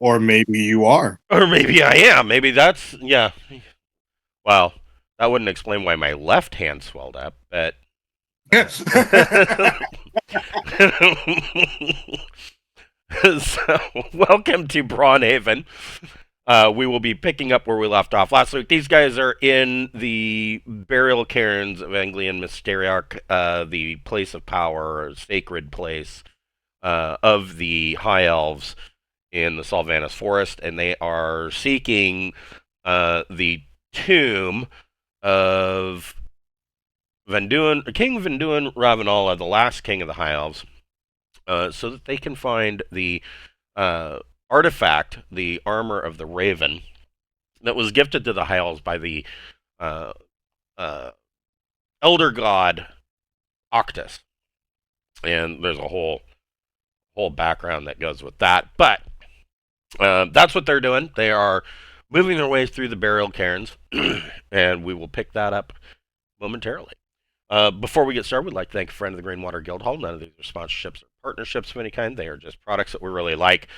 Or maybe you are. Or maybe I am. Maybe that's, yeah. Well, that wouldn't explain why my left hand swelled up, but. So, welcome to Braunhaven. We will be picking up where we left off last week. These guys are in the burial cairns of Anglian Mysteriarch, the place of power, or sacred place of the High Elves in the Salvanus Forest, and they are seeking the tomb of King Vuduin Ravanala, the last king of the High Elves, so that they can find the artifact, the armor of the Raven, that was gifted to the High Elves by the uh, uh, elder god Octus. And there's a whole background that goes with that. But that's what they're doing. They are moving their way through the burial cairns, and we will pick that up momentarily. Before we get started, we'd like to thank a friend of the Greenwater Guildhall. None of these are sponsorships or partnerships of any kind. They are just products that we really like.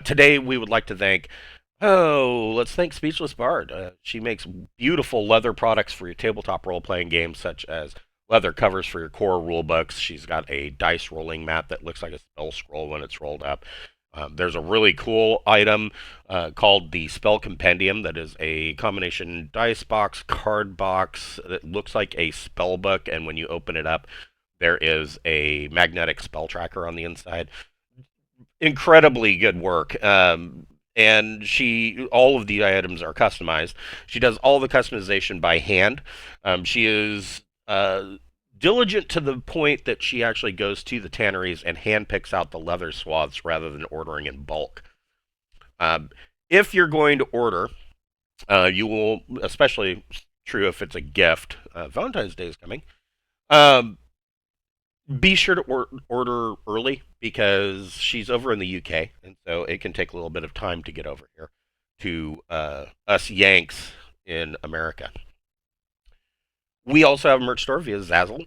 Today, we would like to thank, let's thank Speechless Bard. She makes beautiful leather products for your tabletop role-playing games, such as leather covers for your core rule books. She's got a dice rolling mat that looks like a spell scroll when it's rolled up. There's a really cool item called the Spell Compendium that is a combination dice box, card box that looks like a spell book, and when you open it up, there is a magnetic spell tracker on the inside. Incredibly good work. And all of the items are customized. She does all the customization by hand. She is diligent to the point that she actually goes to the tanneries and hand picks out the leather swaths rather than ordering in bulk. Um, if you're going to order, you will, especially true if it's a gift. Valentine's Day is coming. Um, be sure to order early because she's over in the UK, and so it can take a little bit of time to get over here to us Yanks in America. We also have a merch store via Zazzle.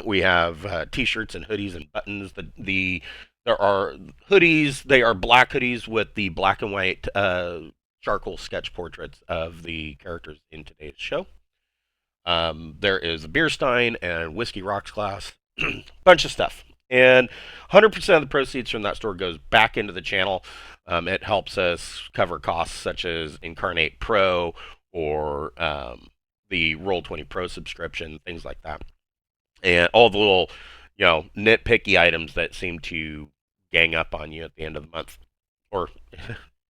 We have t-shirts and hoodies and buttons. There are hoodies. They are black hoodies with the black and white charcoal sketch portraits of the characters in today's show. There is a beer stein and whiskey rocks glass, bunch of stuff. And 100% of the proceeds from that store goes back into the channel. It helps us cover costs such as Incarnate Pro or the Roll20 Pro subscription, things like that. And all the little, nitpicky items that seem to gang up on you at the end of the month, or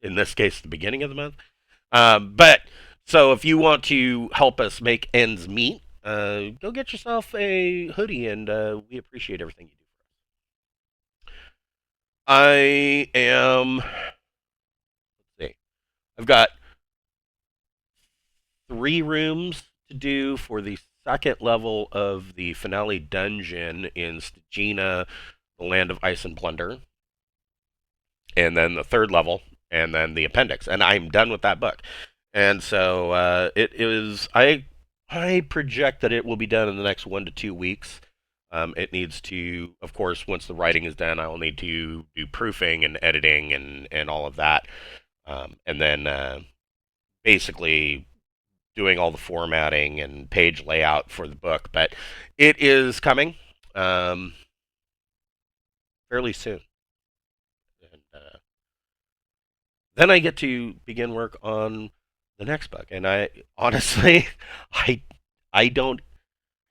in this case, the beginning of the month. But so if you want to help us make ends meet, go get yourself a hoodie, and we appreciate everything you do. I am. Let's see. I've got 3 rooms to do for the second level of the finale dungeon in Stagina, the Land of Ice and Plunder, and then the third level, and then the appendix, and I'm done with that book. And so it is. I project that it will be done in the next 1 to 2 weeks. It needs to, of course, once the writing is done, I will need to do proofing and editing and all of that, and then basically doing all the formatting and page layout for the book. But it is coming fairly soon, and then I get to begin work on the next book. And I honestly, I I don't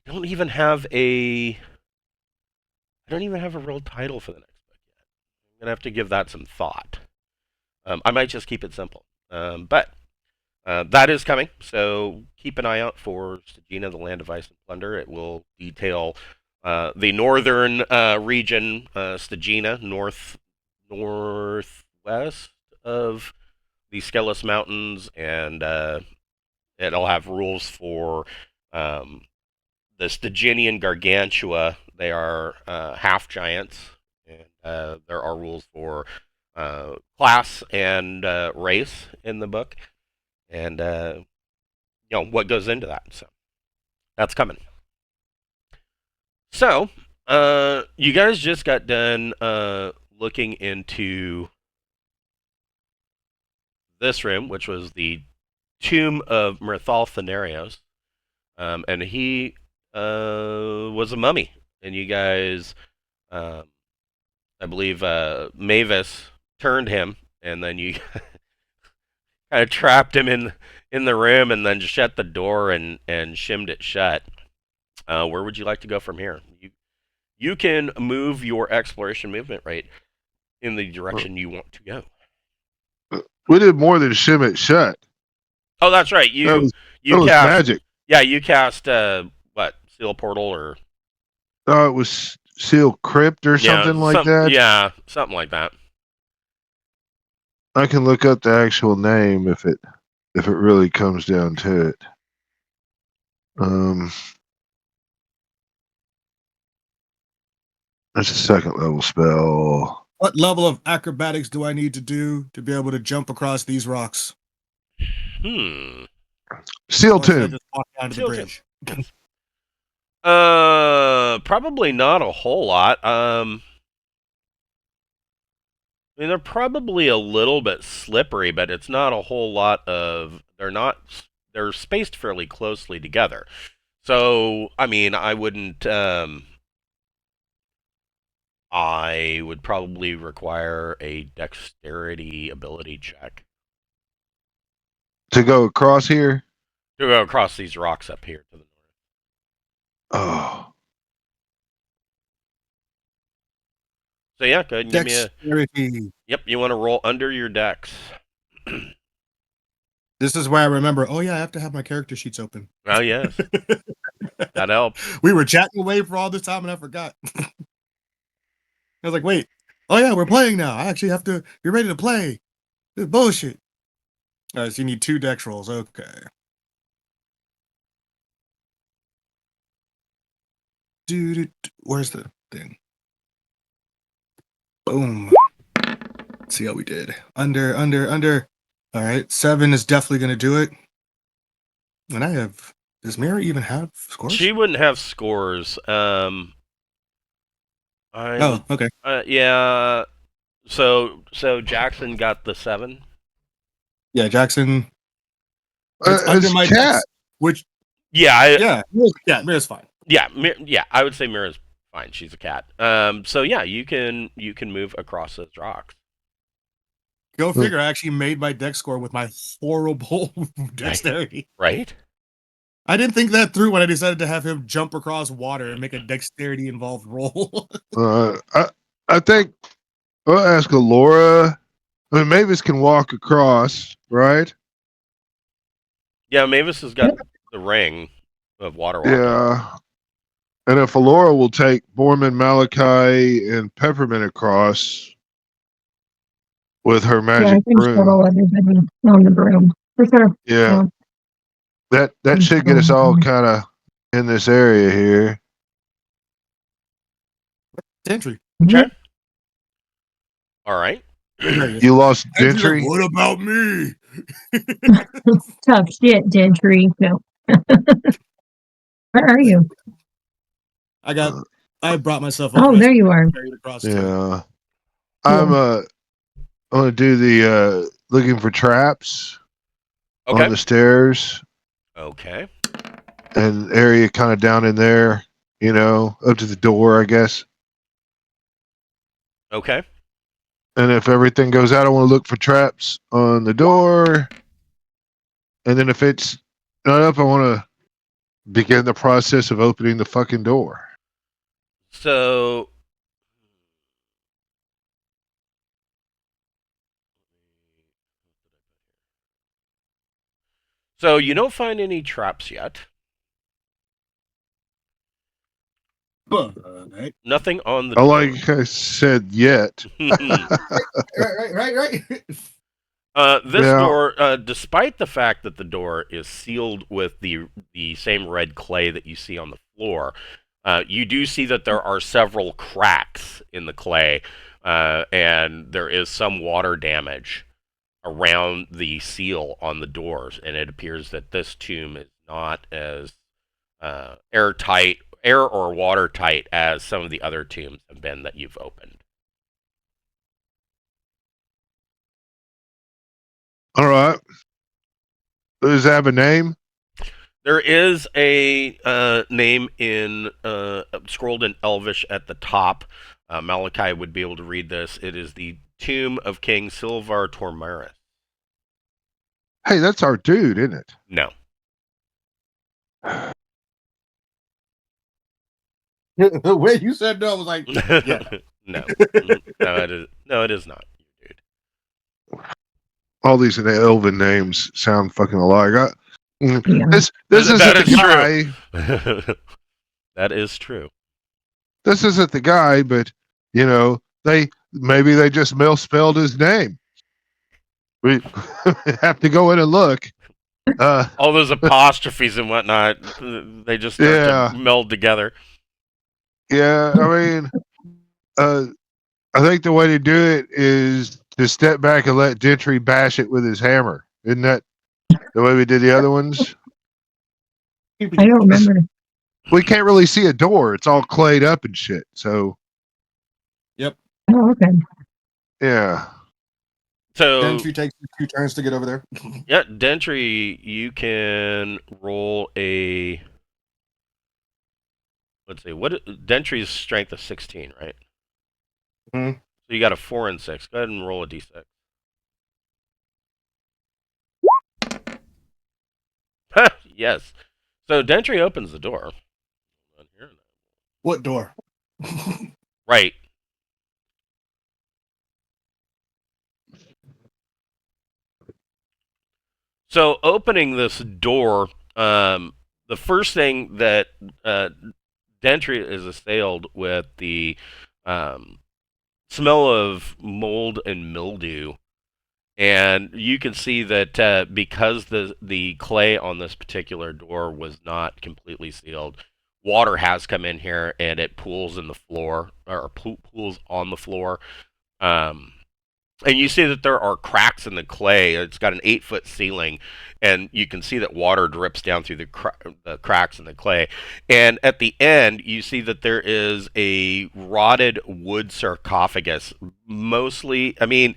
even have a I don't even have a real title for the next book yet. I'm gonna have to give that some thought. I might just keep it simple, but that is coming. So keep an eye out for Stagina, the Land of Ice and Plunder. It will detail the northern region, Stagina, northwest of the Skelos Mountains, and it'll have rules for um, the Stygian Gargantua. They are half giants, and there are rules for class and race in the book, and what goes into that. So that's coming. So you guys just got done looking into this room, which was the tomb of Mirthal Thanarios, and he was a mummy. And you guys, um, I believe, Mavis turned him, and then you kind of trapped him in the room, and then shut the door and shimmed it shut. Where would you like to go from here? You can move your exploration movement rate in the direction you want to go. We did more than shim it shut. Oh, that's right. That You was cast. magic. Yeah, you cast what? Seal portal or It was Seal Crypt or something like that. Yeah, something like that. I can look up the actual name if it really comes down to it. That's a second level spell. What level of acrobatics do I need to do to be able to jump across these rocks? Seal Or should I Tomb. just walk down to Seal the bridge? Probably not a whole lot. I mean, they're probably a little bit slippery, but it's not a whole lot of. They're spaced fairly closely together. So, I mean, I wouldn't. I would probably require a dexterity ability check To go across here? to go across these rocks up here to the north. Oh. So yeah, go ahead and give me a. Dexterity. Yep, you want to roll under your dex. This is where I remember, oh yeah, I have to have my character sheets open. Oh yes, that helps. We were chatting away for all this time and I forgot. I was like, wait, oh yeah, we're playing now. I actually have to be ready to play. This is bullshit. All right, so you need 2 dex rolls. Okay. Dude, where's the thing? Boom. Let's see how we did. Under. All right, 7 is definitely going to do it. And I have. Does Mary even have scores? She wouldn't have scores. Okay. Yeah. So Jackson got the 7. Yeah, Jackson. It's under my cat. dex, which. Yeah. Mira's fine. Yeah. I would say Mira's fine. She's a cat. So yeah, you can move across those rocks. Go figure. I actually made my dex score with my horrible dexterity. Right. I didn't think that through when I decided to have him jump across water and make a dexterity involved roll. I think I'll ask Alora. I mean, Mavis can walk across, right? Yeah, Mavis has got the ring of water walking. Yeah. And if Alora will take Borman, Malachi, and Peppermint across with her magic broom. On the broom. For sure. Yeah. That should get us all kind of in this area here. Gentry. Okay. All right. You lost Gentry? What about me? Tough shit, Gentry. No. Where are you? I brought myself up. Oh, there you are. Yeah. I'm going to do the looking for traps on the stairs. Okay. And area kind of down in there, up to the door, I guess. Okay. And if everything goes out, I want to look for traps on the door. And then if it's not up, I want to begin the process of opening the fucking door. So you don't find any traps yet. Right. Nothing on the door. Like I said, yet. Right. This door, despite the fact that the door is sealed with the same red clay that you see on the floor, you do see that there are several cracks in the clay, and there is some water damage around the seal on the doors, and it appears that this tomb is not as air or watertight as some of the other tombs have been that you've opened. All right. Does it have a name? There is a name in scrolled in Elvish at the top. Malachi would be able to read this. It is the Tomb of King Silvar Tormaris. Hey, that's our dude, isn't it? No. The way you said no, I was like, yeah. No. No, it is not. Dude. All these elven names sound fucking alike. Yeah. This isn't That the is guy. true. That is true. This isn't the guy, but maybe they just misspelled his name. We have to go in and look. All those apostrophes and whatnot, they just start to meld together. Yeah, I mean, I think the way to do it is to step back and let Gentry bash it with his hammer. Isn't that the way we did the other ones? I don't remember. We can't really see a door. It's all clayed up and shit. So, Oh, okay. yeah. So Gentry takes 2 turns to get over there. yeah, Dentry, you can roll a. Let's see. Dentry's strength is 16, right? Mhm. So you got a 4 and 6. Go ahead and roll a d6. Yes. So Dentry opens the door. What door? Right. So opening this door, the first thing that Dentry is assailed with the smell of mold and mildew, and you can see that because the clay on this particular door was not completely sealed, water has come in here and it pools in the floor or pools on the floor. And you see that there are cracks in the clay. It's got an 8-foot ceiling, and you can see that water drips down through the cracks in the clay. And at the end, you see that there is a rotted wood sarcophagus. Mostly, I mean,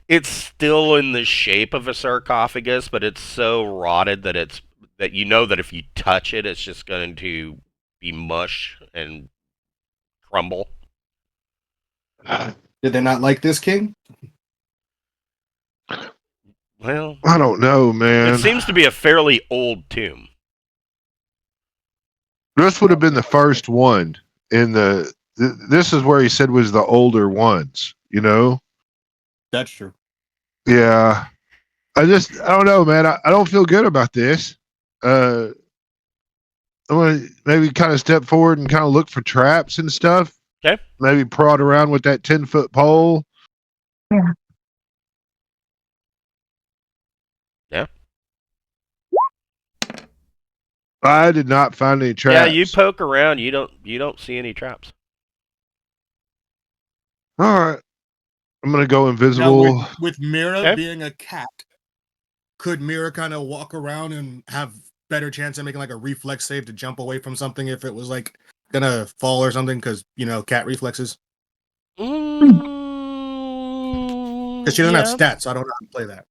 it's still in the shape of a sarcophagus, but it's so rotted that you know that if you touch it, it's just going to be mush and crumble. Did they not like this king? Well, I don't know, man. it seems to be a fairly old tomb. This would have been the first one in the. This is where he said was the older ones. You know. That's true. Yeah. I don't know, man. I don't feel good about this. I'm gonna maybe kind of step forward and kind of look for traps and stuff. Okay. Maybe prod around with that 10-foot pole. Yeah. Yeah. I did not find any traps. Yeah, you poke around, you don't see any traps. All right. I'm gonna go invisible. Now, with Mira Okay. being a cat, could Mira kind of walk around and have better chance of making like a reflex save to jump away from something if it was like gonna fall or something? Because cat reflexes. Because she doesn't have stats, so I don't know how to play that.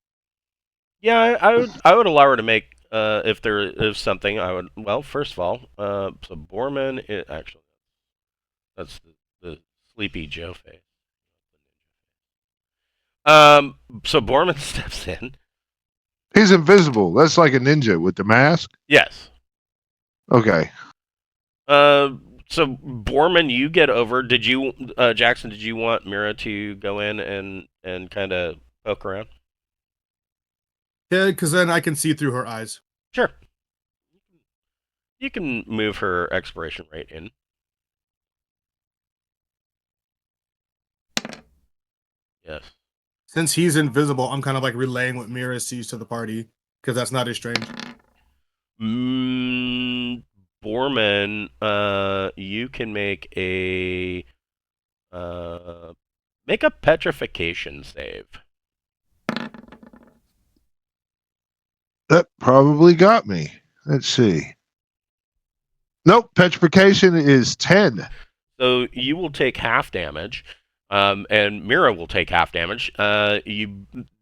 Yeah, I would allow her to make if there is something. I would. Well, first of all, so Borman, actually, that's the Sleepy Joe face. So Borman steps in. He's invisible. That's like a ninja with the mask. Yes. Okay. So Borman, you get over. Did you, Jackson? Did you want Mira to go in and kind of poke around? Yeah, because then I can see through her eyes. Sure. You can move her expiration rate in. Yes. Since he's invisible, I'm kind of like relaying what Mira sees to the party because that's not as strange. Borman, you can make a petrification save. That probably got me. Let's see. Nope. Petrification is 10. So you will take half damage, and Mira will take half damage.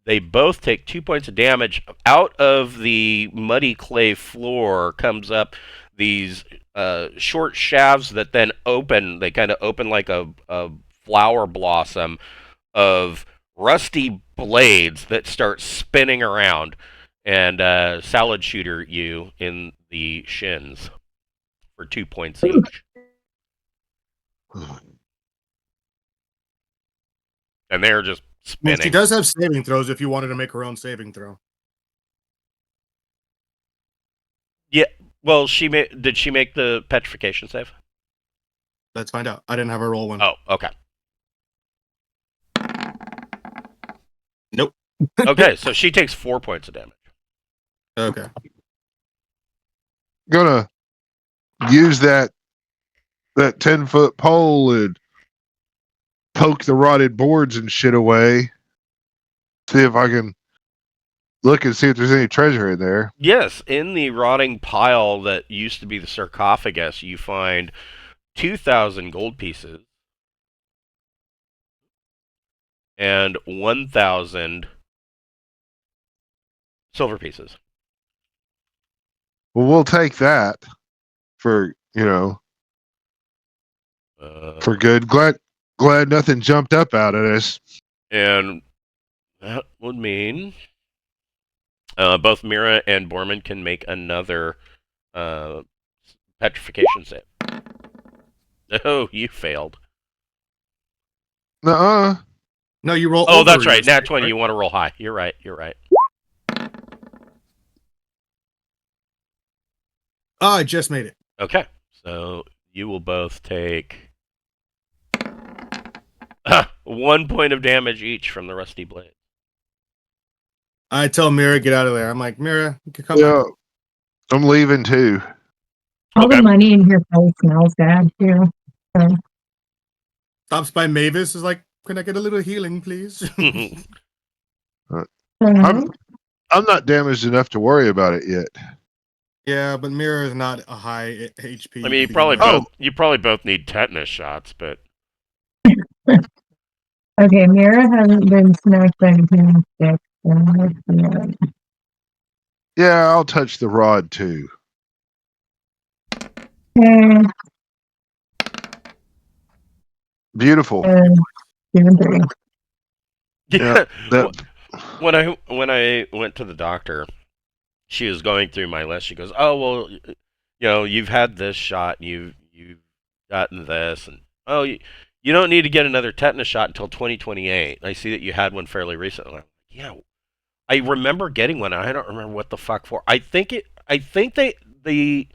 They both take 2 points of damage. Out of the muddy clay floor comes up these short shafts that then open. They kind of open like a flower blossom of rusty blades that start spinning around and salad shooter you in the shins for 2 points each. And they're just Well, spinning. she does have saving throws if you wanted to make her own saving throw. Yeah. Well, did she make the petrification save? Let's find out. I didn't have her roll one. Oh, okay. Nope. Okay, so she takes 4 points of damage. Okay. Gonna use that 10-foot pole and poke the rotted boards and shit away. See if I can look and see if there's any treasure in there. Yes, in the rotting pile that used to be the sarcophagus, you find 2,000 gold pieces and 1,000 silver pieces. Well, we'll take that for for good. Glad nothing jumped up out at us. And that would mean both Mira and Borman can make another petrification save. Oh, you failed. Nuh-uh. No, you roll. Oh, over that's your right. Nat save, 20, right? you want to roll high. You're right. You're right. Oh, I just made it. Okay. So you will both take 1 point of damage each from the rusty blade. I tell Mira, get out of there. I'm like, Mira, you can come Yeah, back. I'm leaving too. All Okay. the money in here probably smells bad too. So, Stops by Mavis, is like, can I get a little healing, please? I'm not damaged enough to worry about it yet. Yeah, but Mira is not a high HP. I mean, you probably both need tetanus shots, but okay, Mira hasn't been smacked by anything stick. So let's see what- Yeah, I'll touch the rod too. Okay, Beautiful. 2 and 3. Yeah, that when I went to the doctor, she was going through my list. She goes, "Oh well, you've had this shot, you've gotten this, and you don't need to get another tetanus shot until 2028. I see that you had one fairly recently." I'm like, yeah, I remember getting one. I don't remember what the fuck for. I think that the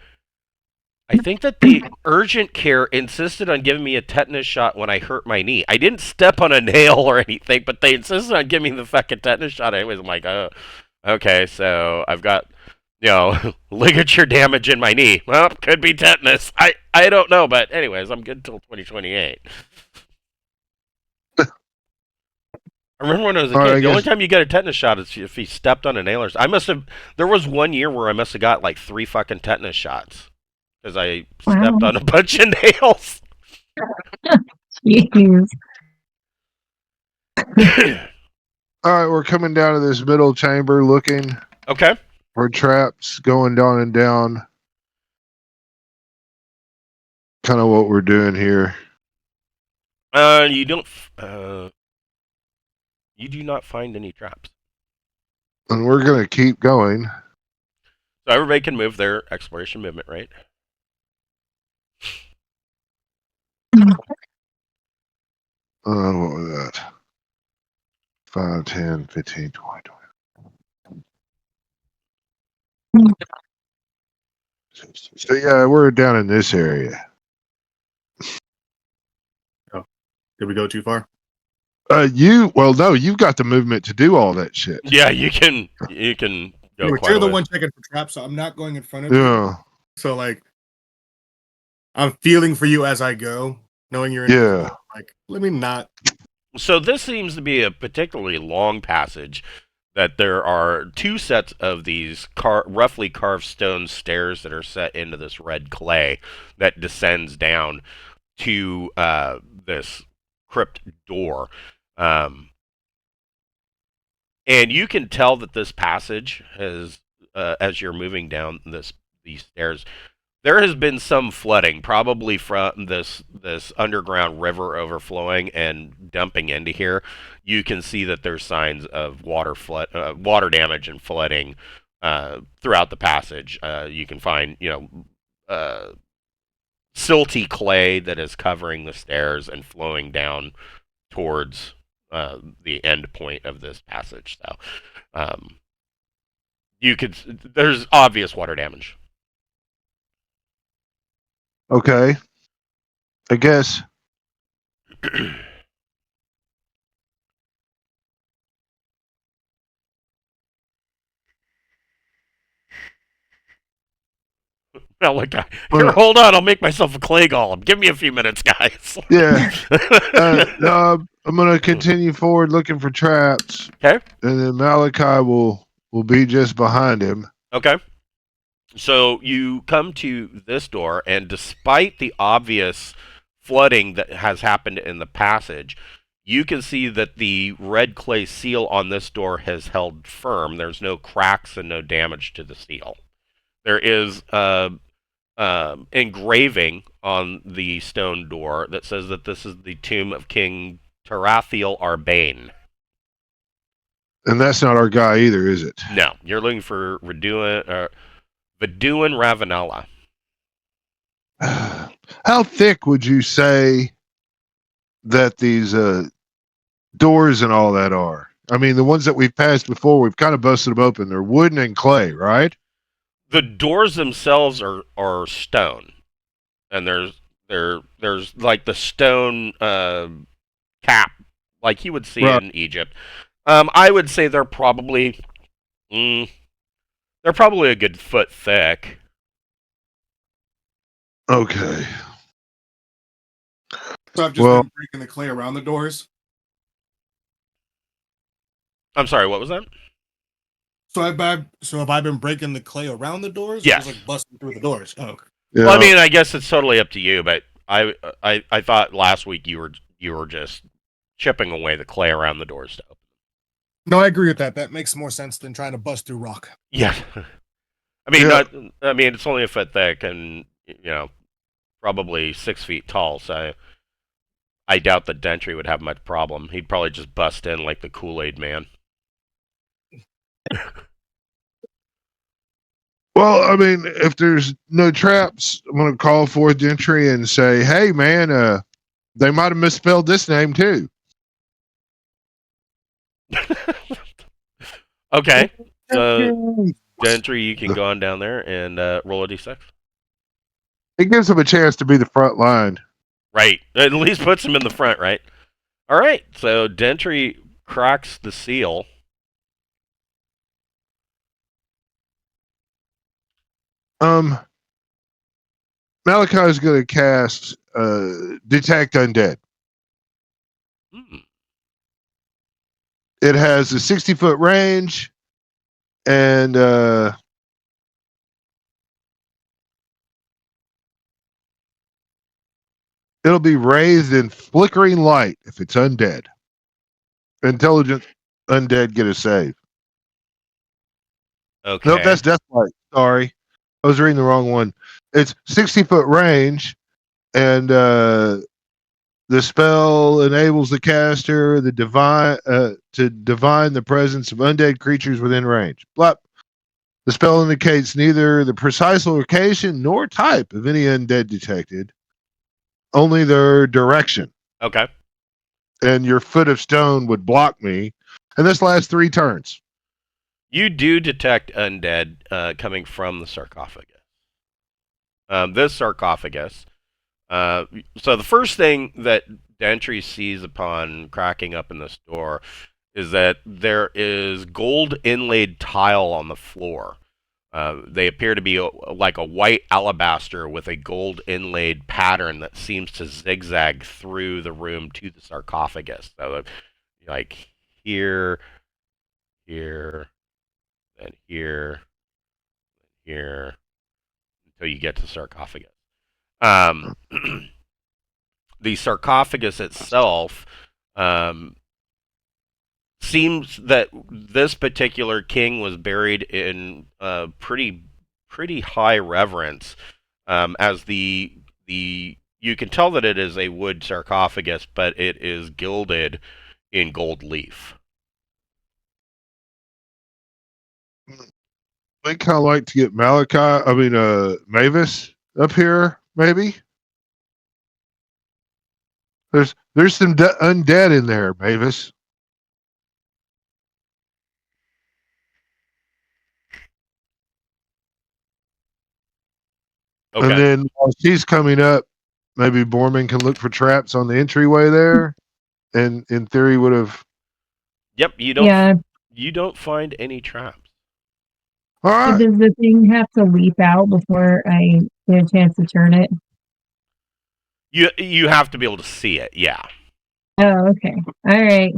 urgent care insisted on giving me a tetanus shot when I hurt my knee. I didn't step on a nail or anything, but they insisted on giving me the fucking tetanus shot anyways. I'm like, oh, okay, so I've got, ligature damage in my knee. Well, could be tetanus. I don't know, but anyways, I'm good till 2028. I remember when I was a kid, the only time you get a tetanus shot is if you stepped on a nail or something. There was 1 year where I must have got like 3 fucking tetanus shots. Because I stepped on a bunch of nails. Jeez. all right, we're coming down to this middle chamber looking Okay. for traps, going down and down. Kind of what we're doing here. You don't. You do not find any traps. And we're going to keep going. So everybody can move their exploration movement, right? What was that? 5, 10, 15, 20, 20. So yeah, we're down in this area. Did we go too far? No, you've got the movement to do all that shit. Yeah, you can. You can go Anyway, quite you're a the ways. one checking for traps, so I'm not going in front of you. Yeah, So like, I'm feeling for you as I go, knowing you're Yeah. invisible. Like, let me not. So this seems to be a particularly long passage. That there are 2 sets of these roughly carved stone stairs that are set into this red clay that descends down to this crypt door. And you can tell that this passage has, as you're moving down these stairs, there has been some flooding, probably from this underground river overflowing and dumping into here. You can see that there's signs of water damage and flooding throughout the passage. You can find, silty clay that is covering the stairs and flowing down towards the end point of this passage. So, um, there's obvious water damage. Okay. I guess. Now, look, here, hold on. I'll make myself a clay golem. Give me a few minutes, guys. Yeah. I'm gonna continue forward looking for traps. Okay. And then Malachi will be just behind him. Okay. So you come to this door, and despite the obvious flooding that has happened in the passage, you can see that the red clay seal on this door has held firm. There's no cracks and no damage to the seal. There is engraving on the stone door that says that this is the tomb of King Tarathiel Arbane. And that's not our guy either, is it? No, you're looking for Vuduin Ravanala. How thick would you say that these doors and all that are? I mean, the ones that we've passed before, we've kind of busted them open. They're wooden and clay, right? The doors themselves are stone, and there's like the stone cap, like you would see Right. in Egypt. I would say they're probably a good foot thick. Okay. So I've just been breaking the clay around the doors. I'm sorry, what was that? So have I been breaking the clay around the doors? Yes. Or just like busting through the doors. Oh, okay. Yeah. Well, I mean, I guess it's totally up to you, but I thought last week you were just chipping away the clay around the doors to open. No, I agree with that. That makes more sense than trying to bust through rock. Yeah. I mean, Yeah. it's only a foot thick and, probably 6 feet tall, so I doubt that Dentry would have much problem. He'd probably just bust in like the Kool-Aid man. Well, I mean, if there's no traps, I'm going to call forth Gentry and say, hey, man, they might have misspelled this name too. Okay. Gentry, you can go on down there and roll a d6. It gives them a chance to be the front line. Right. At least puts him in the front, right? All right. So Dentry cracks the seal. Malachi is going to cast Detect Undead. It has a 60-foot range, and it'll be raised in flickering light if it's undead. Intelligent undead get a save. Okay. Nope, that's Deathlight. Sorry. I was reading the wrong one. It's 60-foot range, and the spell enables the caster to divine the presence of undead creatures within range. Blop. The spell indicates neither the precise location nor type of any undead detected, only their direction. Okay. And your foot of stone would block me, and this lasts 3 turns. You do detect undead coming from the sarcophagus. This sarcophagus. So the first thing that Dentry sees upon cracking up in this door is that there is gold inlaid tile on the floor. They appear to be like a white alabaster with a gold inlaid pattern that seems to zigzag through the room to the sarcophagus. So, like here, here, then here, here, until you get to the sarcophagus. The sarcophagus itself seems that this particular king was buried in pretty high reverence, as the you can tell that it is a wood sarcophagus, but it is gilded in gold leaf. I kind of like to get Mavis up here, maybe. There's some undead in there, Mavis. Okay. And then while she's coming up, maybe Borman can look for traps on the entryway there, and in theory would have. Yep. Yeah. You don't find any traps. All So right. does the thing have to leap out before I get a chance to turn it? You have to be able to see it. Yeah. Oh, okay. All right.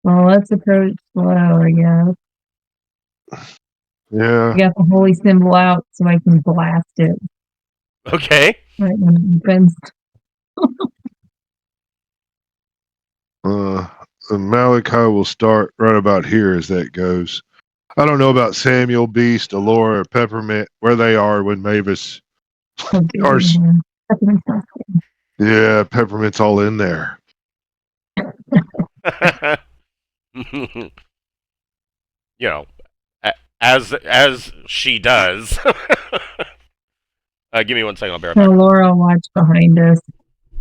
Well, let's approach slow, I guess. Yeah. I got the holy symbol out so I can blast it Okay. right when it opens. Malachi will start right about here as that goes. I don't know about Samuel, Beast, Alora, or Peppermint, where they are when Mavis. Okay, Or, yeah. That's what I'm talking. yeah, Peppermint's all in there. You know, as she does. Give me 1 second. I'll be right So back. Laura will watch behind us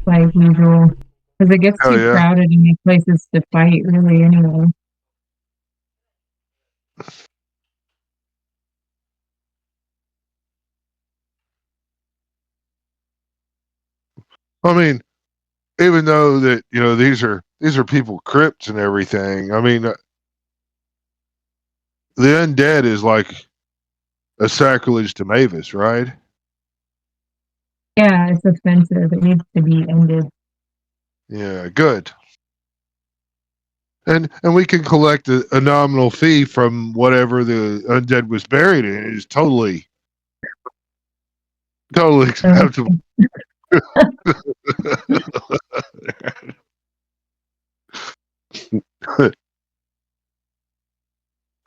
like usual. Because it gets Hell too yeah. crowded and make places to fight, really, anyway. I mean, even though that these are people crypts and everything. I mean, the undead is like a sacrilege to Mavis, right? Yeah, it's offensive. It needs to be ended. Yeah, good. And we can collect a nominal fee from whatever the undead was buried in. It is totally acceptable.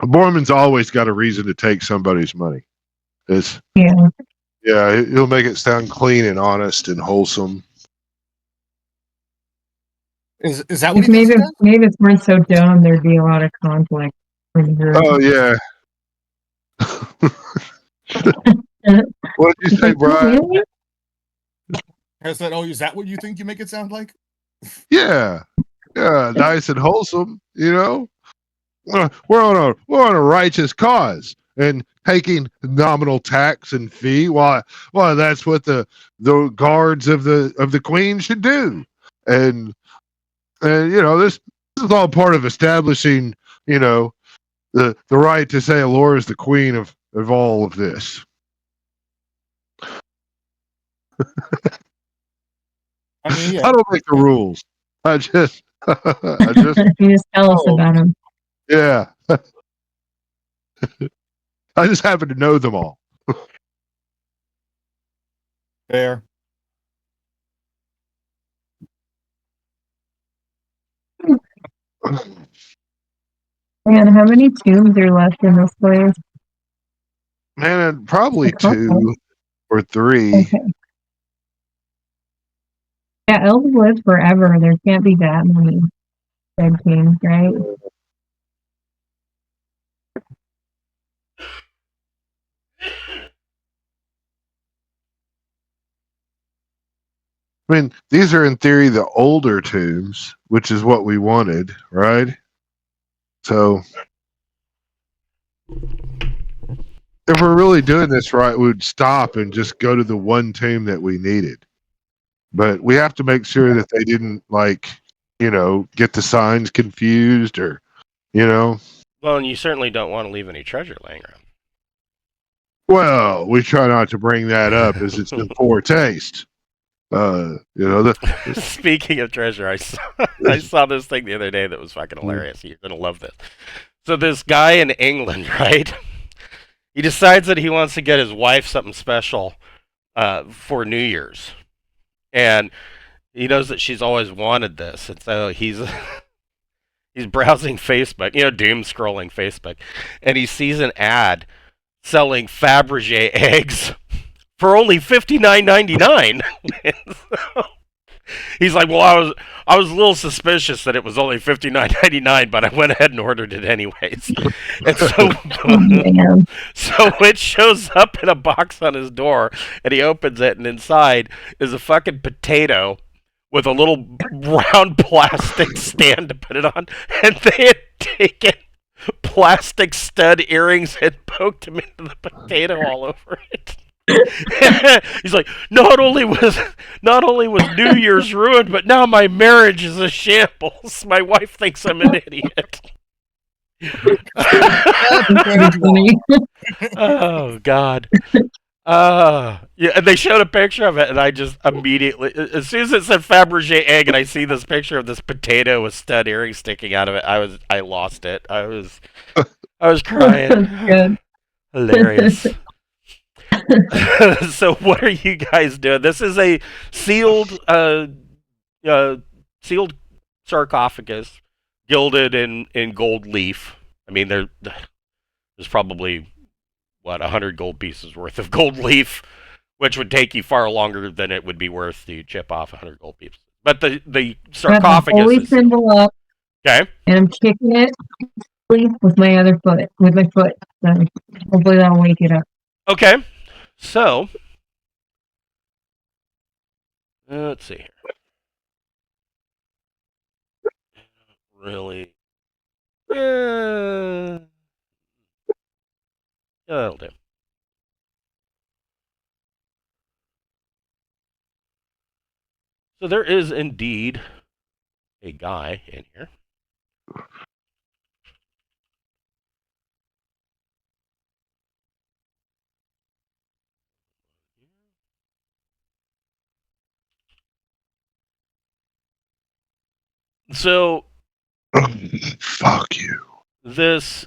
Borman's always got a reason to take somebody's money. It's Yeah. yeah, he'll make it sound clean and honest and wholesome. Is that what If he thinks he does? Mavis weren't so dumb, there'd be a lot of conflict. Oh yeah. What did you say, Brian? I said, "Oh, is that what you think you make it sound like?" Yeah, nice and wholesome. We're on a righteous cause, and taking nominal tax and fee. Why that's what the guards of the queen should do. And this is all part of establishing the right to say Alora is the queen of all of this. I mean, yeah. I don't make the rules. I just You just tell us about them. yeah. I just happen to know them all. Fair. Man, how many tombs are left in this place? Man, probably A couple. 2 or 3. Okay. Yeah, elves live forever. There can't be that many dead kings, right? I mean, these are in theory the older tombs, which is what we wanted, right? So, if we're really doing this right, we would stop and just go to the one tomb that we needed. But we have to make sure that they didn't, get the signs confused or. Well, and you certainly don't want to leave any treasure laying around. Well, we try not to bring that up as it's in poor taste. Speaking of treasure, I saw this thing the other day that was fucking hilarious. You're gonna love this. So this guy in England, right? He decides that he wants to get his wife something special for New Year's, and he knows that she's always wanted this, and so He's browsing Facebook, doom scrolling Facebook, and he sees an ad selling Fabergé eggs for only $59.99. He's like, well, I was a little suspicious that it was only $59.99, but I went ahead and ordered it anyways. And so, Man. so it shows up in a box on his door, and he opens it, and inside is a fucking potato with a little round plastic stand to put it on, and they had taken plastic stud earrings and poked him into the potato all over it. He's like, not only was New Year's ruined, but now my marriage is a shambles. My wife thinks I'm an idiot. Very funny. Oh God. Yeah, and they showed a picture of it, and I just immediately, as soon as it said Fabergé egg, and I see this picture of this potato with stud earrings sticking out of it, I lost it. I was crying. Good. Hilarious. So what are you guys doing? This is a sealed sealed sarcophagus, gilded in gold leaf. I mean, there's probably 100 gold pieces worth of gold leaf, which would take you far longer than it would be worth to chip off 100 gold pieces. But the sarcophagus Holy is symbol up, okay. and I'm kicking it with my other foot, with my foot. So hopefully that'll wake it up. Okay, so let's see here. Really, yeah, that'll do. So there is indeed a guy in here. So Fuck you. this,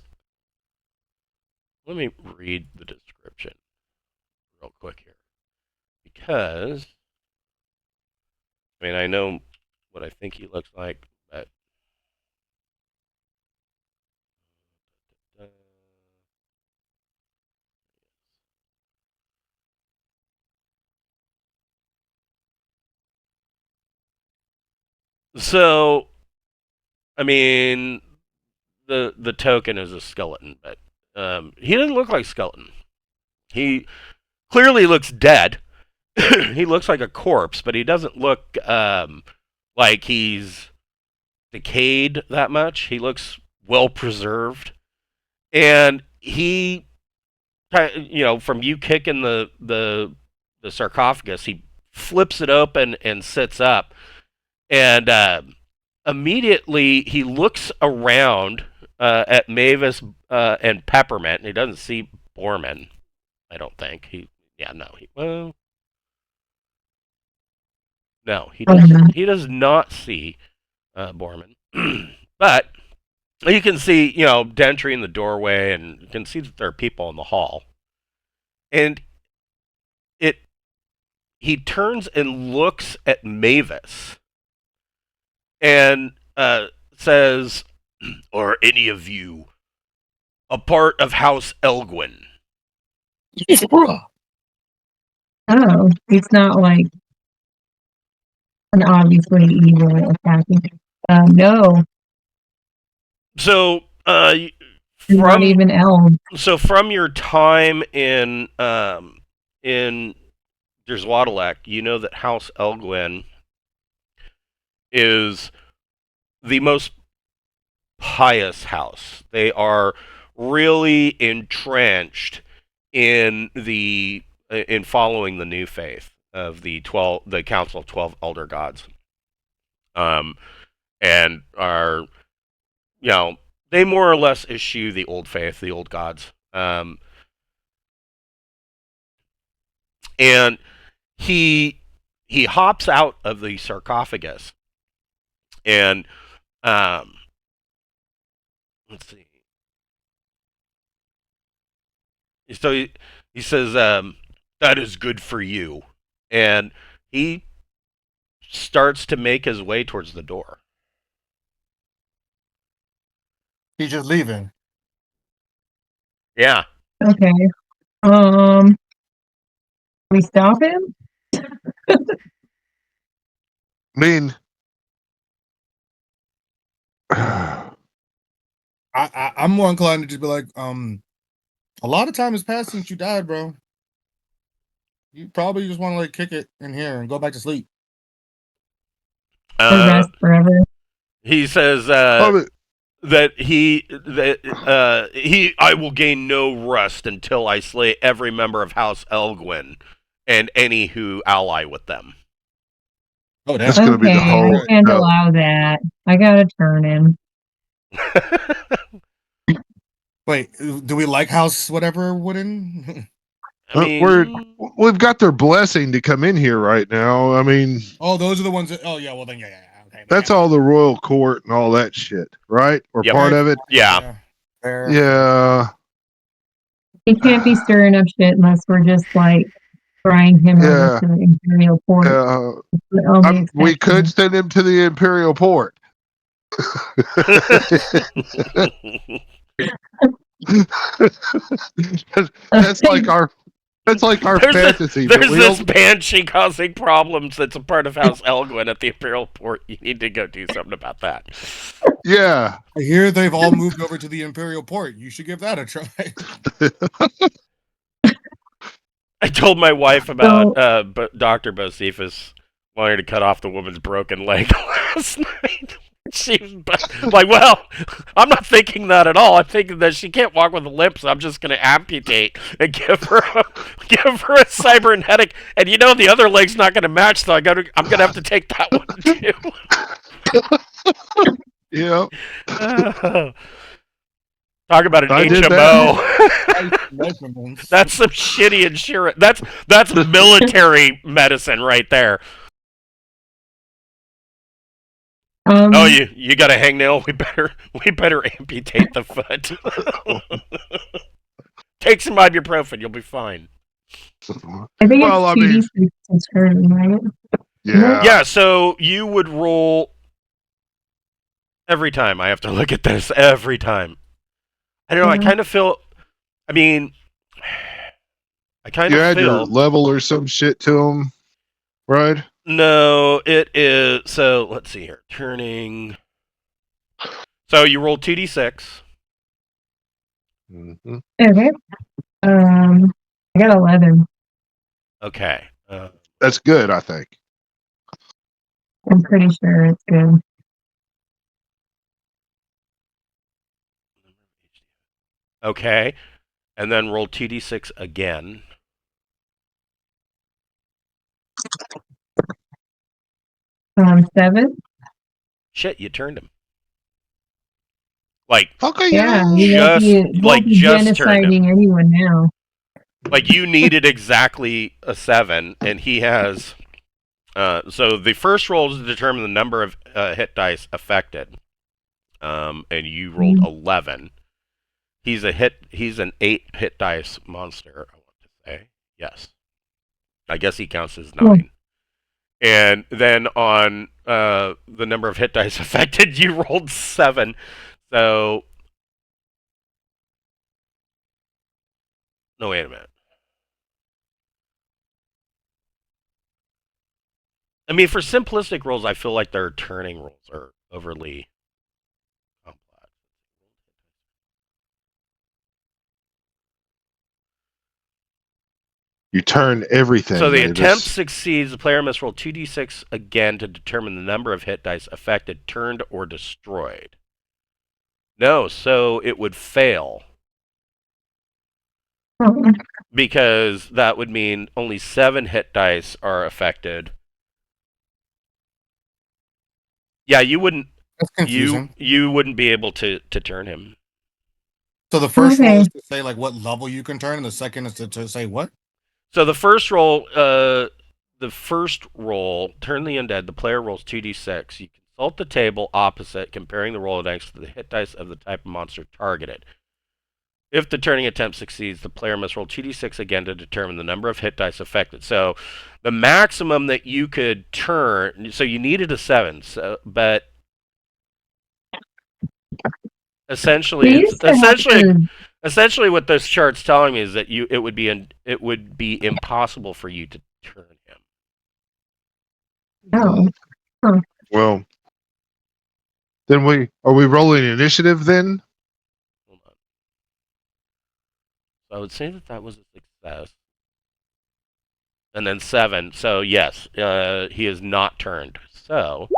let me read the description real quick here, because I mean I know what I think he looks like, but so I mean the token is a skeleton, but he doesn't look like a skeleton. He clearly looks dead. He looks like a corpse, but he doesn't look like he's decayed that much. He looks well preserved, and he, from you kicking the sarcophagus, he flips it open and sits up, and immediately he looks around at Mavis and Peppermint, and he doesn't see Borman. I don't think no, he does not see Borman, but you can see Dentry in the doorway, and you can see that there are people in the hall, and he turns and looks at Mavis and says, "Are any of you a part of House Elgwin?" Oh, it's not like an obviously evil attacking. No, So, not even elves. so from your time in Derswadelek, you know that House Elgwin is the most pious house. They are really entrenched in following the new faith of the Council of 12 Elder Gods, and are they more or less eschew the old faith, the old gods, and he hops out of the sarcophagus, and let's see. So he says, "That is good for you," and he starts to make his way towards the door. He's just leaving. Yeah. Okay. We stop him? I mean, I'm more inclined to just be like, a lot of time has passed since you died, bro. You probably just want to like kick it in here and go back to sleep. Or rest forever? He says oh, that I will gain no rest until I slay every member of House Elgwyn and any who ally with them. Oh, that's damn. going to be the Okay, whole. I can't allow that. I gotta turn him. Wait, do we like House whatever Wooden? I We've got their blessing to come in here right now. I mean, Oh, those are the ones that. Oh, yeah. Well, then, yeah. Okay. that's all the royal court and all that shit, right? Or Yep. part of it. Yeah. Fair. Yeah. He can't be stirring up shit unless we're just like trying him over Yeah. to the Imperial Port. The only We could exception. send him to the Imperial Port. That's like our fantasy. There's this banshee causing problems that's a part of House Elgwyn at the Imperial Port. You need to go do something about that. Yeah. I hear they've all moved over to the Imperial Port. You should give that a try. I told my wife about Dr. Bocephus wanting to cut off the woman's broken leg last night. She's like, well, I'm not thinking that at all. I'm thinking that she can't walk with a limp, so I'm just going to amputate and give her a cybernetic. And you know the other leg's not going to match, so I'm going to have to take that one too. Yeah. Talk about an HMO. That's some shitty insurance. That's military medicine right there. Oh, you got a hangnail? We better amputate the foot. Take some ibuprofen, you'll be fine. I think it's 2d6 to turn, right? Yeah. Yeah, so you would roll every time. I have to look at this every time. I don't know, I kind of feel, I mean, I kind you of add feel... your level or some shit to them, right? No, it is, so let's see here. Turning... So you roll 2d6. Mm-hmm. Okay. I got 11. Okay. That's good, I think. I'm pretty sure it's good. Okay. And then roll 2d6 again. Seven. Shit, you turned him. Like, okay, yeah, you won't be genociding anyone now. Like, you needed exactly a 7, and he has... so the first roll is to determine the number of hit dice affected. And you rolled 11. He's an 8 hit dice monster, I want to say. Yes. I guess he counts as 9. Cool. And then on the number of hit dice affected, you rolled 7. So... No, wait a minute. I mean, for simplistic rolls, I feel like their turning rolls are overly complex. You turn everything. So the attempt succeeds. The player must roll 2d6 again to determine the number of hit dice affected, turned, or destroyed. No, so it would fail. Because that would mean only 7 hit dice are affected. Yeah, you wouldn't. That's confusing. You wouldn't be able to turn him. So the first roll is to say like what level you can turn, and the second is to say what? So the first roll, turn the undead. The player rolls 2d6. You consult the table opposite, comparing the roll next to the hit dice of the type of monster targeted. If the turning attempt succeeds, the player must roll 2d6 again to determine the number of hit dice affected. So the maximum that you could turn, so you needed a 7, but Essentially, We it's used to have to. essentially what this chart's telling me is that it would be impossible for you to turn him. Oh, Well, then are we rolling initiative then? Hold on. So I would say that was a success. And then 7. So yes, he is not turned. So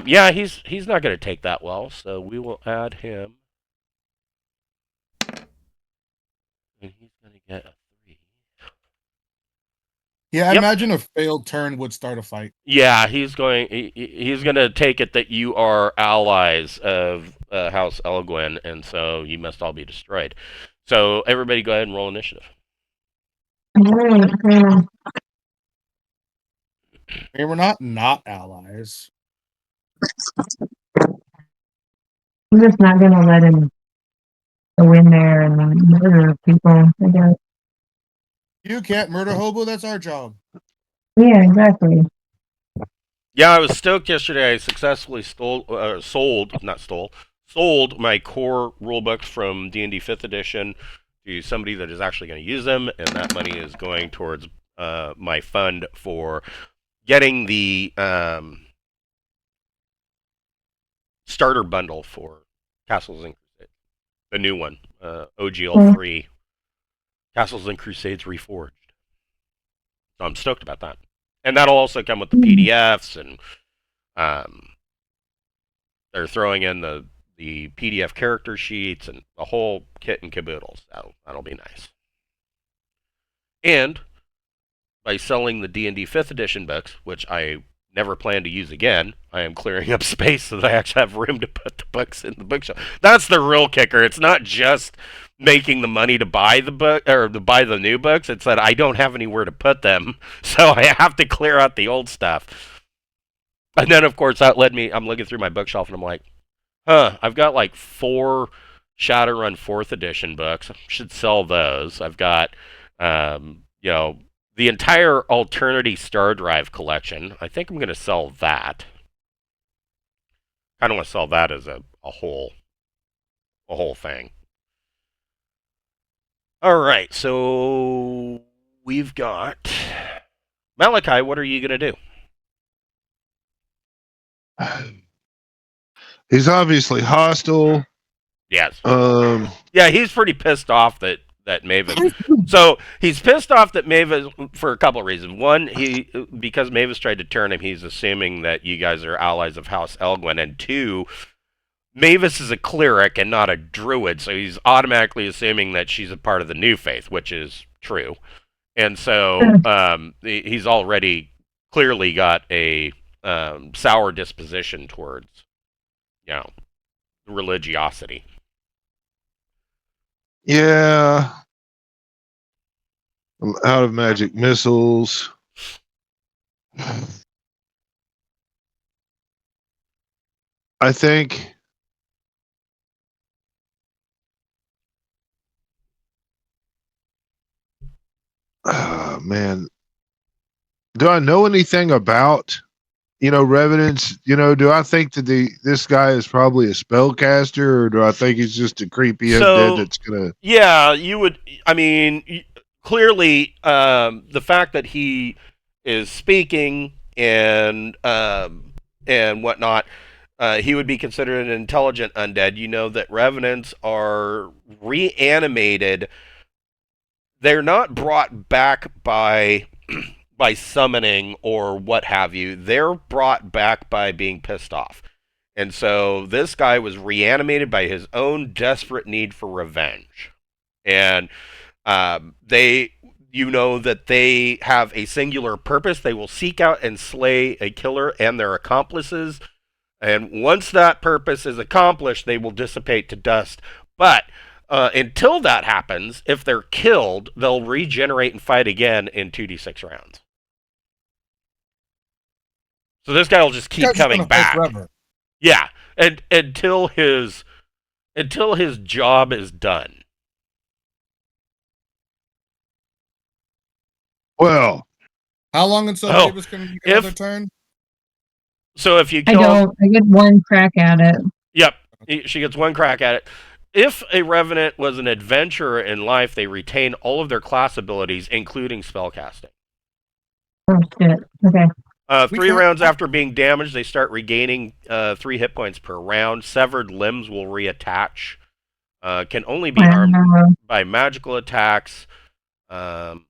yeah, he's not going to take that well. So we will add him, and he's going to get a 3. Yeah, I Yep. imagine a failed turn would start a fight. Yeah, he's going to take it that you are allies of House Elgwyn, and so you must all be destroyed. So everybody, go ahead and roll initiative. alright, I mean, we're not allies. I'm just not gonna let him go in there and murder people. I guess. You can't murder hobo. That's our job. Yeah, exactly. Yeah, I was stoked yesterday. I successfully sold my core rulebooks from D&D 5th edition to somebody that is actually going to use them, and that money is going towards my fund for getting the starter bundle for Castles and Crusades, the new one, OGL 3, Castles and Crusades Reforged. So I'm stoked about that, and that'll also come with the PDFs, and they're throwing in the PDF character sheets and the whole kit and caboodle. So that'll be nice. And by selling the D&D 5th edition books, which I never plan to use again, I am clearing up space so that I actually have room to put the books in the bookshelf. That's the real kicker. It's not just making the money to buy the book or to buy the new books. It's that I don't have anywhere to put them, so I have to clear out the old stuff. And then, of course, that led me. I'm looking through my bookshelf and I'm like, I've got like 4 Shadowrun 4th edition books. I should sell those. I've got, the entire Alternity Star Drive collection. I think I'm going to sell that. Kind of want to sell that as a whole thing. All right, so we've got Malachi. What are you going to do? He's obviously hostile. Yes. Um, Yeah, he's pretty pissed off that Mavis. So he's pissed off that Mavis for a couple of reasons. One, because Mavis tried to turn him, he's assuming that you guys are allies of House Elgwyn. And 2, Mavis is a cleric and not a druid, so he's automatically assuming that she's a part of the new faith, which is true. And so he's already clearly got a sour disposition towards, religiosity. yeah. I'm out of magic missiles. I think man. Do I know anything about Revenants? Do I think that this guy is probably a spellcaster, or do I think he's just a creepy undead that's gonna? Yeah, you would. I mean, clearly, the fact that he is speaking and whatnot, he would be considered an intelligent undead. You know that revenants are reanimated. They're not brought back by by summoning or what have you. They're brought back by being pissed off. And so this guy was reanimated by his own desperate need for revenge. And that they have a singular purpose. They will seek out and slay a killer and their accomplices. And once that purpose is accomplished, they will dissipate to dust. But until that happens, if they're killed, they'll regenerate and fight again in 2d6 rounds. So this guy will just keep coming back. Yeah, and until his job is done. Well, how long until Davis can get another turn? So if you kill I get one crack at it. Yep. She gets one crack at it. If a revenant was an adventurer in life, they retain all of their class abilities, including spellcasting. Oh shit. Okay. 3 rounds after being damaged, they start regaining 3 hit points per round. Severed limbs will reattach. Can only be harmed by magical attacks. On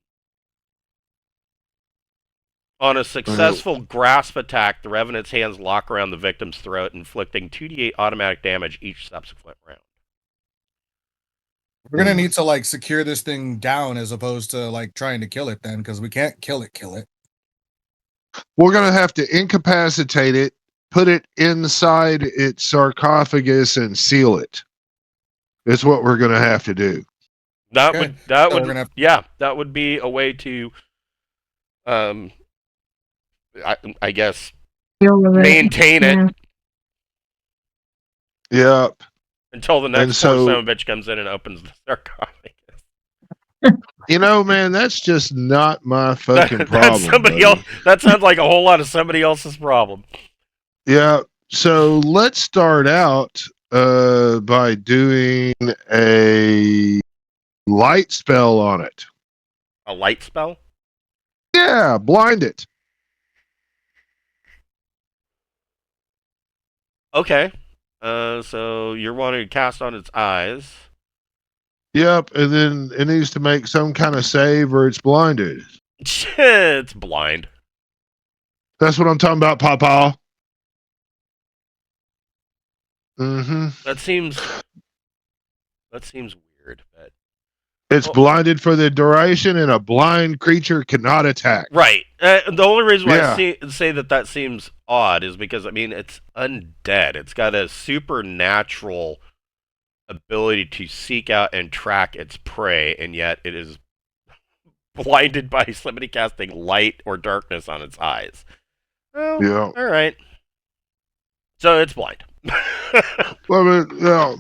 a successful grasp attack, the Revenant's hands lock around the victim's throat, inflicting 2d8 automatic damage each subsequent round. We're gonna need to like secure this thing down as opposed to like trying to kill it then, because we can't kill it. We're going to have to incapacitate it, put it inside its sarcophagus, and seal it. That's what we're going to have to do. That Okay. that would be a way to, I guess, maintain it Yep. until the next poor son of a bitch comes in and opens the sarcophagus. You know, man, that's just not my fucking problem. That's somebody else. That sounds like a whole lot of somebody else's problem. Yeah. So let's start out by doing a light spell on it. A light spell? Yeah, blind it. Okay. So you're wanting to cast on its eyes. Yep, and then it needs to make some kind of save or it's blinded. It's blind. That's what I'm talking about, Papa. Mm-hmm. That seems weird, but it's blinded for the duration, and a blind creature cannot attack. Right. The only reason why I say that seems odd is because, I mean, it's undead. It's got a supernatural ability to seek out and track its prey, and yet it is blinded by somebody casting light or darkness on its eyes. Well, yeah. All right. So it's blind. Well, yeah.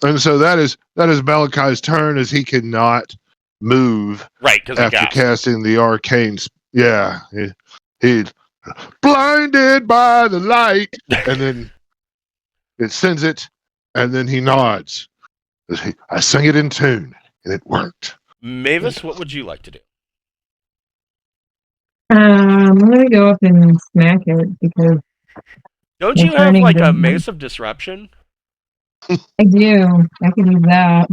And so that is Malachi's turn, as he cannot move. Right, because after casting the arcane. Yeah, he's blinded by the light, and then it sends it, and then he nods. I sang it in tune, and it worked. Mavis, what would you like to do? I'm gonna go up and smack it because. Don't you have like a Mace of Disruption? I do. I can use that.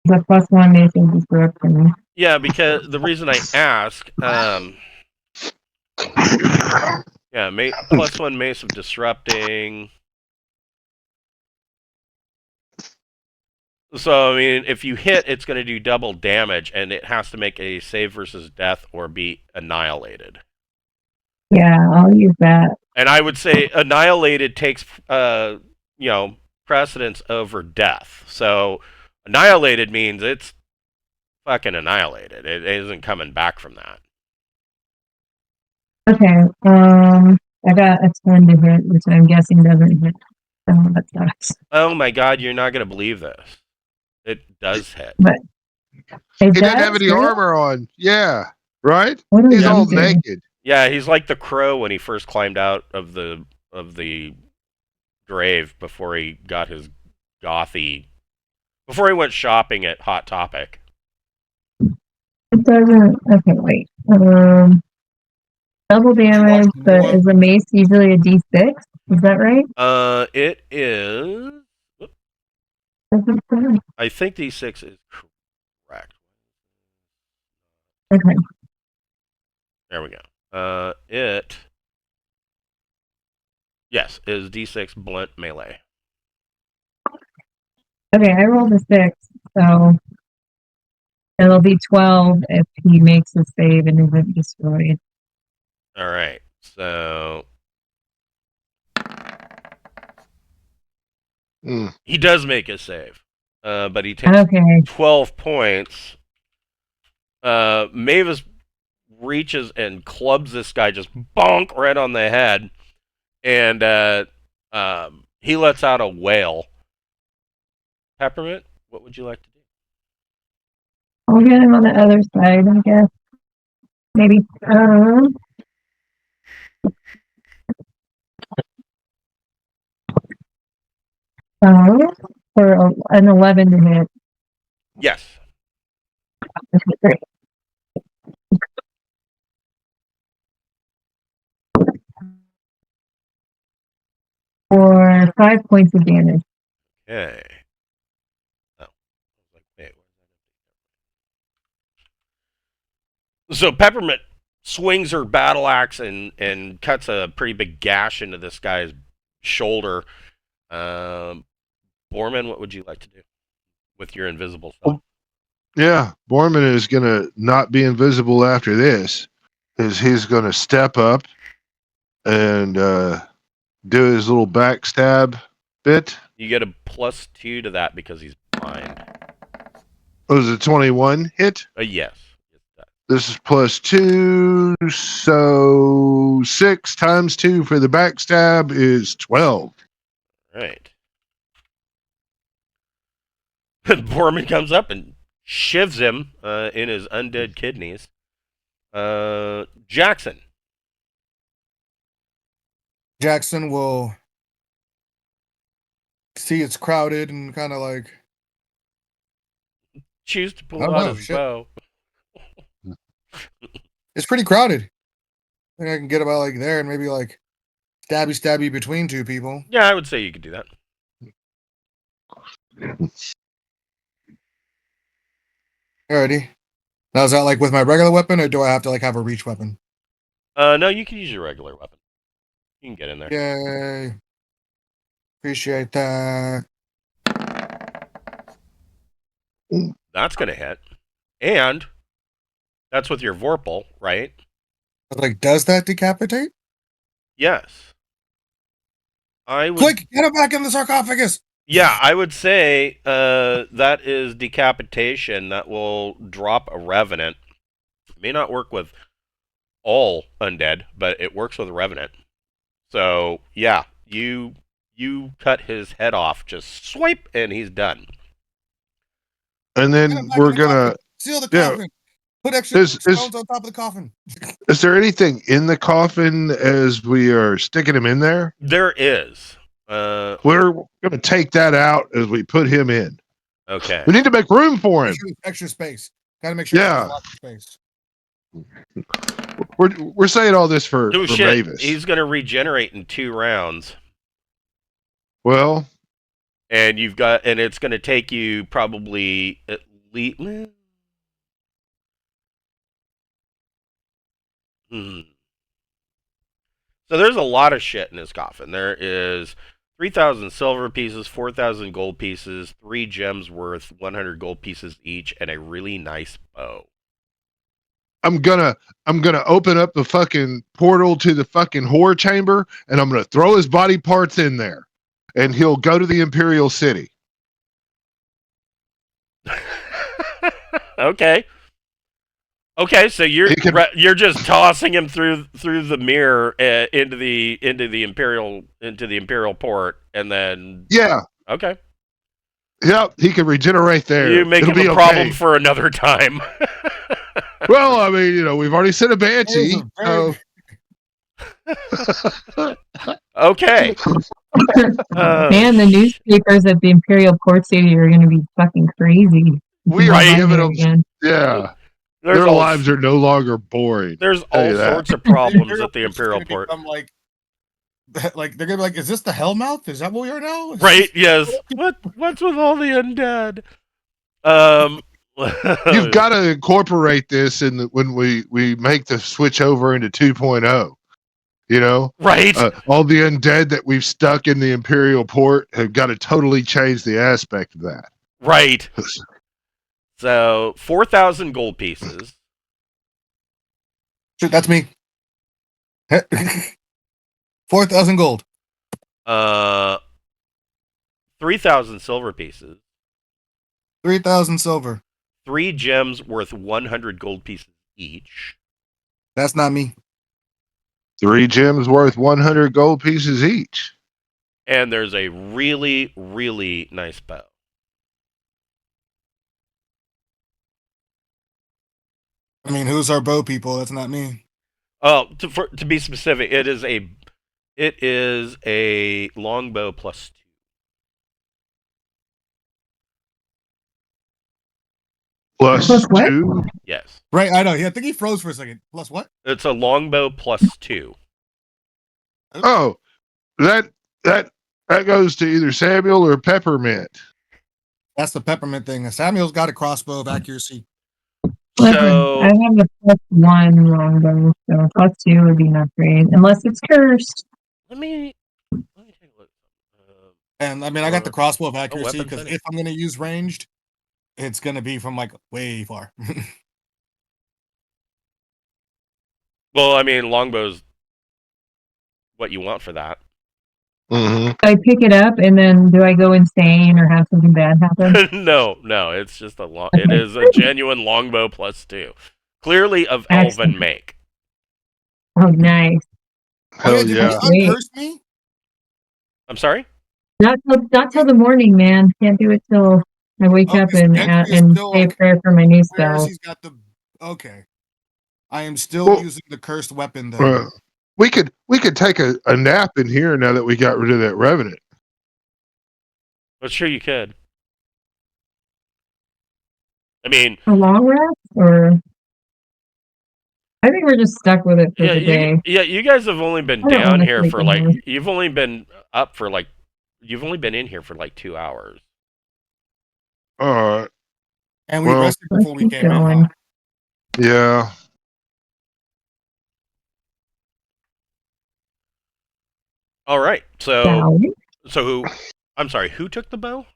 The +1 Mace of Disruption. Yeah, because the reason I ask, +1 Mace of Disrupting. So, I mean, if you hit, it's going to do double damage, and it has to make a save versus death or be annihilated. Yeah, I'll use that. And I would say annihilated takes, precedence over death. So, annihilated means it's fucking annihilated. It isn't coming back from that. Okay, I got a 10 to hit, which I'm guessing doesn't hit. Oh, that sucks. Oh my god, you're not going to believe this. It does hit. But he didn't have any armor on. Yeah, right? He's all naked. Yeah, he's like the crow when he first climbed out of the grave before he got his before he went shopping at Hot Topic. It doesn't. Okay, wait. Double damage, but is the mace usually a D6? Is that right? It is. I think D6 is correct. Okay. There we go. Yes, is D6 blunt melee. Okay, I rolled a 6, so it'll be 12 if he makes a save and isn't destroyed. All right, so he does make a save, but he takes 12 points. Mavis reaches and clubs this guy just bonk right on the head, and he lets out a wail. Peppermint, what would you like to do? I'll get him on the other side, I guess. Maybe. For an 11 to hit. Yes. Okay, great. For 5 points of damage. Okay. Oh. Wait, so Peppermint swings her battle axe and cuts a pretty big gash into this guy's shoulder. Borman, what would you like to do with your invisible stuff? Yeah, Borman is gonna not be invisible after this, because he's gonna step up and do his little backstab bit. You get a +2 to that because he's blind. Was it 21 hit? Yes. This is +2, so 6 times 2 for the backstab is 12. Right. Borman comes up and shivs him in his undead kidneys. Jackson. Jackson will see it's crowded and kind of like Choose to I pull don't out know, his shit. bow. it's pretty crowded. I think I can get about like there and maybe like stabby between two people. Yeah, I would say you could do that. Alrighty. Now is that like with my regular weapon or do I have to like have a reach weapon? No, you can use your regular weapon. You can get in there. Yay. Appreciate that. That's going to hit. And that's with your Vorpal, right? Like, does that decapitate? Yes. I would. Quick, get him back in the sarcophagus. Yeah, I would say that is decapitation. That will drop a Revenant. It may not work with all undead, but it works with a Revenant. So, yeah, you cut his head off, just swipe, and he's done. And Get then him back we're in the gonna coffin. Seal the coffin. Put extra stones on top of the coffin. Is there anything in the coffin as we are sticking him in there? There is. We're gonna take that out as we put him in. Okay. We need to make room for him. Extra space. Gotta make sure Yeah. there's lots of space. We're saying all this for shit. Mavis. He's gonna regenerate in 2 rounds. Well, and it's gonna take you probably at least. So there's a lot of shit in his coffin. There is 3,000 silver pieces, 4,000 gold pieces, 3 gems worth 100 gold pieces each, and a really nice bow. I'm gonna open up the fucking portal to the fucking whore chamber, and I'm gonna throw his body parts in there, and he'll go to the Imperial City. Okay. Okay, so you're just tossing him through the mirror into the imperial port, and then Yeah. Okay. Yep, he can regenerate there. You make It'll him be a problem for another time. Well, I mean, we've already sent a banshee. So. Okay. Man, the newspapers at the Imperial Port City are going to be fucking crazy. We are giving them again. Yeah. Their lives are no longer boring. There's all sorts of problems at the Imperial Port. I'm like they're gonna be like, is this the Hellmouth? Is that what we are now? Right? Yes. What's with all the undead? You've got to incorporate this when we make the switch over into 2.0. You know, right? All the undead that we've stuck in the Imperial Port have got to totally change the aspect of that. Right. So 4,000 gold pieces. Shit, that's me. 4,000 gold. 3,000 silver pieces. 3,000 silver. 3 gems worth 100 gold pieces each. That's not me. 3 gems worth 100 gold pieces each. And there's a really, really nice bow. I mean, who's our bow people? That's not me. Oh, to be specific, it is a longbow +2. Plus what? 2. Yes. Right, I know. I think he froze for a second. Plus what? It's a longbow +2. Oh, that goes to either Samuel or Peppermint. That's the peppermint thing. Samuel's got a crossbow of accuracy. So I have a +1 longbow, so +2 would be an upgrade, unless it's cursed. let me take a look. And I mean, I got the crossbow of accuracy weapon because setting. if I'm going to use ranged, it's going to be from like way far. Well, I mean, longbow's what you want for that. Mm-hmm. I pick it up, and then do I go insane or have something bad happen? no, it's just it is a genuine longbow +2. Clearly of elven Excellent. make. Oh, nice. Hell did yeah. you uncurse me? I'm sorry? Not till the morning, man. Can't do it till I wake up this and Gentry is say still, a like, prayer for my new Whereas spell. he's got the okay. I am still Well, using the cursed weapon then. we could take a nap in here now that we got rid of that revenant. Well, sure you could. I mean, A long rest, or I think we're just stuck with it for the day. you guys have only been I don't down wanna here sleep for in like here. you've only been up for like you've only been in here for like 2 hours. All right. And we well, rested Let's before we keep came in. going. Huh? Yeah. All right. So Sally, I'm sorry, who took the bow?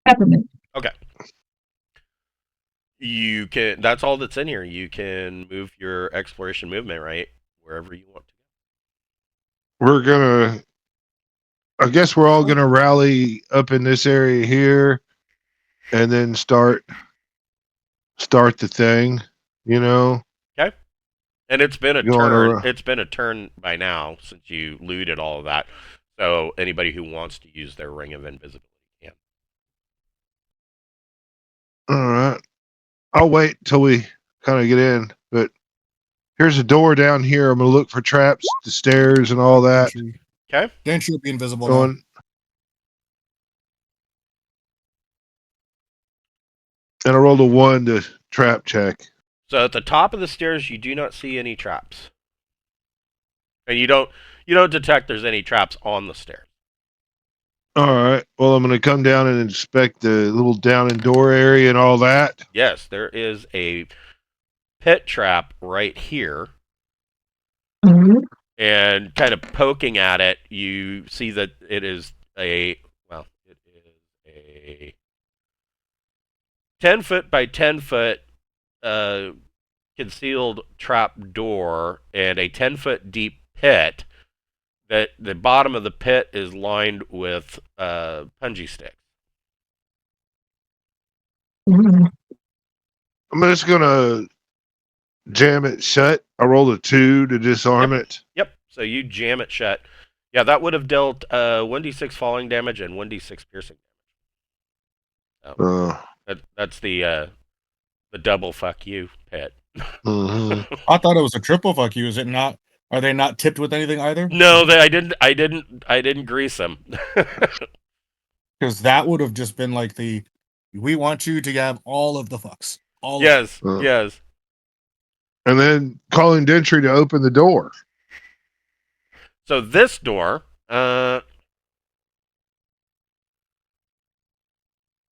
peppermint. Okay. You can that's all that's in here. You can move your exploration movement, right? Wherever you want to. We're gonna I guess we're all gonna rally up in this area here and then start the thing, you know. Okay. And it's been a Going turn. around. It's been a turn by now since you looted all of that. So anybody who wants to use their ring of invisibility can. All right. I'll wait till we kind of get in, but here's a door down here. I'm gonna look for traps, the stairs, and all that. Okay. Gentry will be invisible now. Going. And I rolled a 1 to trap check. So at the top of the stairs, you do not see any traps, and you don't detect there's any traps on the stairs. All right. Well, I'm going to come down and inspect the little down and door area and all that. Yes, there is a pit trap right here, Mhm. and kind of poking at it, you see that it is a 10-foot by 10-foot concealed trap door and a 10-foot deep pit. That the bottom of the pit is lined with punji sticks. Mhm. I'm just going to jam it shut. I rolled a 2 to disarm it. Yep. So you jam it shut. Yeah, that would have dealt 1d6 falling damage and 1d6 piercing damage. That's the double fuck you pit. Mhm. I thought it was a triple fuck you. Is it not? Are they not tipped with anything either? No, I didn't grease them. Because that would have just been like we want you to have all of the fucks. All yes, Uh. yes. And then calling Gentry to open the door. So this door, Oh,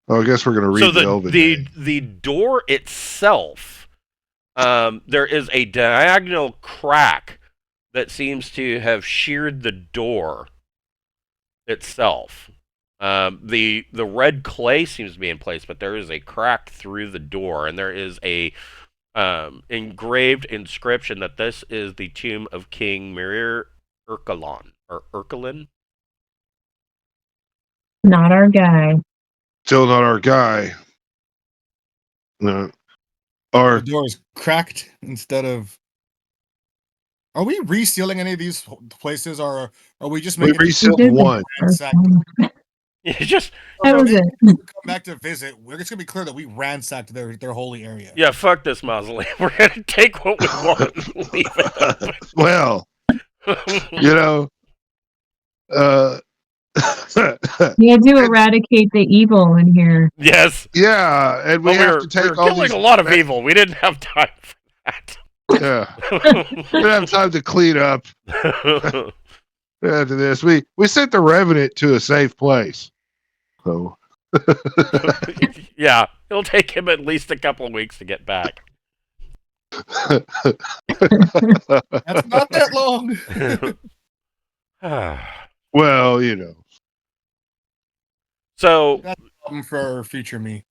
I guess we're going to read so the Elven name. the door itself, there is a diagonal crack that seems to have sheared the door itself. The red clay seems to be in place, but there is a crack through the door, and there is a engraved inscription that this is the tomb of King Mirir Urkalon. Not our guy. Still not our guy. No. The door is cracked instead of. Are we resealing any of these places, or are we just We making resealed We did the one. first ransacked? one. Just That was it. Come back to visit. We're just gonna be clear that we ransacked their holy area. yeah, fuck this mausoleum. We're gonna take what we want and leave it. Well, you know, We had to eradicate the evil in here. Yes. Yeah, and we Well, have to we take were all killing these. a lot of evil. We didn't have time for that. Yeah, we don't have time to clean up after this. We sent the revenant to a safe place. So Yeah, it'll take him at least a couple of weeks to get back. That's not that long. well, you know. So, That's something for future me.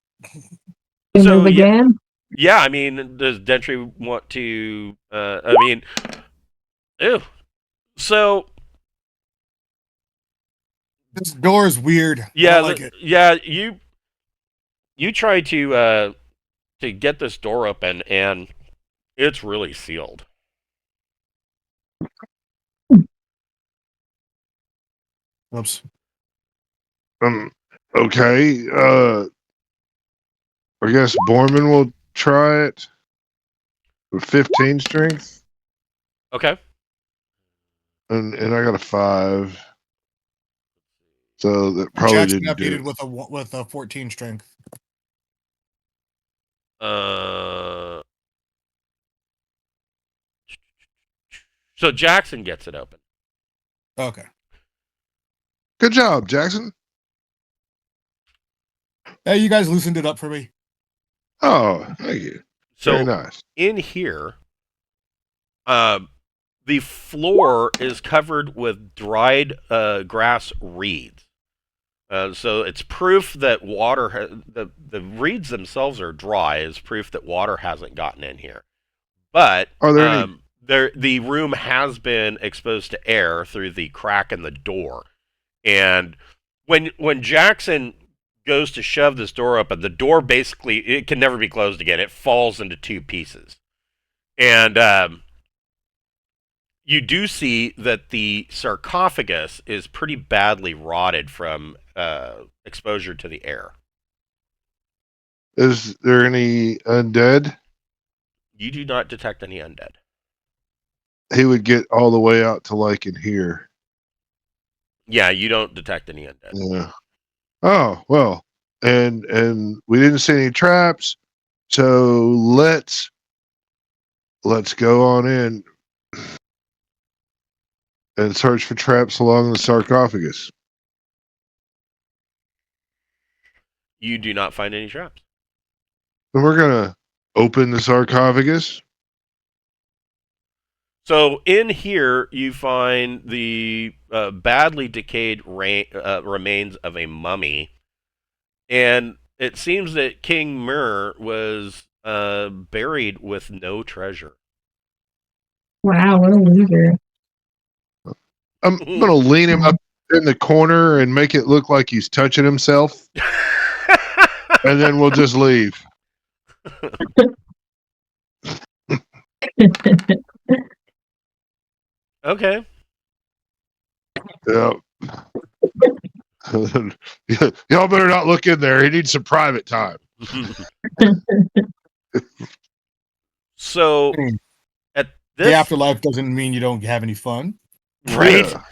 We So, move again? yeah, I mean, does Dentry want to? I mean, ew. So, This door is weird. I yeah, don't like it. yeah, you try to get this door open, and it's really sealed. Oops. Okay. I guess Borman will try it with 15 strength, Okay. and I got a 5, so that probably Jackson didn't do updated it. with a 14 strength. So Jackson gets it open. Okay. Good job, Jackson. Hey, you guys loosened it up for me. Oh, thank you. So Very nice. in here, the floor is covered with dried grass reeds. So it's proof that the reeds themselves are dry. Is proof that water hasn't gotten in here. But Are there any? the room has been exposed to air through the crack in the door, and when Jackson goes to shove this door open, the door basically it can never be closed again. It falls into two pieces, and you do see that the sarcophagus is pretty badly rotted from exposure to the air. Is there any undead? You do not detect any undead. He would get all the way out to like in here. Yeah, you don't detect any undead. Yeah. Oh well, and we didn't see any traps, so let's go on in and search for traps along the sarcophagus. You do not find any traps. And we're gonna open the sarcophagus. So in here, you find the badly decayed remains of a mummy, and it seems that King Myrrh was buried with no treasure. Wow, what a loser. I'm gonna lean him up in the corner and make it look like he's touching himself, and then we'll just leave. Okay. Yeah. Y'all better not look in there. He needs some private time. So at The this afterlife doesn't mean you don't have any fun. right. Yeah.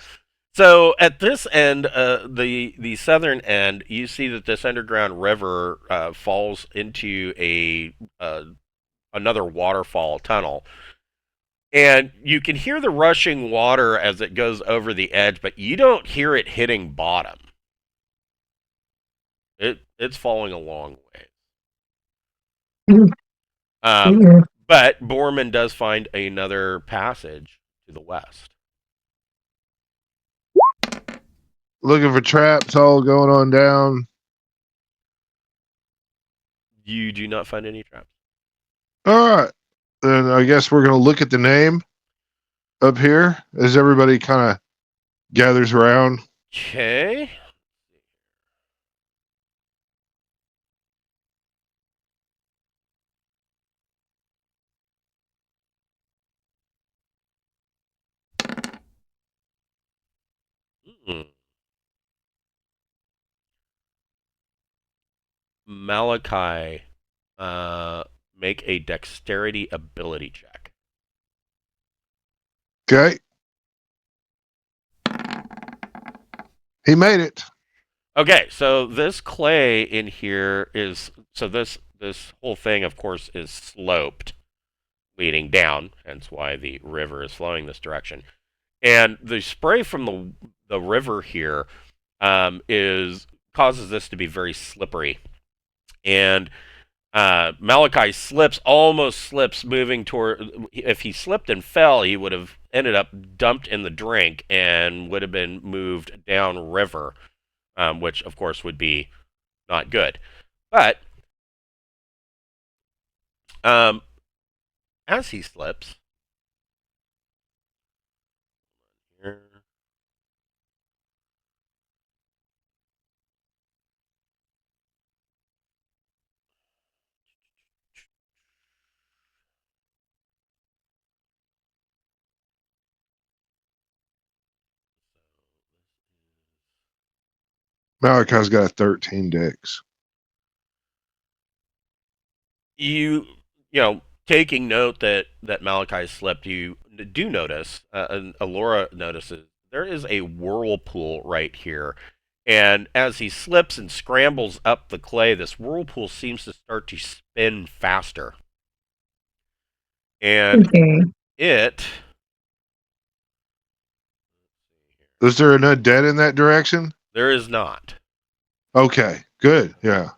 So at this end, the southern end, you see that this underground river falls into a another waterfall tunnel, and you can hear the rushing water as it goes over the edge, but you don't hear it hitting bottom. It's falling a long way. But Borman does find another passage to the west. Looking for traps all going on down. You do not find any traps. All right. Then I guess we're going to look at the name up here as everybody kind of gathers around. Okay. Malachi, make a dexterity ability check. Okay. He made it. Okay, so this clay in here is this whole thing, of course, is sloped, leading down. Hence why the river is flowing this direction. And the spray from the river here is causes this to be very slippery. And Malachi almost slips, moving toward. If he slipped and fell, he would have ended up dumped in the drink and would have been moved down river, which of course would be not good. But um, as he slips, here, Malachi's got 13 decks. you know, taking note that Malachi slipped, you do notice, and Alora notices there is a whirlpool right here. And as he slips and scrambles up the clay, this whirlpool seems to start to spin faster. And Okay. it. Is there an undead in that direction? There is not. Okay, good. Yeah.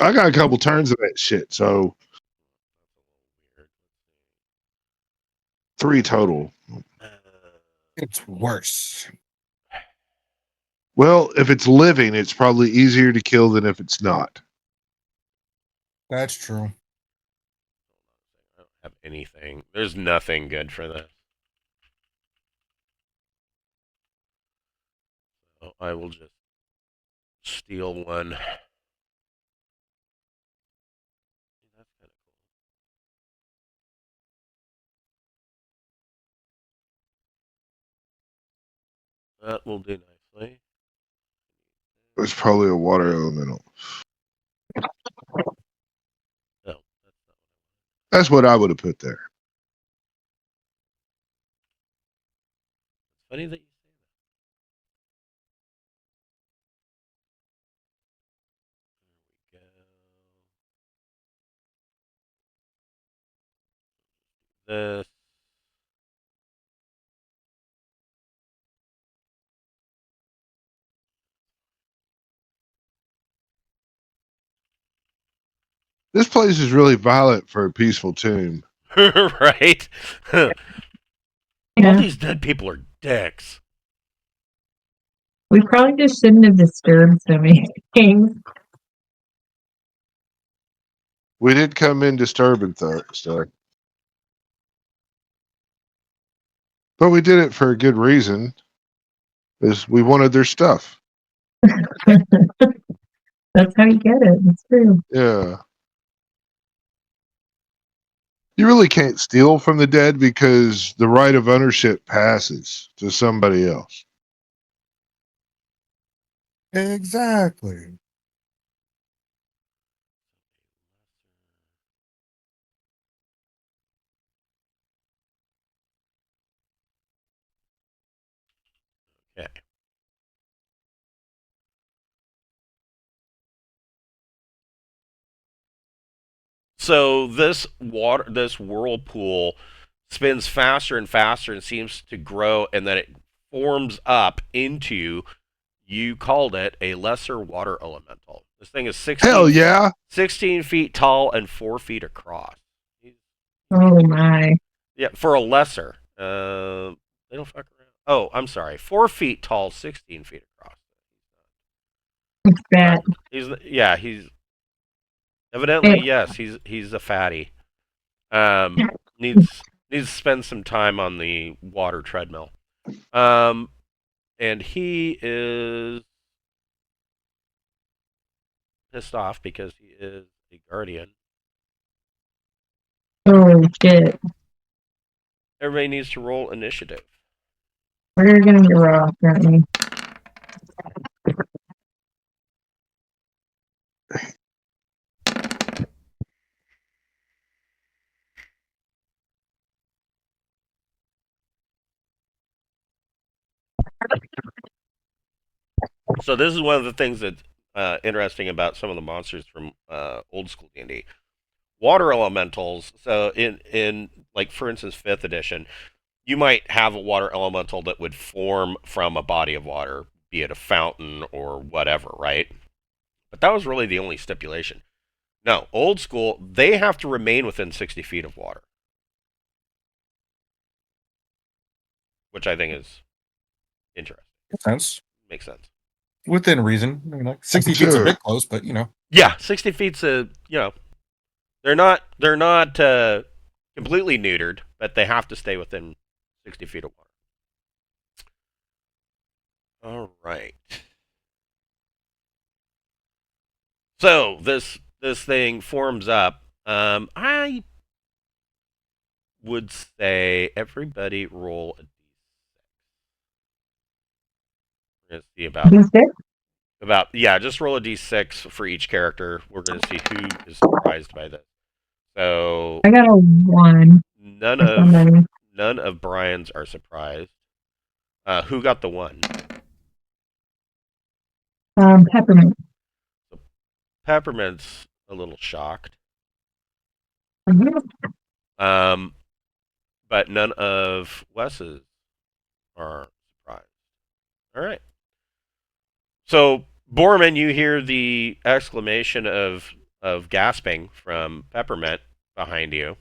I got a couple turns of that shit, so 3 total. It's worse. Well, if it's living, it's probably easier to kill than if it's not. That's true. I don't have anything. There's nothing good for this. So I will just steal one. That's kind of cool. That will do nicely. It's probably a water elemental. No, that's not. That's what I would have put there. It's funny that you say that. There we go. This. This place is really violent for a peaceful tomb. Right? All Yeah. these dead people are dicks. We probably just shouldn't have disturbed so many things. We did come in disturbing stuff. But we did it for a good reason. Is we wanted their stuff. That's how you get it. It's true. Yeah. You really can't steal from the dead because the right of ownership passes to somebody else. Exactly. Okay. So this whirlpool spins faster and faster and seems to grow, and then it forms up into, you called it, a lesser water elemental. This thing is Hell yeah. 16 feet tall and 4 feet across. Oh my. Yeah, for a lesser. They don't fuck around. Oh, I'm sorry. 4 feet tall, 16 feet across. It's bad. He's evidently, yes, he's a fatty. Needs to spend some time on the water treadmill. And he is pissed off because he is a guardian. Oh shit. Everybody needs to roll initiative. We're gonna get raw, aren't we? So this is one of the things that's interesting about some of the monsters from old school D&D. Water elementals. So in like for instance 5th edition, you might have a water elemental that would form from a body of water, be it a fountain or whatever, right? But that was really the only stipulation. No, old school, they have to remain within 60 feet of water, which I think is interesting. Makes sense. Makes sense. Within reason. I mean, like 60 feet's a Sure. bit close, but you know. Yeah, 60 feet's they're not completely neutered, but they have to stay within 60 feet of water. All right. So this thing forms up. I would say everybody roll a d6. We're gonna see D6? just roll a d6 for each character. We're gonna see who is surprised by this. So I got a 1 none for of somebody. Brian's are surprised. Who got the 1? Peppermint. Peppermint's a little shocked. Mhm. But none of Wes's are surprised. All right. So, Borman, you hear the exclamation of gasping from Peppermint behind you,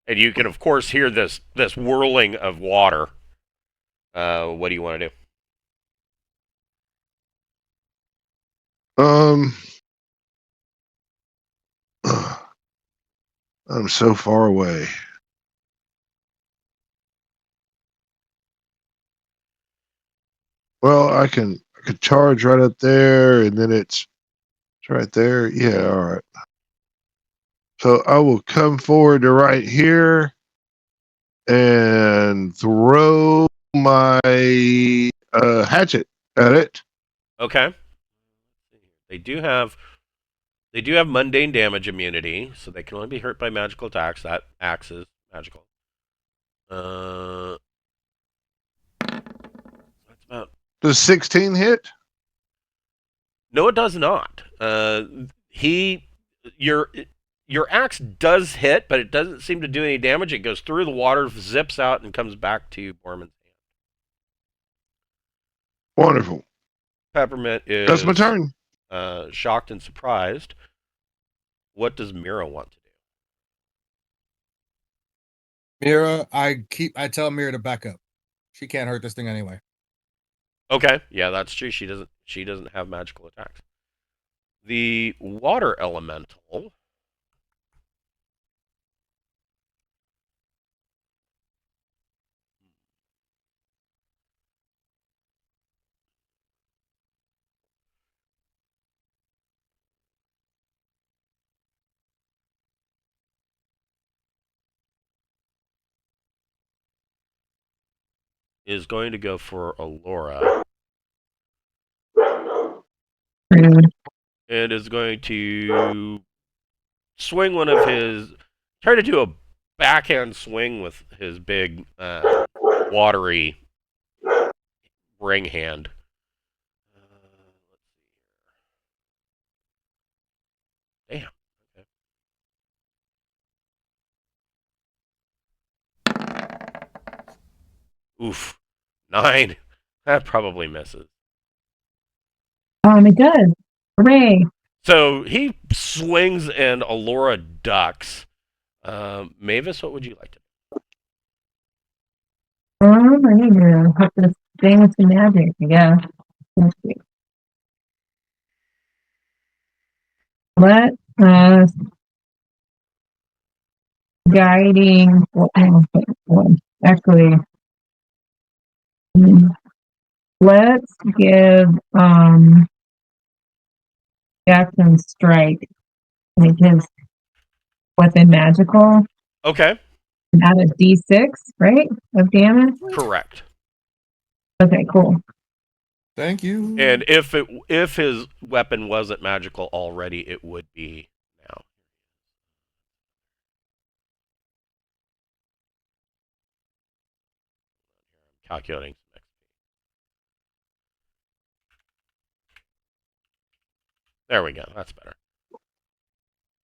and you can, of course, hear this whirling of water. What do you want to do? Um, I'm so far away. Well, I could charge right up there, and then it's right there. Yeah, all right. So I will come forward to right here and throw my hatchet at it. Okay. They do have mundane damage immunity, so they can only be hurt by magical attacks. That axe is magical. That's about. Does 16 hit? No, it does not. Your axe does hit, but it doesn't seem to do any damage. It goes through the water, zips out, and comes back to Borman's hand. Wonderful. Peppermint That's my is turn. shocked and surprised. What does Mira want to do? Mira, I tell Mira to back up. She can't hurt this thing anyway. Okay, yeah, that's true. She doesn't have magical attacks. The water elemental is going to go for Alora Rude. and is going to swing one of his. Try to do a backhand swing with his big, watery ring hand. Damn. Okay. Oof. 9. That probably misses. It does. Hooray. So he swings and Alora ducks. Mavis, what would you like to do? I need to put this thing with some magic, I guess. Let's see. Let us guiding. Actually, let's give Jackson strike, make his weapon magical. Okay. Add a d6, right, of damage. Correct. Okay, cool. Thank you. And if his weapon wasn't magical already, it would be now. Calculating. There we go. That's better.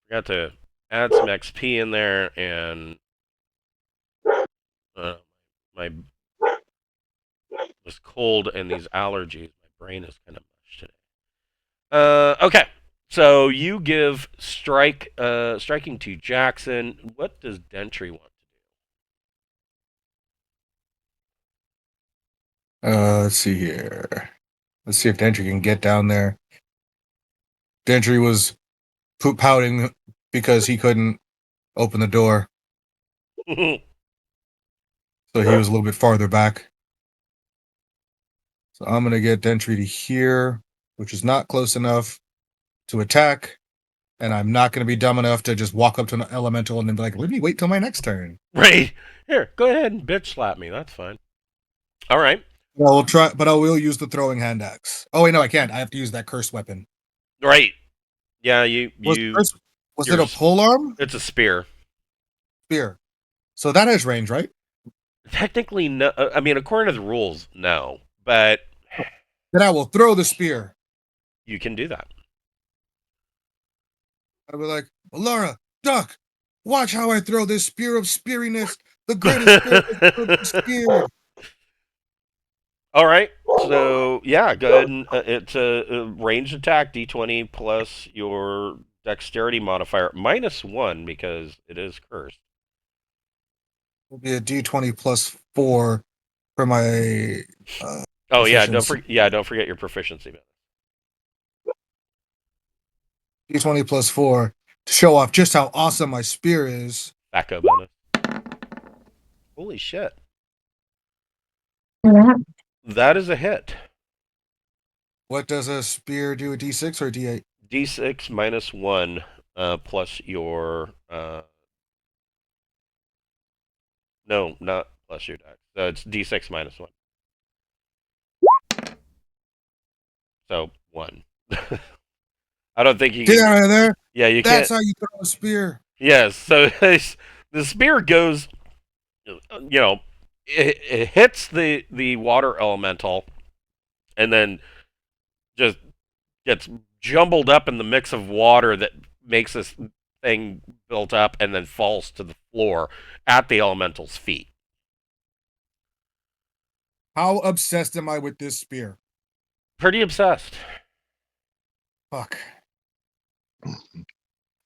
Forgot to add some XP in there, and my this cold and these allergies, my brain is kind of mush today. Okay. So you give striking to Jackson. What does Dentry want to Let's see here. Let's see if Dentry can get down there. Dentry was pouting because he couldn't open the door, do? so he was a little bit farther back. So I'm gonna get Dentry to here, which is not close enough to attack, and I'm not gonna be dumb enough to just walk up to an elemental and then be like, "Let me wait till my next turn." Right. Here, go ahead and bitch slap me. That's fine. All right. Well, I'll try, but I will use the throwing hand axe. Oh wait, no, I can't. I have to use that cursed weapon. Right. Yeah, Was it a yours- pole arm It's a spear. spear? So that has range, right? Technically, no. I mean, according to the rules, no. But Then I will throw the spear. you can do that. I'll be like, Laura, duck, watch how I throw this spear of speariness, the greatest spear of spear. All right. So yeah, go ahead and it's a ranged attack D20 plus your dexterity modifier -1 because it is cursed. It'll be a D20 plus 4 for my. Oh yeah, Proficiency. don't forget your proficiency. D20 plus 4 to show off just how awesome my spear is. Backup bonus. Holy shit. Yeah. That is a hit. What does a spear do? A D6 or a D8? D6 -1 plus your no, not plus your dex. It's D6 -1. So 1. I don't think you Get can. out of there! Yeah, you That's can't. how you throw a spear. Yes. So the spear goes. You know, it hits the water elemental, and then just gets jumbled up in the mix of water that makes this thing built up, and then falls to the floor at the elemental's feet. How obsessed am I with this spear? Pretty obsessed. Fuck.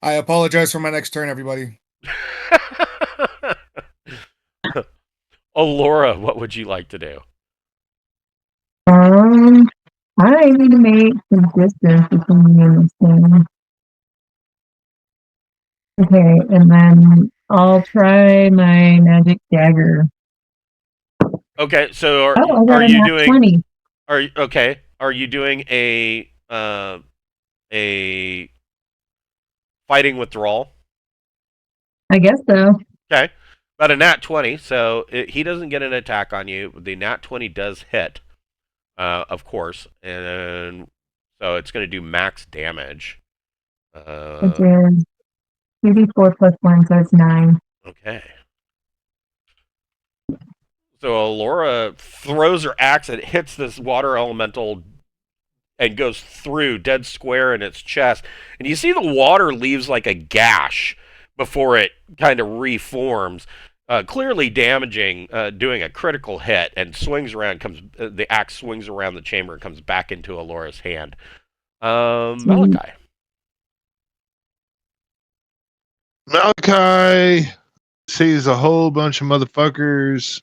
I apologize for my next turn, everybody. Oh, Laura, what would you like to do? I need to make some distance between me and this thing. Okay, and then I'll try my magic dagger. Okay, so Oh, I got are a you nat doing? 20. Are you doing a fighting withdrawal? I guess so. Okay, about a nat 20. So he doesn't get an attack on you. The nat 20 does hit, of course, and so it's going to do max damage. It is 2d4 plus 1, so it's 9. Okay. So Laura throws her axe and hits this water elemental and goes through dead square in its chest. And you see the water leaves like a gash before it kind of reforms, clearly damaging, doing a critical hit, and swings around. The axe swings around the chamber and comes back into Alora's hand. Malachi. Malachi sees a whole bunch of motherfuckers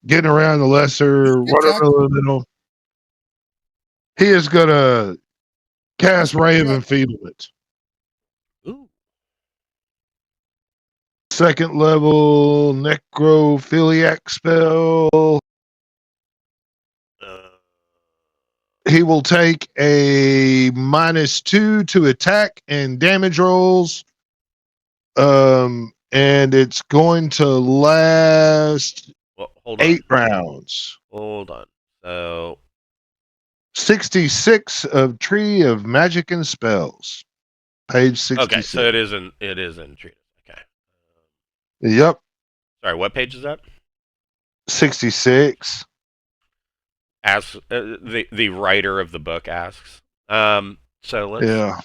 getting around the lesser water elemental. He is gonna cast Ray of Enfeeblement. Ooh. Second level necrophiliac spell. He will take a -2 to attack and damage rolls. And it's going to last Well, hold on. 8 rounds. Hold on. So 66 of Tree of Magic and Spells. Page 66. okay, so it is in treatise. Okay. Yep. Sorry, what page is that? 66. Asks the writer of the book asks. So let's. Yeah.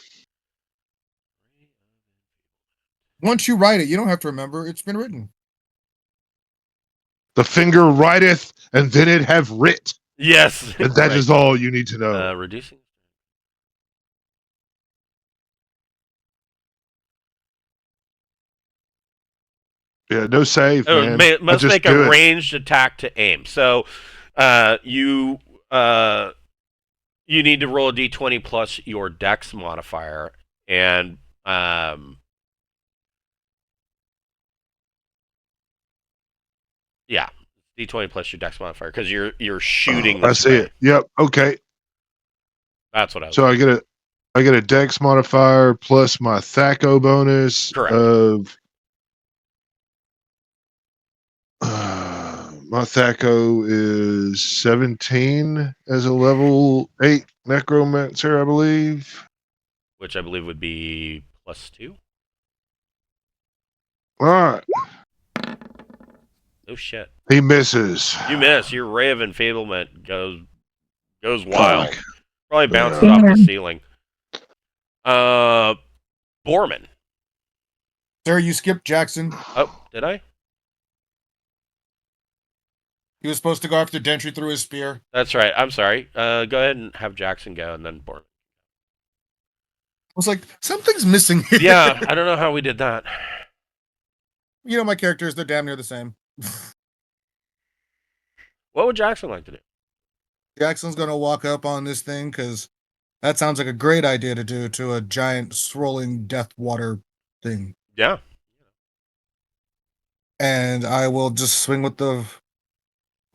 Once you write it, you don't have to remember. It's been written. The finger writeth, and then it have writ. Yes. And that right. is all you need to know. Reducing. Yeah, no save, Oh, man. must just make do a it. ranged attack to aim. So, you need to roll a d20 plus your dex modifier, and yeah, d20 plus your dex modifier because you're shooting I this see way. it. Yep. Okay. That's what I was. So I get a dex modifier plus my THACO bonus Correct. of my THACO is 17 as a level 8 necromancer, I believe. Which I believe would be +2. All right. Oh shit! He misses. You miss. Your ray of enfablement goes wild. Fuck. Probably bounces Yeah. off the Damn. ceiling. Borman. Sir, you skipped Jackson. Oh, did I? He was supposed to go after Dentry through his spear. That's right. I'm sorry. Go ahead and have Jackson go, and then Borman. I was like, something's missing here. Yeah, I don't know how we did that. You know, my characters, they're damn near the same. What would Jackson like to do? Jackson's going to walk up on this thing because that sounds like a great idea to do to a giant swirling death water thing. Yeah. And I will just swing with the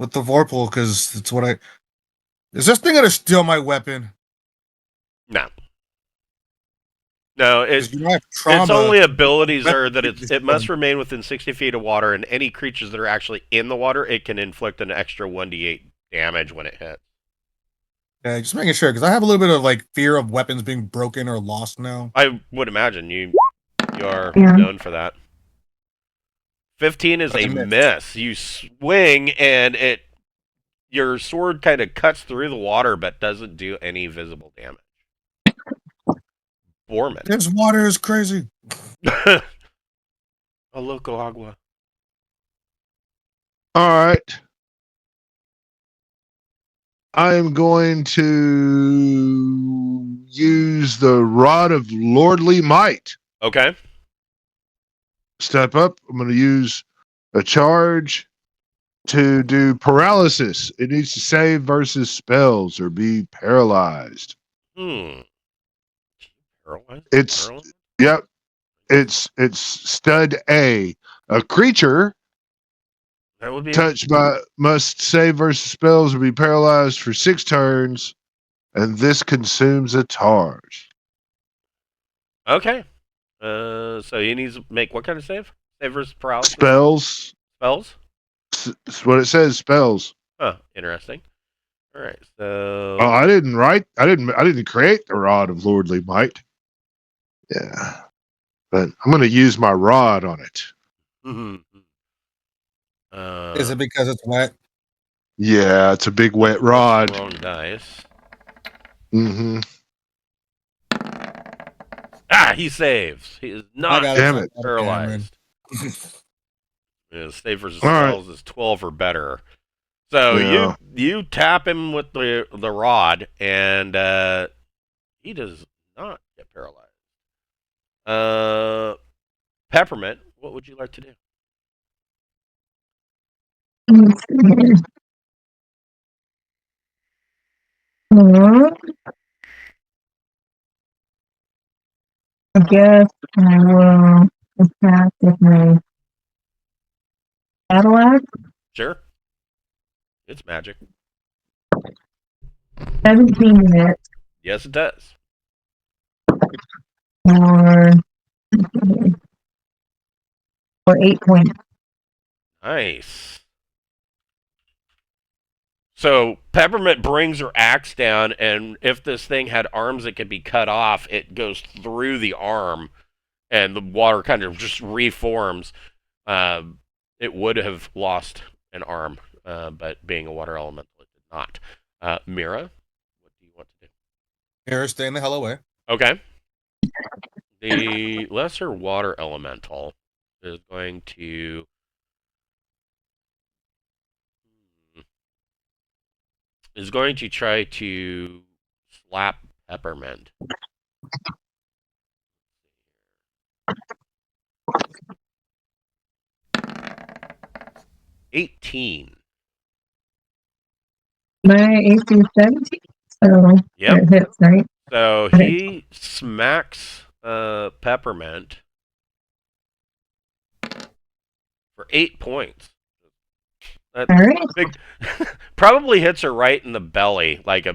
Vorpal because it's what I. Is this thing going to steal my weapon? No. No, 'Cause you know I have trauma. its only abilities are that This it must one. remain within 60 feet of water, and any creatures that are actually in the water, it can inflict an extra 1d8 damage when it hits. Yeah, just making sure because I have a little bit of like fear of weapons being broken or lost now. I would imagine you are Yeah. known for that. 15 is I a missed. miss. You swing, and your sword kind of cuts through the water, but doesn't do any visible damage. Borman. This water is crazy. A loco agua. All right. I am going to use the Rod of Lordly Might. Okay. Step up. I'm going to use a charge to do paralysis. It needs to save versus spells or be paralyzed. Paralyzed? It's Paralyzed? yep. It's stud A. A creature That would be touched by must save versus spells or be paralyzed for 6 turns, and this consumes a charge. okay. So he needs to make what kind of save? Save versus paralysis? Spells. Spells? That's what it says. Spells. Huh. Interesting. All right. So Oh, I didn't create the Rod of Lordly Might. Yeah, but I'm going to use my rod on it. Mhm. Is it because it's wet? Yeah, it's a big wet rod. Wrong dice. Mm-hmm. Ah, he saves. He is not Damn it. paralyzed. His save versus All right. spells is 12 or better. So Yeah. you tap him with the rod, and he does not get paralyzed. Peppermint, what would you like to do? I guess I will attack with my battle axe. Sure. It's magic. 17 hits Yes, it does. for 8 points. Nice. So Peppermint brings her axe down, and if this thing had arms that could be cut off, it goes through the arm, and the water kind of just reforms. It would have lost an arm, but being a water elemental, it did not. Mira, what do you want to do? Here, staying the hell away. Okay. The lesser water elemental is going to try to slap Peppermint. 18. My AC is 17, so Yep. it hits, right? So Okay. he smacks Peppermint for 8 points. That All right. big probably hits her right in the belly, like a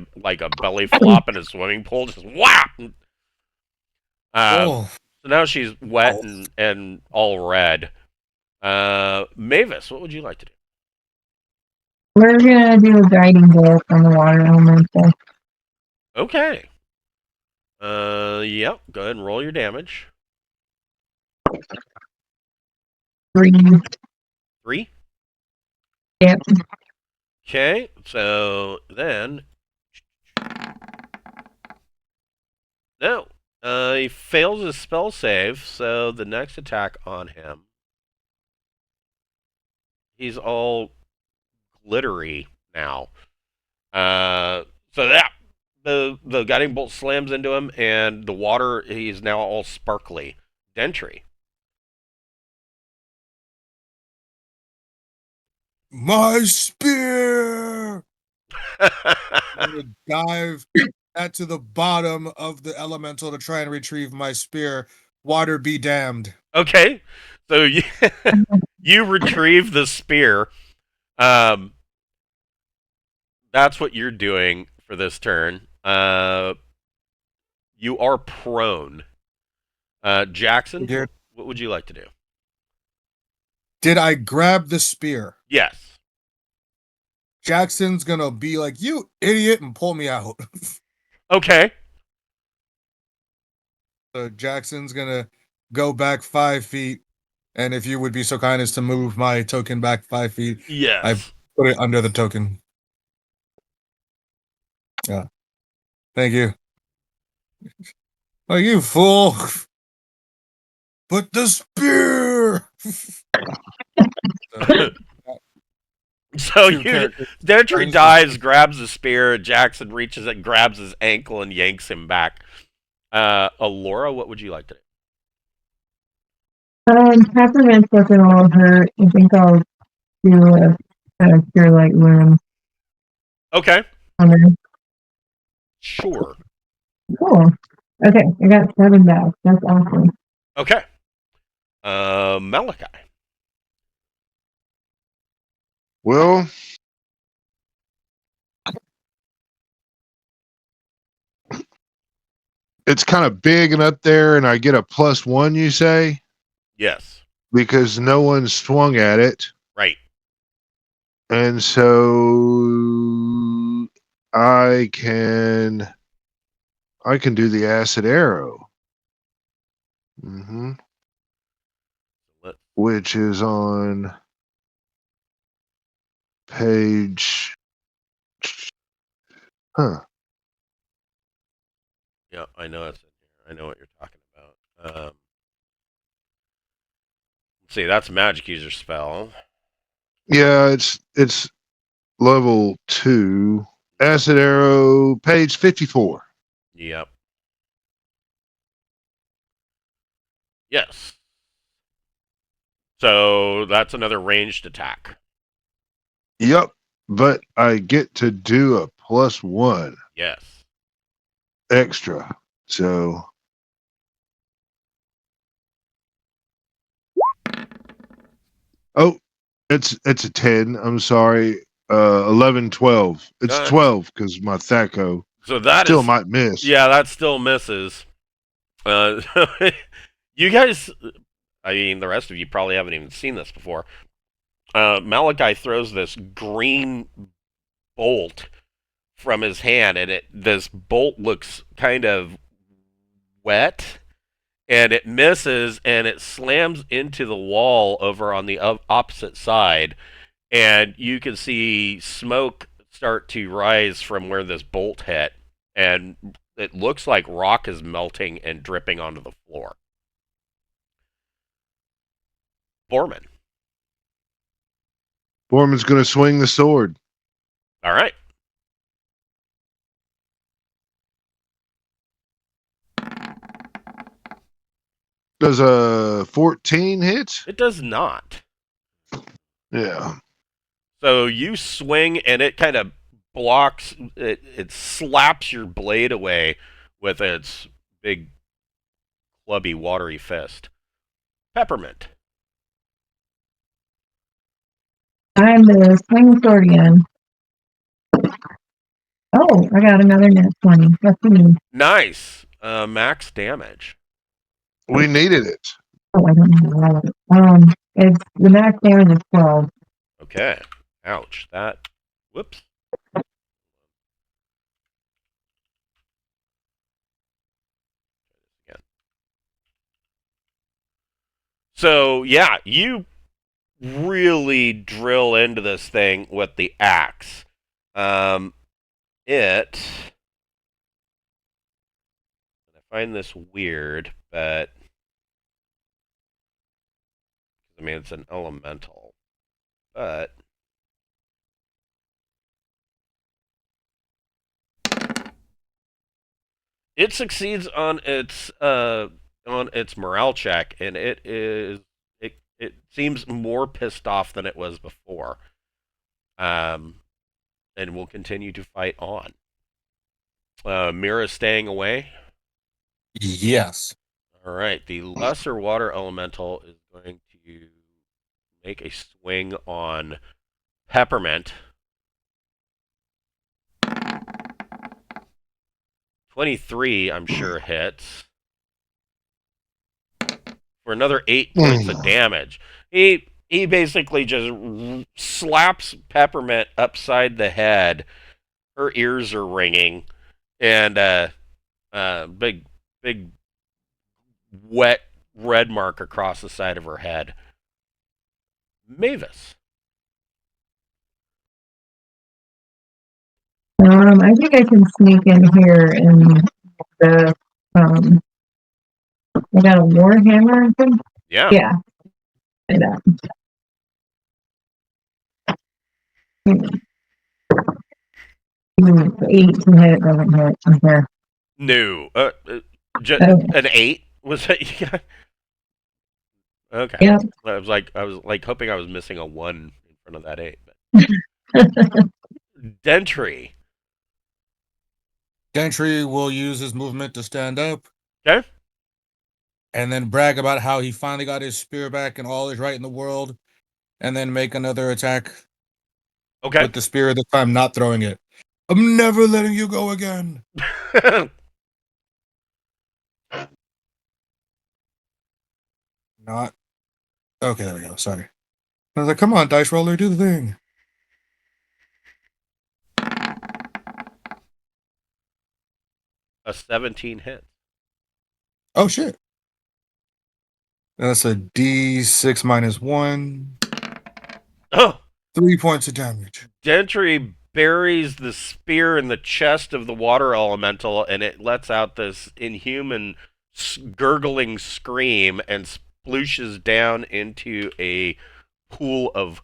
belly flop in a swimming pool, just whap. Oh, So now she's wet Oh. and all red. Mavis, what would you like to do? We're gonna do a guiding bolt on the water elemental. Okay. Yep. Go ahead and roll your damage. 3. 3. Yep. Okay. So then, no. He fails his spell save. So the next attack on him, he's all glittery now. So that the guiding bolt slams into him, and the water, he's now all sparkly. Dentry. my spear! I'm gonna dive that to the bottom of the elemental to try and retrieve my spear. Water be damned. Okay, so you you retrieve the spear. That's what you're doing for this turn. You are prone. Jackson, Did, what would you like to do? did I grab the spear? Yes. Jackson's gonna be like, you idiot, and pull me out. Okay. So Jackson's gonna go back 5 feet, and if you would be so kind as to move my token back 5 feet, Yes. I put it under the token. Yeah. Thank you. Oh, you fool! But the spear. So Two you characters. Dentry Turns dives, grabs the spear. Jackson reaches it, grabs his ankle, and yanks him back. Alora, what would you like to do? Peppermint's looking all hurt. I think I'll do a cure light wound Okay. on her. Sure. Cool. Okay, I got 7 back. That's awesome. Okay. Malachi. Well, it's kind of big and up there, and I get a +1, you say, Yes. because no one swung at it. Right. And so I can do the acid arrow. Let- Which is on page Yeah, I know it's in here. I know what you're talking about. Let's see, that's a magic user spell. yeah, it's level 2. Acid arrow, page 54. Yep. Yes. So that's another ranged attack. Yep, but I get to do a +1 Yes. extra. So oh, it's a 10. I'm sorry. 11, 12. It's 12 because my Thaco So that still is, might miss. yeah, that still misses. You guys, I mean, the rest of you probably haven't even seen this before. Malachi throws this green bolt from his hand, and this bolt looks kind of wet, and it misses, and it slams into the wall over on the opposite side, and you can see smoke start to rise from where this bolt hit. and it looks like rock is melting and dripping onto the floor. Borman. Borman's going to swing the sword. All right. Does a 14 hit? It does not. Yeah. So you swing and it kind of blocks, it slaps your blade away with its big, clubby, watery fist. Peppermint. I'm the swing sword again. Oh, I got another net 20. That's me. Nice. Max damage. We needed it. Oh, I don't know. It's the max damage is 12. Okay. Ouch. That. Whoops. So, yeah, you really drill into this thing with the axe. I find this weird, but I mean, it's an elemental, but it succeeds on its morale check, and it seems more pissed off than it was before. And will continue to fight on. Mira staying away. Yes. All right, the lesser water elemental is going to make a swing on Peppermint. 23, I'm sure, hits. For another 8 points of damage. He basically just slaps Peppermint upside the head. Her ears are ringing. And big wet red mark across the side of her head. Mavis. I think I can sneak in here and the I got a warhammer, I think. Yeah. Yeah. Like that. 8 to hit doesn't hit. Okay. No. An 8 was that? Yeah. Okay. Yep. I was like hoping I was missing a 1 in front of that 8. But. Dentry. Gentry will use his movement to stand up. Okay. And then brag about how he finally got his spear back and all is right in the world. And then make another attack Okay. with the spear, this time not throwing it. I'm never letting you go again. Not. Okay, there we go. Sorry. I was like, come on, dice roller, do the thing. A 17 hit. Oh, shit. That's a D6 minus 1. Oh! 3 points of damage. Dentry buries the spear in the chest of the water elemental, and it lets out this inhuman gurgling scream and splooshes down into a pool of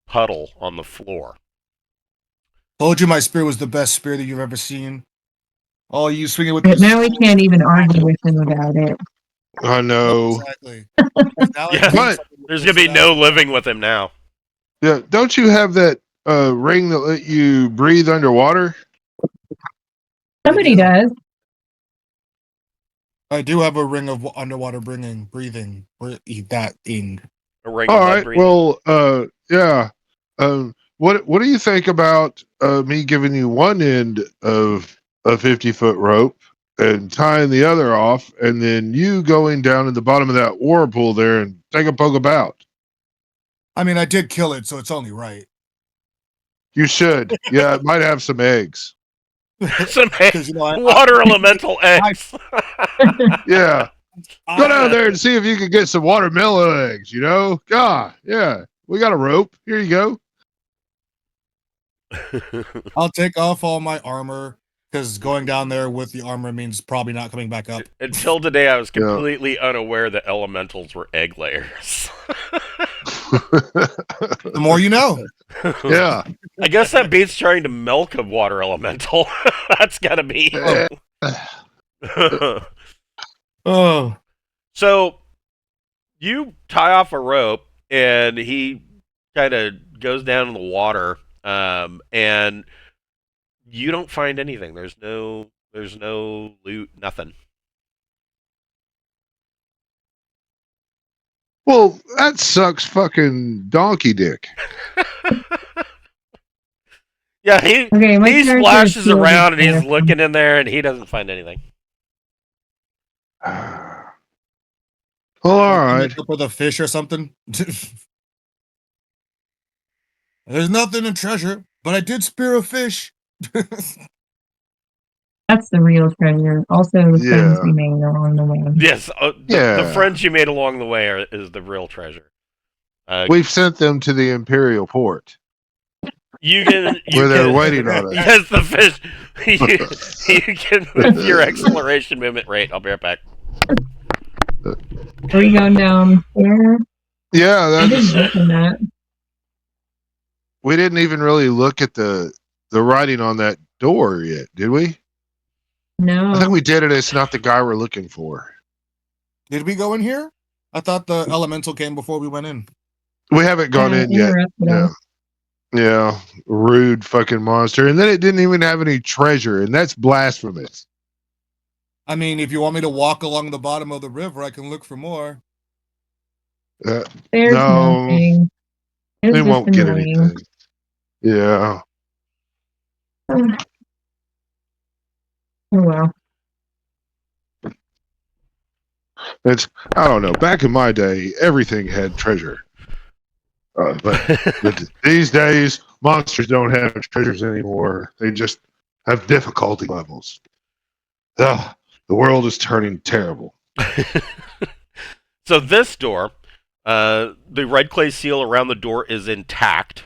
puddle on the floor. Told you my spear was the best spear that you've ever seen. Oh, you swinging with But this. now we can't even argue with him about it. I know. Exactly. Yeah, but there's gonna be no living with him now. Yeah, don't you have that ring that let you breathe underwater? Somebody does. I do have a ring of underwater breathing. That thing. A ring All of right. breathing. Well, yeah. What do you think about me giving you one end of a 50-foot rope and tying the other off, and then you going down in the bottom of that whirlpool there and take a poke about? I mean, I did kill it, so it's only right. You should. Yeah, it might have some eggs. Some eggs. You know, Water elemental eggs. Yeah. Go down there and see if you can get some watermelon eggs, you know? God, yeah. We got a rope. Here you go. I'll take off all my armor, because going down there with the armor means probably not coming back up. Until today, I was Yeah. completely unaware that elementals were egg layers. The more you know. Yeah. I guess that beats trying to milk a water elemental. That's gotta be. Oh, So you tie off a rope, and he kind of goes down in the water, and you don't find anything. There's no loot, nothing. Well, that sucks fucking donkey dick. Yeah, he Okay, my he character splashes is still around and he's careful. looking in there, and he doesn't find anything. Well, all right. Up with a fish or something. There's nothing in treasure, but I did spear a fish. That's the real treasure. Also, the friends Yeah. we made along the way. Yes, the Yeah. friends you made along the way is the real treasure. We've sent them to the Imperial Port You can where they're waiting on us. Yes, the fish. You can with your exploration movement rate. I'll be right back. Are we going down there? Yeah, I didn't that's, open that. we didn't even really look at the writing on that door yet, did we? No. I think we did it. It's not the guy we're looking for. Did we go in here? I thought the elemental came before we went in. We haven't gone in yet. interrupted Yeah. us. Yeah. Rude fucking monster. And then it didn't even have any treasure, and that's blasphemous. I mean, if you want me to walk along the bottom of the river, I can look for more. Uh, There's No. nothing. It's they just won't get annoying. anything. Yeah. Oh well. It's, I don't know. Back in my day, everything had treasure. But these days, monsters don't have treasures anymore. They just have difficulty levels. Ugh, the world is turning terrible. So this door, the red clay seal around the door is intact,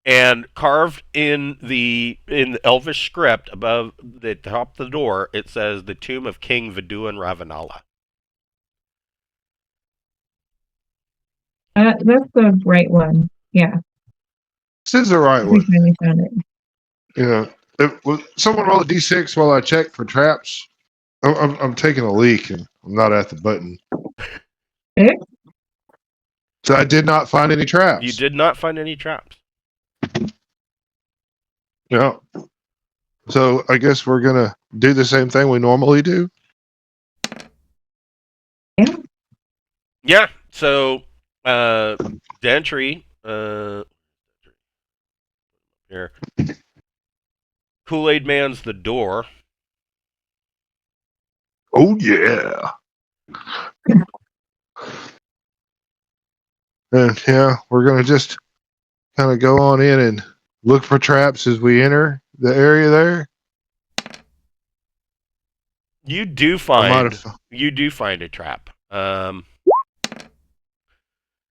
and carved in the Elvish script above the top of the door, it says the tomb of King Vuduin Ravanala. That's the right one. Yeah, This is the right we one. finally found it. Yeah. Will someone roll a d6 while I check for traps? I'm taking a leak and I'm not at the button. Eh? So I did not find any traps. You did not find any traps. Yeah. So I guess we're gonna do the same thing we normally do. Yeah. So Dantry, here. Kool-Aid Man's the door. Oh yeah. And yeah, we're gonna just kind of go on in and look for traps as we enter the area there. You do I might find have, a trap.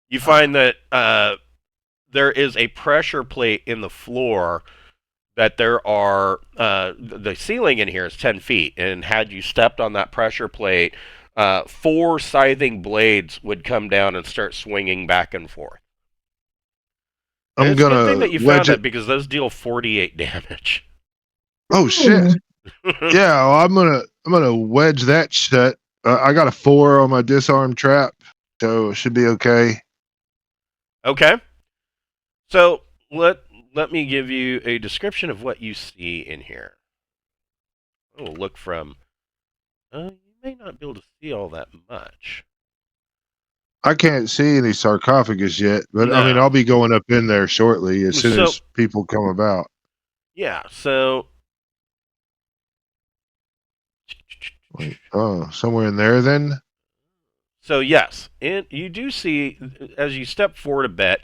You find that there is a pressure plate in the floor. That there are the ceiling in here is 10 feet, and had you stepped on that pressure plate, 4 scything blades would come down and start swinging back and forth. And I'm it's a good thing gonna that you wedge found it. it because those deal 48 damage. Oh shit! Yeah, well, I'm gonna wedge that shut. I got a 4 on my disarm trap, so it should be okay. Okay. So let me give you a description of what you see in here. I will look from. You may not be able to see all that much. I can't see any sarcophagus yet, but I mean, No. I'll be going up in there shortly as soon So- as people come about. Yeah. So. Wait, oh, somewhere in there then? So yes, and you do see as you step forward a bit,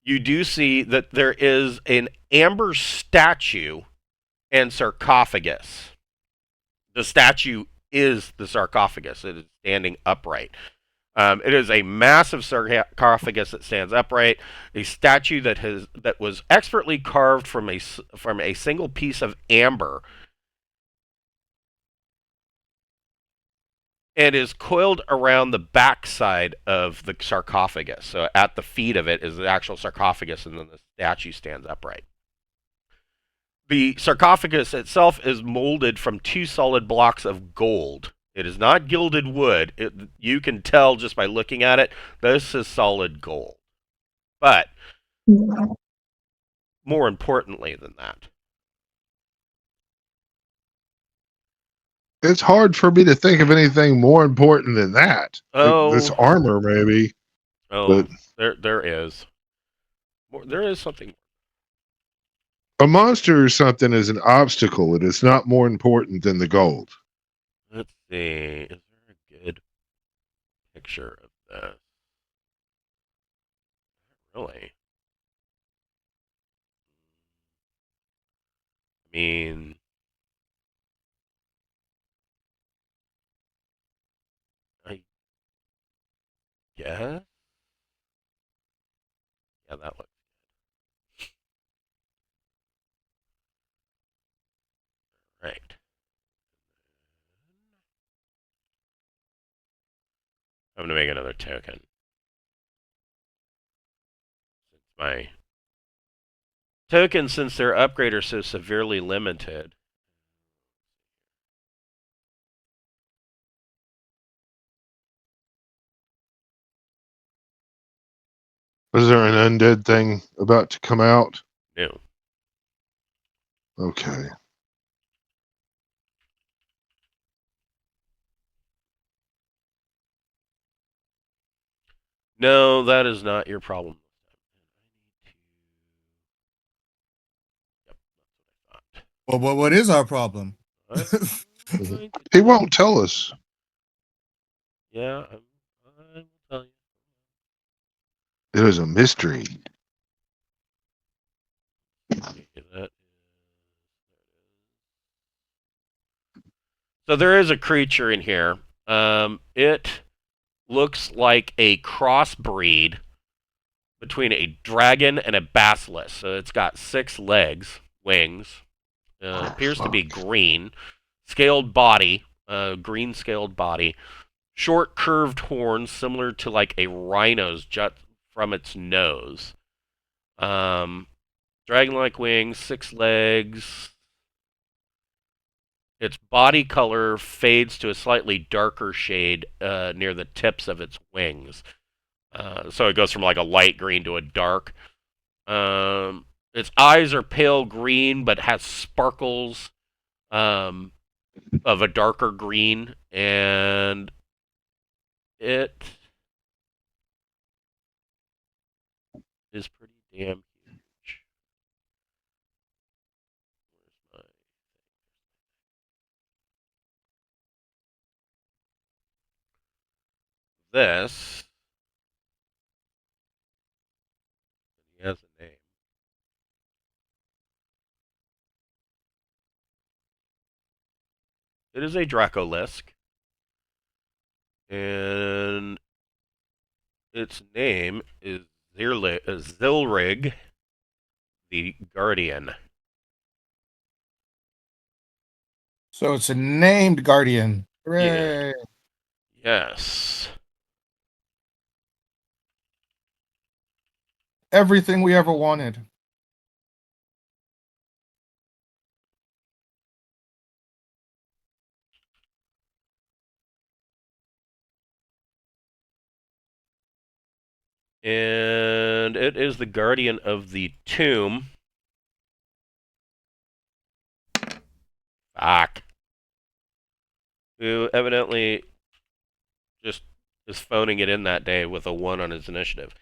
you do see that there is an amber statue and sarcophagus. The statue is the sarcophagus. It is standing upright. It is a massive sarcophagus that stands upright. A statue that was expertly carved from a single piece of amber and is coiled around the backside of the sarcophagus. So at the feet of it is the actual sarcophagus, and then the statue stands upright. The sarcophagus itself is molded from 2 solid blocks of gold. It is not gilded wood. You can tell just by looking at it, this is solid gold. But more importantly than that, It's hard for me to think of anything more important than that. Like this armor, maybe. Oh, but there is. There is something. A monster or something is an obstacle. It is not more important than the gold. Let's see. Is there a good picture of this? Really? I mean, I guess. Yeah, that looks right. I'm gonna make another token. My tokens, since their upgrade are so severely limited. Is there an undead thing about to come out? No. Okay. No, that is not your problem. Yep, that's what I Well, what is our problem? thought. He won't tell us. Yeah, I will tell you. It is a mystery. So there is a creature in here. It looks like a crossbreed between a dragon and a basilisk. So it's got 6 legs, wings. Appears to be green. Scaled body, green scaled body. Short curved horns, similar to like a rhino's, jut from its nose. Dragon-like wings, 6 legs. Its body color fades to a slightly darker shade near the tips of its wings. So it goes from like a light green to a dark. Its eyes are pale green, but has sparkles of a darker green, and it is pretty damn huge. Where's my... This. He has a name. It is a Dracolisk. And its name is Zilrig the Guardian. So it's a named guardian. Hooray! Yes. Everything we ever wanted. And it is the guardian of the tomb. Fuck. Who evidently just is phoning it in that day with a 1 on his initiative.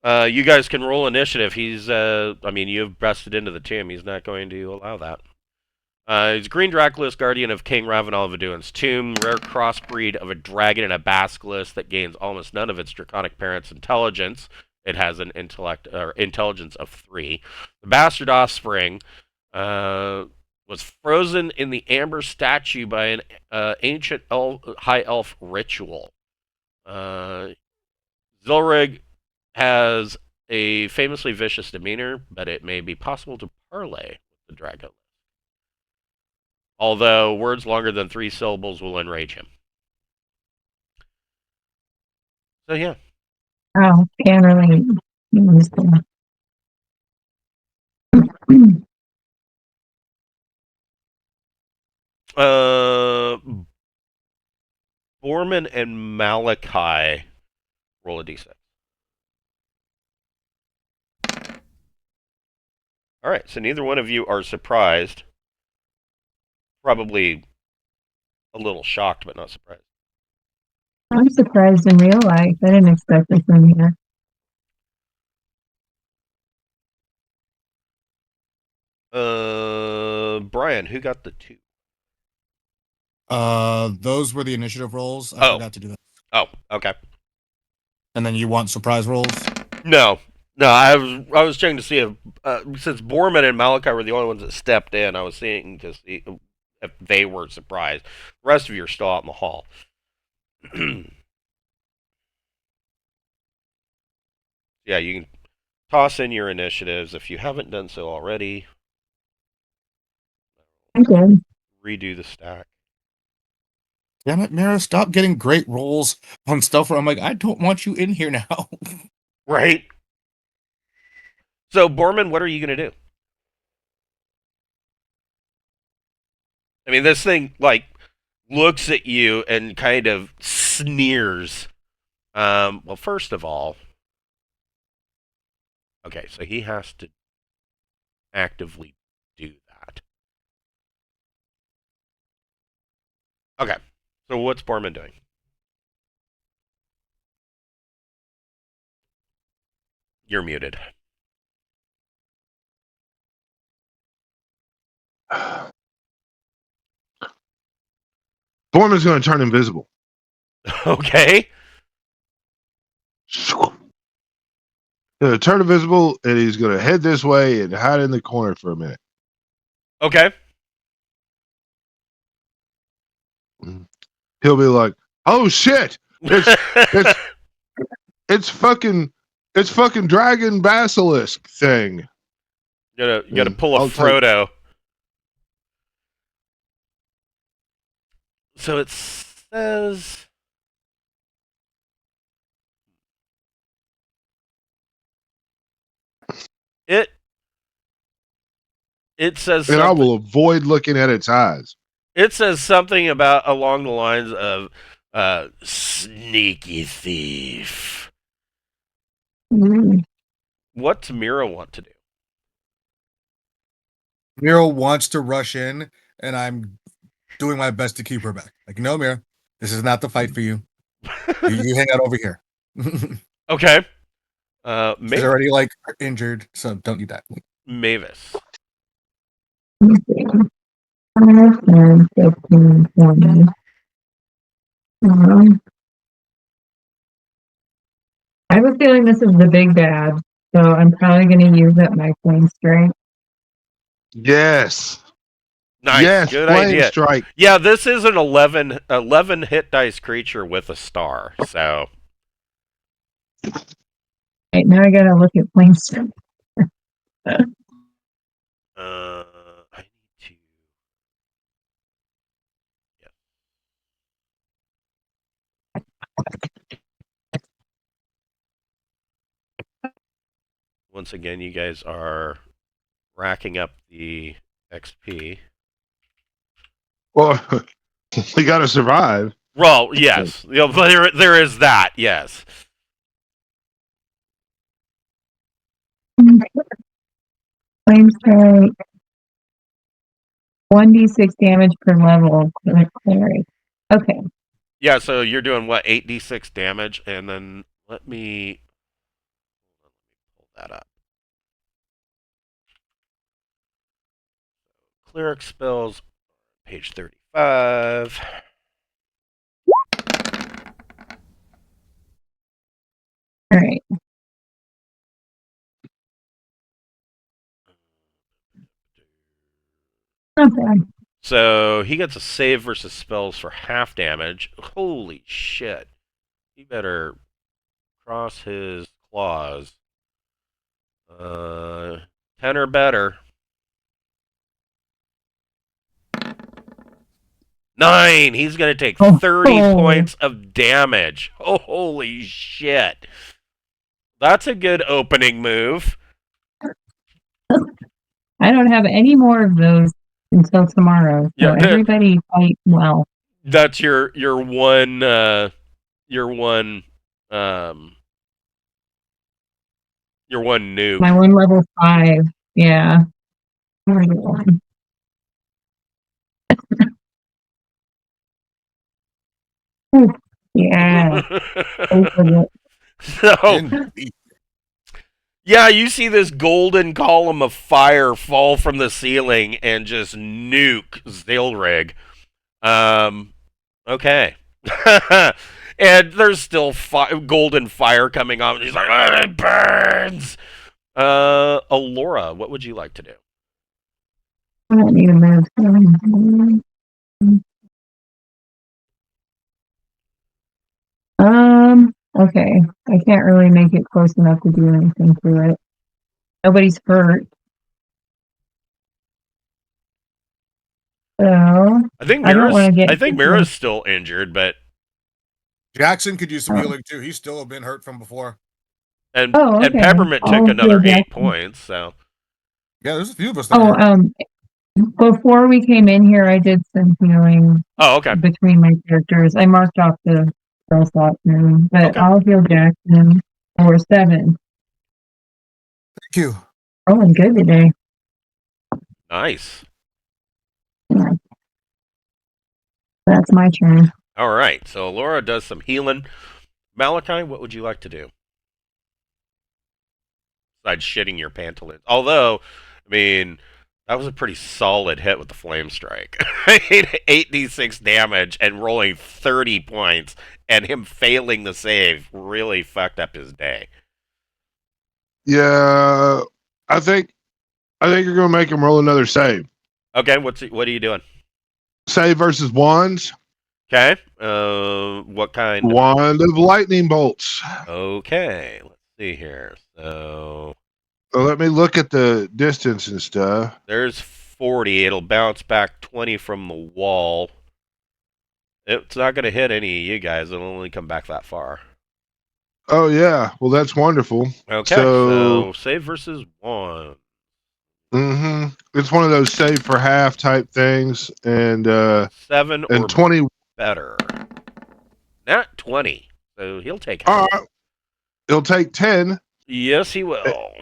You guys can roll initiative. He's, I mean, you've busted into the tomb. He's not going to allow that. He's Green Dracula's guardian of King Ravanala Vuduin's tomb, rare crossbreed of a dragon and a basilisk that gains almost none of its draconic parents' intelligence. It has an intelligence of 3. The bastard offspring was frozen in the amber statue by an ancient high elf ritual. Zilrig has a famously vicious demeanor, but it may be possible to parlay with the dragon. Although words longer than 3 syllables will enrage him. So yeah. Oh, can't really use them. Borman and Malachi roll a d6. All right, so neither one of you are surprised. Probably a little shocked, but not surprised. I'm surprised in real life. I didn't expect this from here. Brian, who got the 2? Those were the initiative rolls. I forgot to do that. Oh, okay. And then you want surprise rolls? No, I was checking to see if since Borman and Malachi were the only ones that stepped in, I was seeing to see if they were surprised. The rest of you are still out in the hall. Yeah, you can toss in your initiatives if you haven't done so already. I'm good. Redo the stack. Damn it, Mira, stop getting great rolls on stuff where I'm like, I don't want you in here now. Right. So, Borman, what are you going to do? I mean, this thing, like, looks at you and kind of sneers. Well, first of all, okay, so he has to actively do that. Okay, so what's Borman doing? You're muted. Borman's going to turn invisible. Okay. He's going to turn invisible, and he's going to head this way and hide in the corner for a minute. Okay. He'll be like, "Oh shit! It's fucking dragon basilisk thing." You gotta pull a I'll Frodo. So it says it says And I something. will avoid looking at its eyes. It says something about along the lines of sneaky thief. Mm. What's Mira want to do? Mira wants to rush in, and I'm doing my best to keep her back. Like, no, Mira, this is not the fight for you. You hang out over here. Okay. She's already like injured, so don't need that. Mavis. Let me see. 5, 10, 15, 20. I have a feeling this is the big bad, so I'm probably going to use up my flame strength. Yes. Nice. Yes. Good Flame idea. strike. Yeah, this is an 11 hit dice creature with a star. So. Right, now I got to look at flame strength. I need to. Once again, you guys are racking up the XP. Well, we got to survive. Well, yes. You know, but there is that, yes. Flame strike. 1d6 damage per level. Cleric. Okay. Yeah, so you're doing what, 8d6 damage, and then let me pull that up. Cleric spells, page 35. All right. Not bad. So he gets a save versus spells for half damage. Holy shit. He better cross his claws. 10 or better. 9. He's going to take Oh. 30 points of damage. Oh, holy shit. That's a good opening move. I don't have any more of those until tomorrow. So Yeah, everybody fight well. that's your one your one um your one nuke. My one level 5. Yeah. Already won. Ooh, yeah. Go for it. So Indeed. yeah, you see this golden column of fire fall from the ceiling and just nuke Zilrig. Okay. And there's still golden fire coming off. And he's like, "Ah, it burns." Alora, what would you like to do? I don't need a move. Okay. I can't really make it close enough to do anything to it. Nobody's hurt. So I think I don't want to get. Mira's still injured, but Jackson could use some Oh. healing too. He's still been hurt from before. and Oh, and okay. Peppermint took I'll another heal 8 Jackson. points, so Yeah, there's a few of us that Oh, are. before we came in here, I did some healing okay. between my characters. I marked off the spell slot room, but Okay. I'll heal Jackson for 7. Thank you. Oh, I'm good today. Nice. Yeah. That's my turn. All right. So Laura does some healing. Malachi, what would you like to do? Besides shitting your pantaloons. Although, I mean, that was a pretty solid hit with the flame strike. 8d6 damage and rolling 30 points, and him failing the save really fucked up his day. Yeah, I think you're gonna make him roll another save. Okay, what are you doing? Save versus wands. Okay. What kind? Wand of lightning bolts. Okay, let's see here. So Let me look at the distance and stuff. there's 40. It'll bounce back 20 from the wall. It's not going to hit any of you guys. It'll only come back that far. Oh yeah, well that's wonderful. Okay, So so save versus one. it's one of those save for half type things, and 7 or 20. better. Not 20. So he'll take All half. right, he'll take 10, Yes, he will.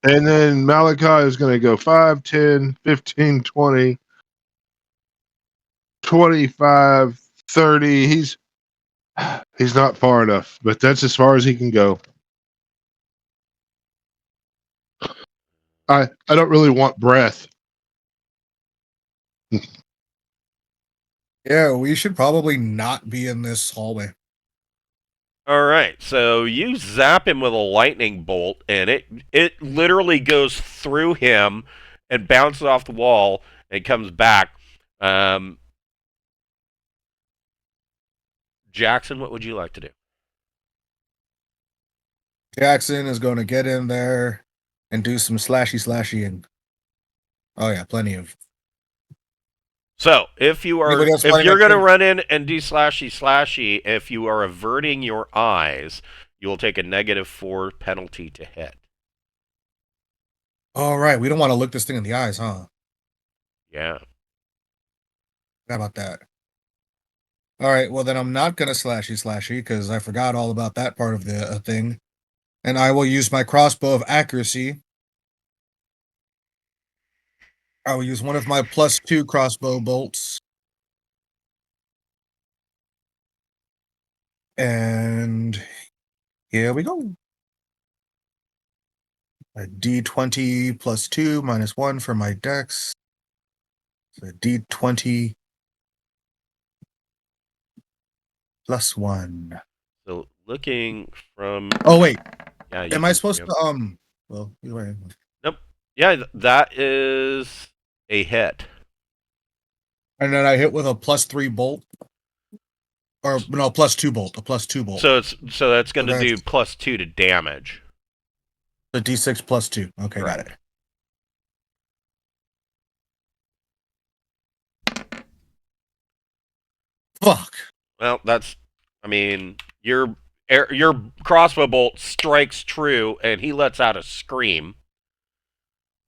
and then Malachi is going to go 5, 10, 15, 20, 25, 30. He's not far enough, but that's as far as he can go. I don't really want breath. Yeah, we should probably not be in this hallway. All right, so you zap him with a lightning bolt, and it literally goes through him and bounces off the wall and comes back. Jackson, what would you like to do? Jackson is going to get in there and do some slashy and oh yeah, plenty of. So, if you're Anybody else fighting going to activity? run in and do slashy, if you are averting your eyes, you will take a -4 penalty to hit. All right, we don't want to look this thing in the eyes, huh? Yeah. How about that? All right, well then I'm not gonna slashy because I forgot all about that part of the thing, and I will use my crossbow of accuracy. I will use one of my +2 crossbow bolts, and here we go. A D20 +2 -1 for my dex. So D20 +1. So, looking from Oh wait, yeah, you am I can- supposed yep. to Well, either way. Nope. Yeah, that is a hit. And then I hit with a +3 bolt, or no, +2 bolt, a +2 bolt. So that's going to So do that's- +2 to damage. The D6 +2. Okay, Correct. got it. Fuck. Well, that's. I mean, your crossbow bolt strikes true, and he lets out a scream.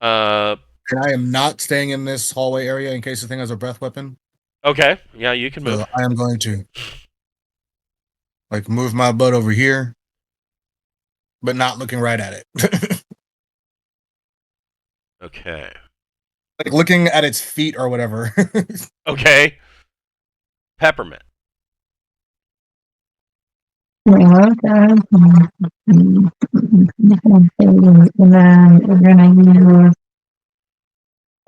And I am not staying in this hallway area in case the thing has a breath weapon. Okay, yeah, you can move. So I am going to move my butt over here, but not looking right at it. Okay. Looking at its feet or whatever. Okay. Peppermint. Well, okay. And then we're gonna use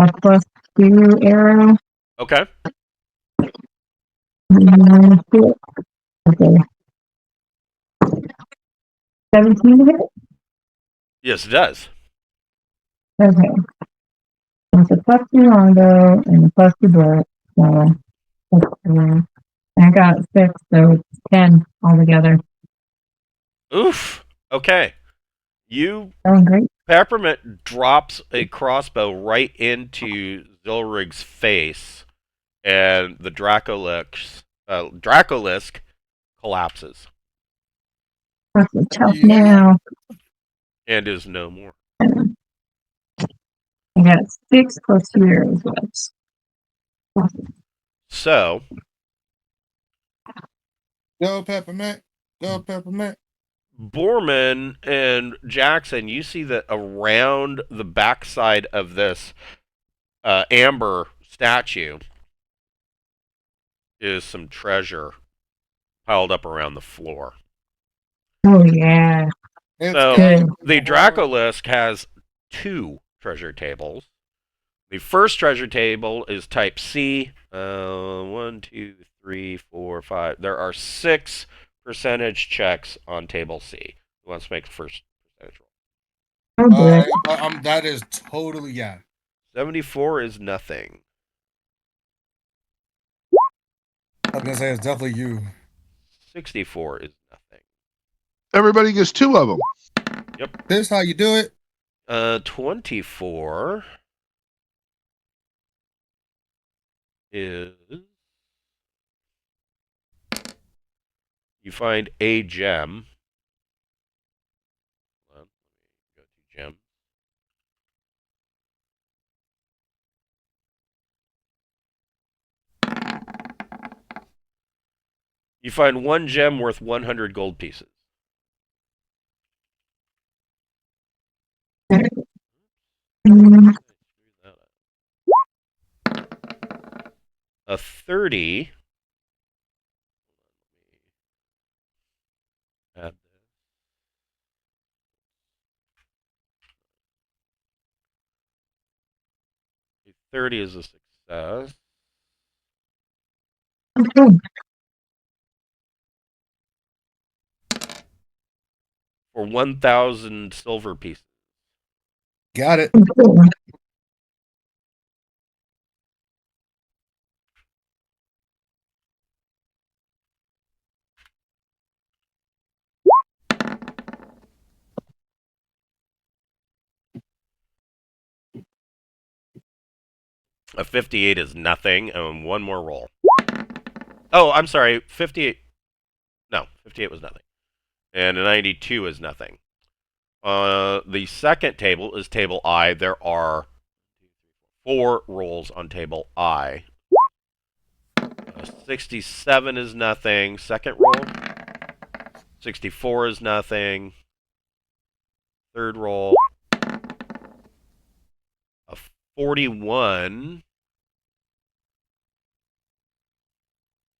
a +2 arrow. Okay. Okay. 17 to hit? Yes, it does. Okay. It's a +2 longbow and a +2 bullet. So I got 6, so it's 10 altogether. Oof. Okay. Oh, great. Peppermint drops a crossbow right into Zilrig's face, and the Dracolisk collapses What's the tough Yeah. now? and is no more. I got 6 +2 arrows left. So, Go peppermint. Go peppermint. Borman and Jackson, you see that around the backside of this amber statue is some treasure piled up around the floor. Oh, yeah. It's So, going the to Dracolisk has 2 treasure tables. The first treasure table is type C. 1, 2, 3, 4, 5. There are 6 percentage checks on table C. Who wants to make the first percentage roll? Oh, boy. that is totally 74 is nothing. I was gonna say it's definitely you. 64 is nothing. Everybody gets 2 of them. This is how you do it. 24 is you find a gem. Hold on, let me go to gem. You find 1 gem worth 100 gold pieces. Mm, A 30. Add this. A 30 is a success. okay. For 1,000 silver pieces. Got it. Cool. A 58 is nothing, and 1 more roll. Oh, I'm sorry, 58. No, 58 was nothing. And a 92 is nothing. The second table is table I. There are 4 rolls on table I. 67 is nothing. Second roll. 64 is nothing. Third roll. A 41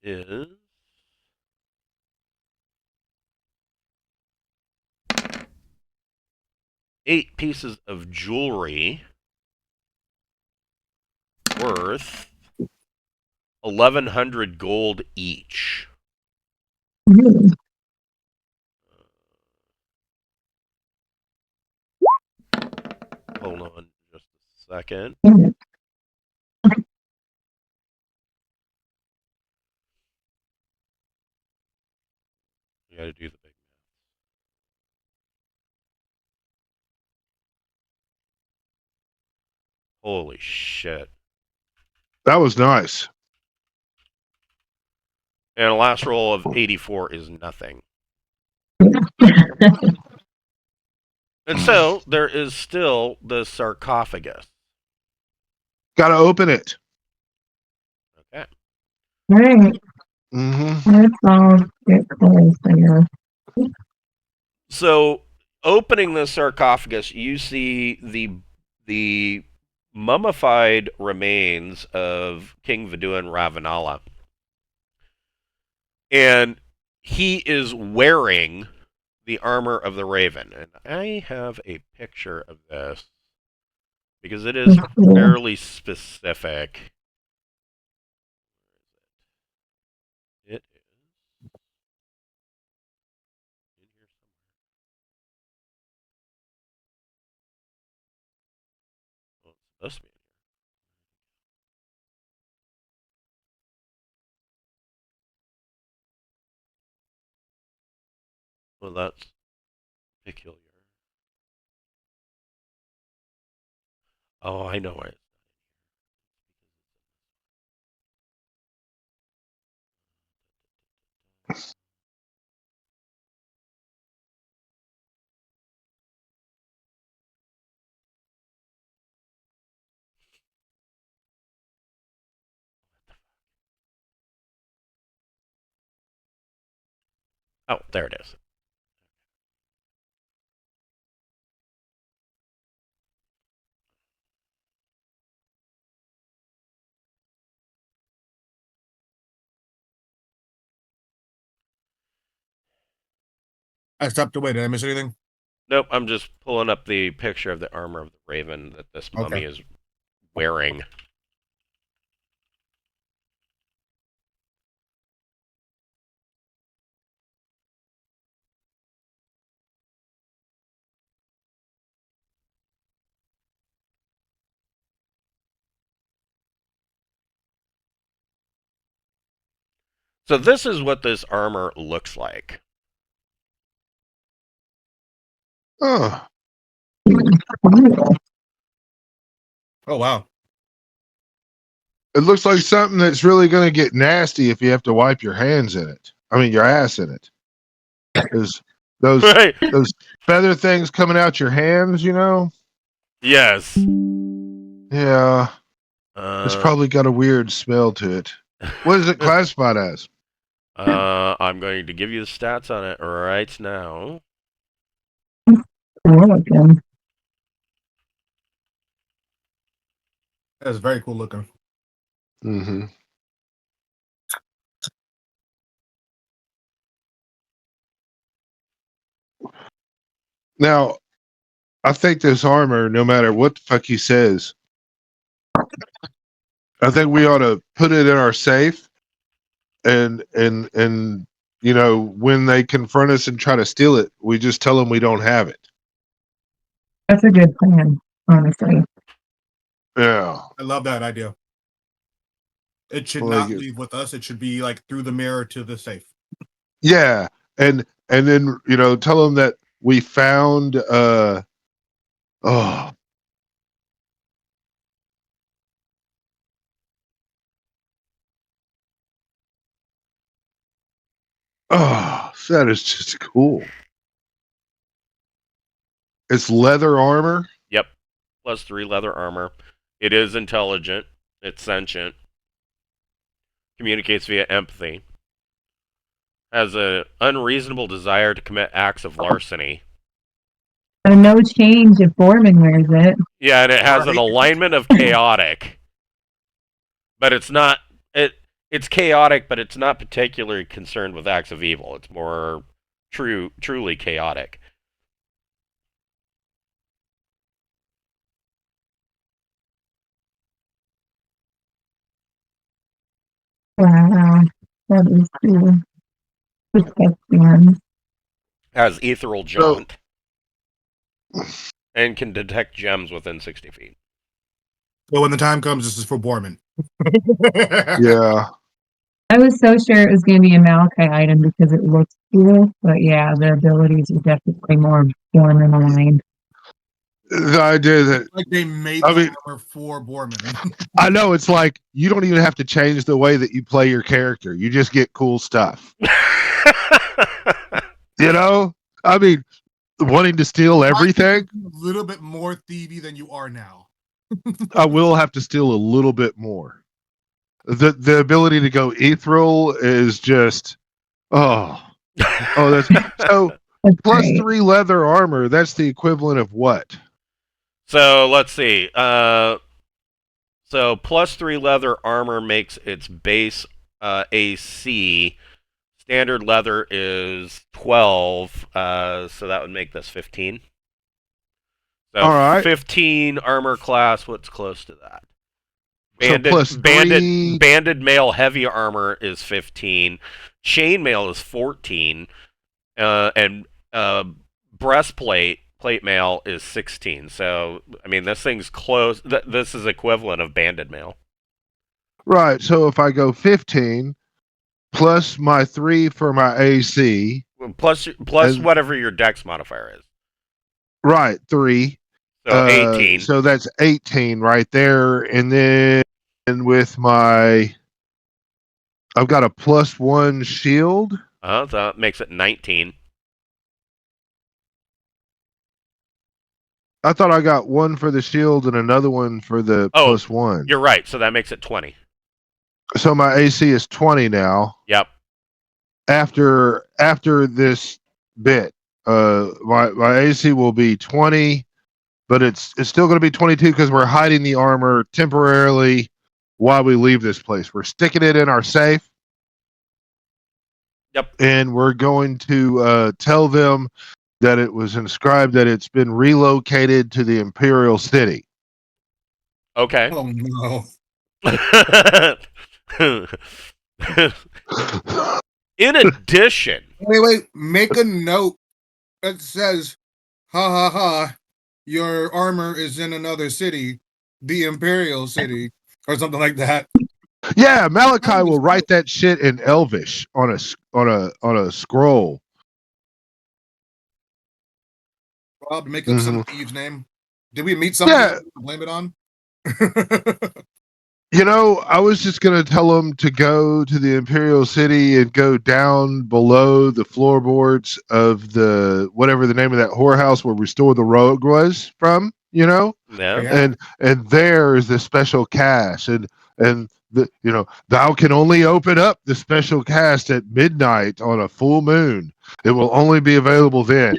is 8 pieces of jewelry worth 1,100 gold each. Really? Hold on just a second. Yeah. You gotta do the big math. Holy shit. That was nice. And a last roll of 84 is nothing. And so there is still the sarcophagus. Gotta open it. Okay. Right. Mm-hmm. Let's all get close here. So opening the sarcophagus, you see the mummified remains of King Vuduin Ravanala. And he is wearing the armor of the Raven. And I have a picture of this because it is fairly specific. It is in here somewhere. Well, it's supposed to be in here. Well, that's peculiar. Oh, I know why. Oh, there it is. I stepped away. Did I miss anything? Nope, I'm just pulling up the picture of the armor of the Raven that this mummy is wearing. So this is what this armor looks like. Oh, Oh, wow. it looks like something that's really going to get nasty if you have to wipe your hands in it. I mean, your ass in it. There's those Right. those feather things coming out your hands, you know? Yes. Yeah. It's probably got a weird smell to it. What is it classified as? I'm going to give you the stats on it right now. Cool looking. That's very cool looking. Mm-hmm. Now, I think this armor, no matter what the fuck he says, I think we ought to put it in our safe, and you know, when they confront us and try to steal it, we just tell them we don't have it. That's a good plan, honestly. Yeah. I love that idea. It should Well, not leave with us. It should be like through the mirror to the safe. Yeah, and then, you know, tell them that we found oh that is just cool. It's leather armor. Yep. +3 leather armor. It is intelligent. It's sentient. Communicates via empathy. Has an unreasonable desire to commit acts of larceny. And no change if Borman wears it. Yeah, and it has an alignment of chaotic. But it's not it's chaotic, but it's not particularly concerned with acts of evil. It's more truly chaotic. Wow. That is cool. Disgusting. Has ethereal jaunt. And can detect gems within 60 feet. But when the time comes, this is for Borman. Yeah. I was so sure it was going to be a Malachi item because it looks cool, but yeah, the abilities are definitely more Borman aligned. the idea that Like they made I the mean, armor for Borman. I know it's like you don't even have to change the way that you play your character. You just get cool stuff. You know? I mean, wanting to steal everything, A little bit more thievy than you are now. I will have to steal a little bit more. The ability to go ethereal is just that's so That's plus great. 3 leather armor, that's the equivalent of what? So let's see. So plus 3 leather armor makes its base AC. Standard leather is 12, so that would make this 15. So All right. 15 armor class. What's close to that? So plus 3 Banded mail heavy armor is 15. Chainmail is 14. And breastplate plate mail is 16. So I mean, this thing's close. This is equivalent of banded mail. Right. So if I go 15 plus my 3 for my AC, Plus and- whatever your dex modifier is. right, 3. So 18. So that's 18 right there. And then with my, I've got a +1 shield. So that makes it 19. I thought I got 1 for the shield and another one for the +1. You're right. So that makes it 20. So my AC is 20 now. Yep. After this bit, my AC will be 20, but it's still going to be 22 because we're hiding the armor temporarily while we leave this place. We're sticking it in our safe. Yep. And we're going to tell them that it was inscribed that it's been relocated to the Imperial City. Okay. Oh no. In addition, Wait. Make a note that says, "Ha ha ha! Your armor is in another city, the Imperial City," or something like that. Yeah, Malachi will write that shit in Elvish on a scroll. Rob, make up some thieves' name. Did we meet somebody to blame it on? You know, I was just going to tell them to go to the Imperial City and go down below the floorboards of the whatever the name of that whorehouse where Restore the Rogue was from, you know? yeah. And there is the special cache and the, you know, thou can only open up the special cache at midnight on a full moon. It will only be available then.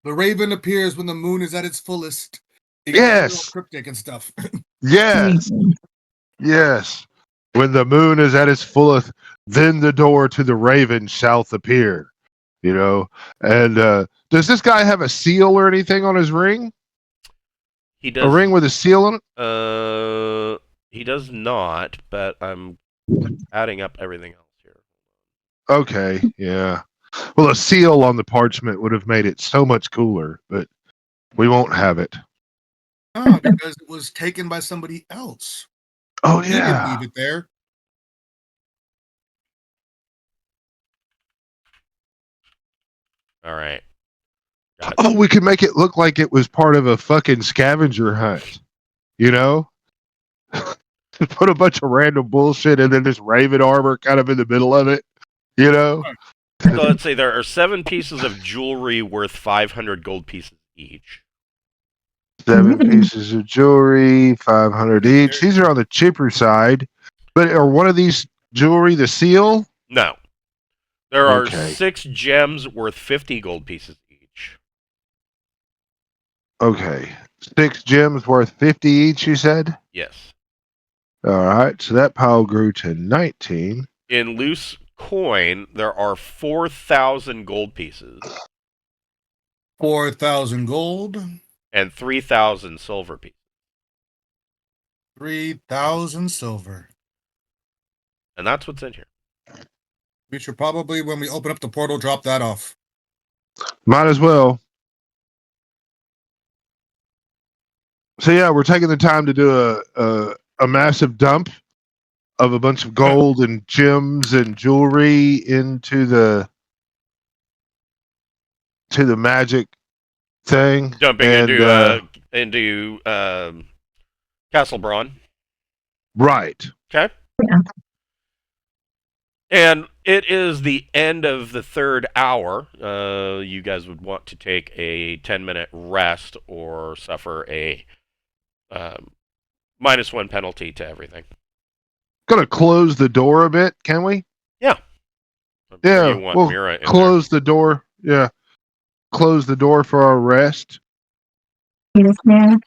The raven appears when the moon is at its fullest. It Yes. gets cryptic and stuff. Yes. Yes. When the moon is at its fullest, then the door to the raven shall appear. You know? And does this guy have a seal or anything on his ring? He does. A ring with a seal on it? He does not, but I'm adding up everything else here. Okay, yeah. Well, a seal on the parchment would have made it so much cooler, but we won't have it. Oh, because it was taken by somebody else. Oh, He didn't yeah. leave it there. All right. Oh, we could make it look like it was part of a fucking scavenger hunt. You know? Put a bunch of random bullshit and then this raven armor kind of in the middle of it. You know? So let's say there are 7 pieces of jewelry worth 500 gold pieces each. 7 pieces of jewelry, 500 each. These are on the cheaper side. But are one of these jewelry the seal? No. There are Okay. 6 gems worth 50 gold pieces each. Okay. 6 gems worth 50 each, you said? Yes. All right. So that pile grew to 19. In loose coin, there are 4,000 gold pieces 4,000 gold, and 3,000 silver pieces. 3,000 silver. And that's what's in here. We should probably, when we open up the portal, drop that off. Might as well. So yeah, we're taking the time to do a massive dump of a bunch of gold and gems and jewelry into the to the magic thing. Jumping and, into Castle Braun. right. Okay. Yeah. And it is the end of the third hour. You guys would want to take a 10-minute rest or suffer a -1 penalty to everything. Gonna close the door a bit, can we? Yeah. Yeah, You want we'll Mira in close the door. Yeah, close the door for our rest. Yes, man.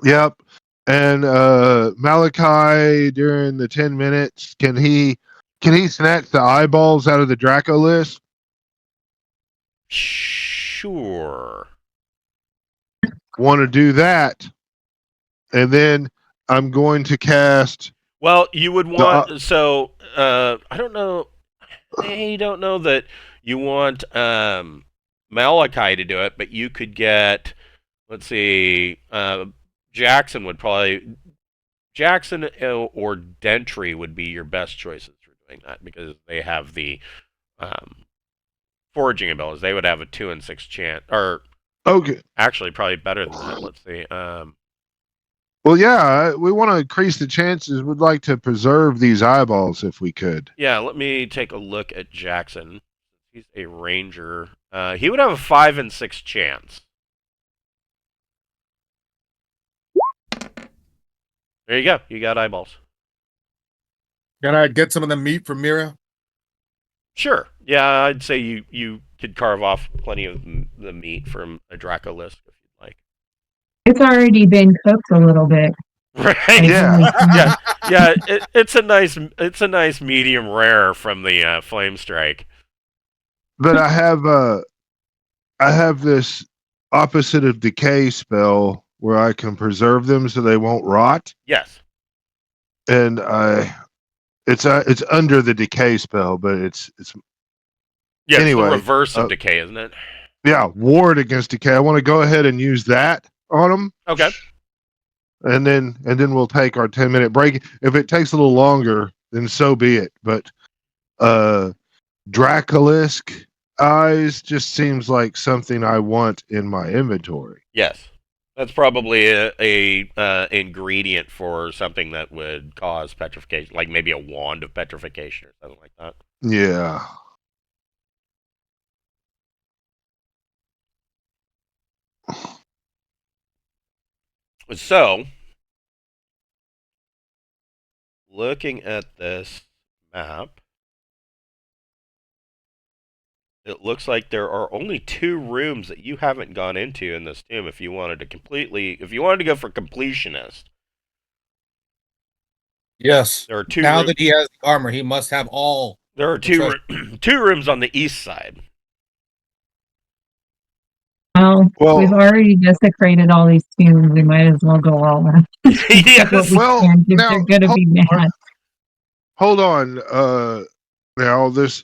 Yep. And Malachi, during the 10 minutes, can he snatch the eyeballs out of the Draco list? Sure. Want to do that, and then I'm going to cast. Well, you would The, want I don't know. I don't know that you want Malachi to do it, but you could get. Let's see. Jackson or Dentry would be your best choices for doing that because they have the foraging abilities. They would have a 2 and 6 chance, or Okay. actually probably better than that. Let's see. Well, yeah, we want to increase the chances. We'd like to preserve these eyeballs if we could. Yeah, let me take a look at Jackson. He's a ranger. He would have a 5 and 6 chance. There you go. You got eyeballs. Can I get some of the meat from Mira? Sure. Yeah, I'd say you could carve off plenty of the meat from a Dracolisk if you'd like. It's already been cooked a little bit. Right. Yeah. Yeah. It's a nice medium rare from the Flame Strike. But I have this opposite of decay spell where I can preserve them so they won't rot, Yes. and it's under the decay spell, but it's Yeah. Anyway, It's the reverse of decay, isn't it? yeah, ward against decay. I want to go ahead and use that on them. Okay. And then we'll take our 10-minute break. If it takes a little longer, then so be it. But Dracolisk eyes just seems like something I want in my inventory. Yes. That's probably a ingredient for something that would cause petrification, like maybe a wand of petrification or something like that. Yeah. So, looking at this map, it looks like there are only 2 rooms that you haven't gone into in this tomb if you wanted to go for completionist. Yes. There are 2 Now rooms. that he has the armor, he must have all. There are two rooms on the east side. Well, We've already desecrated all these tombs. We might as well go all out. Yes. What we Well, can, 'cause now, they're gonna be mad. hold on. Now this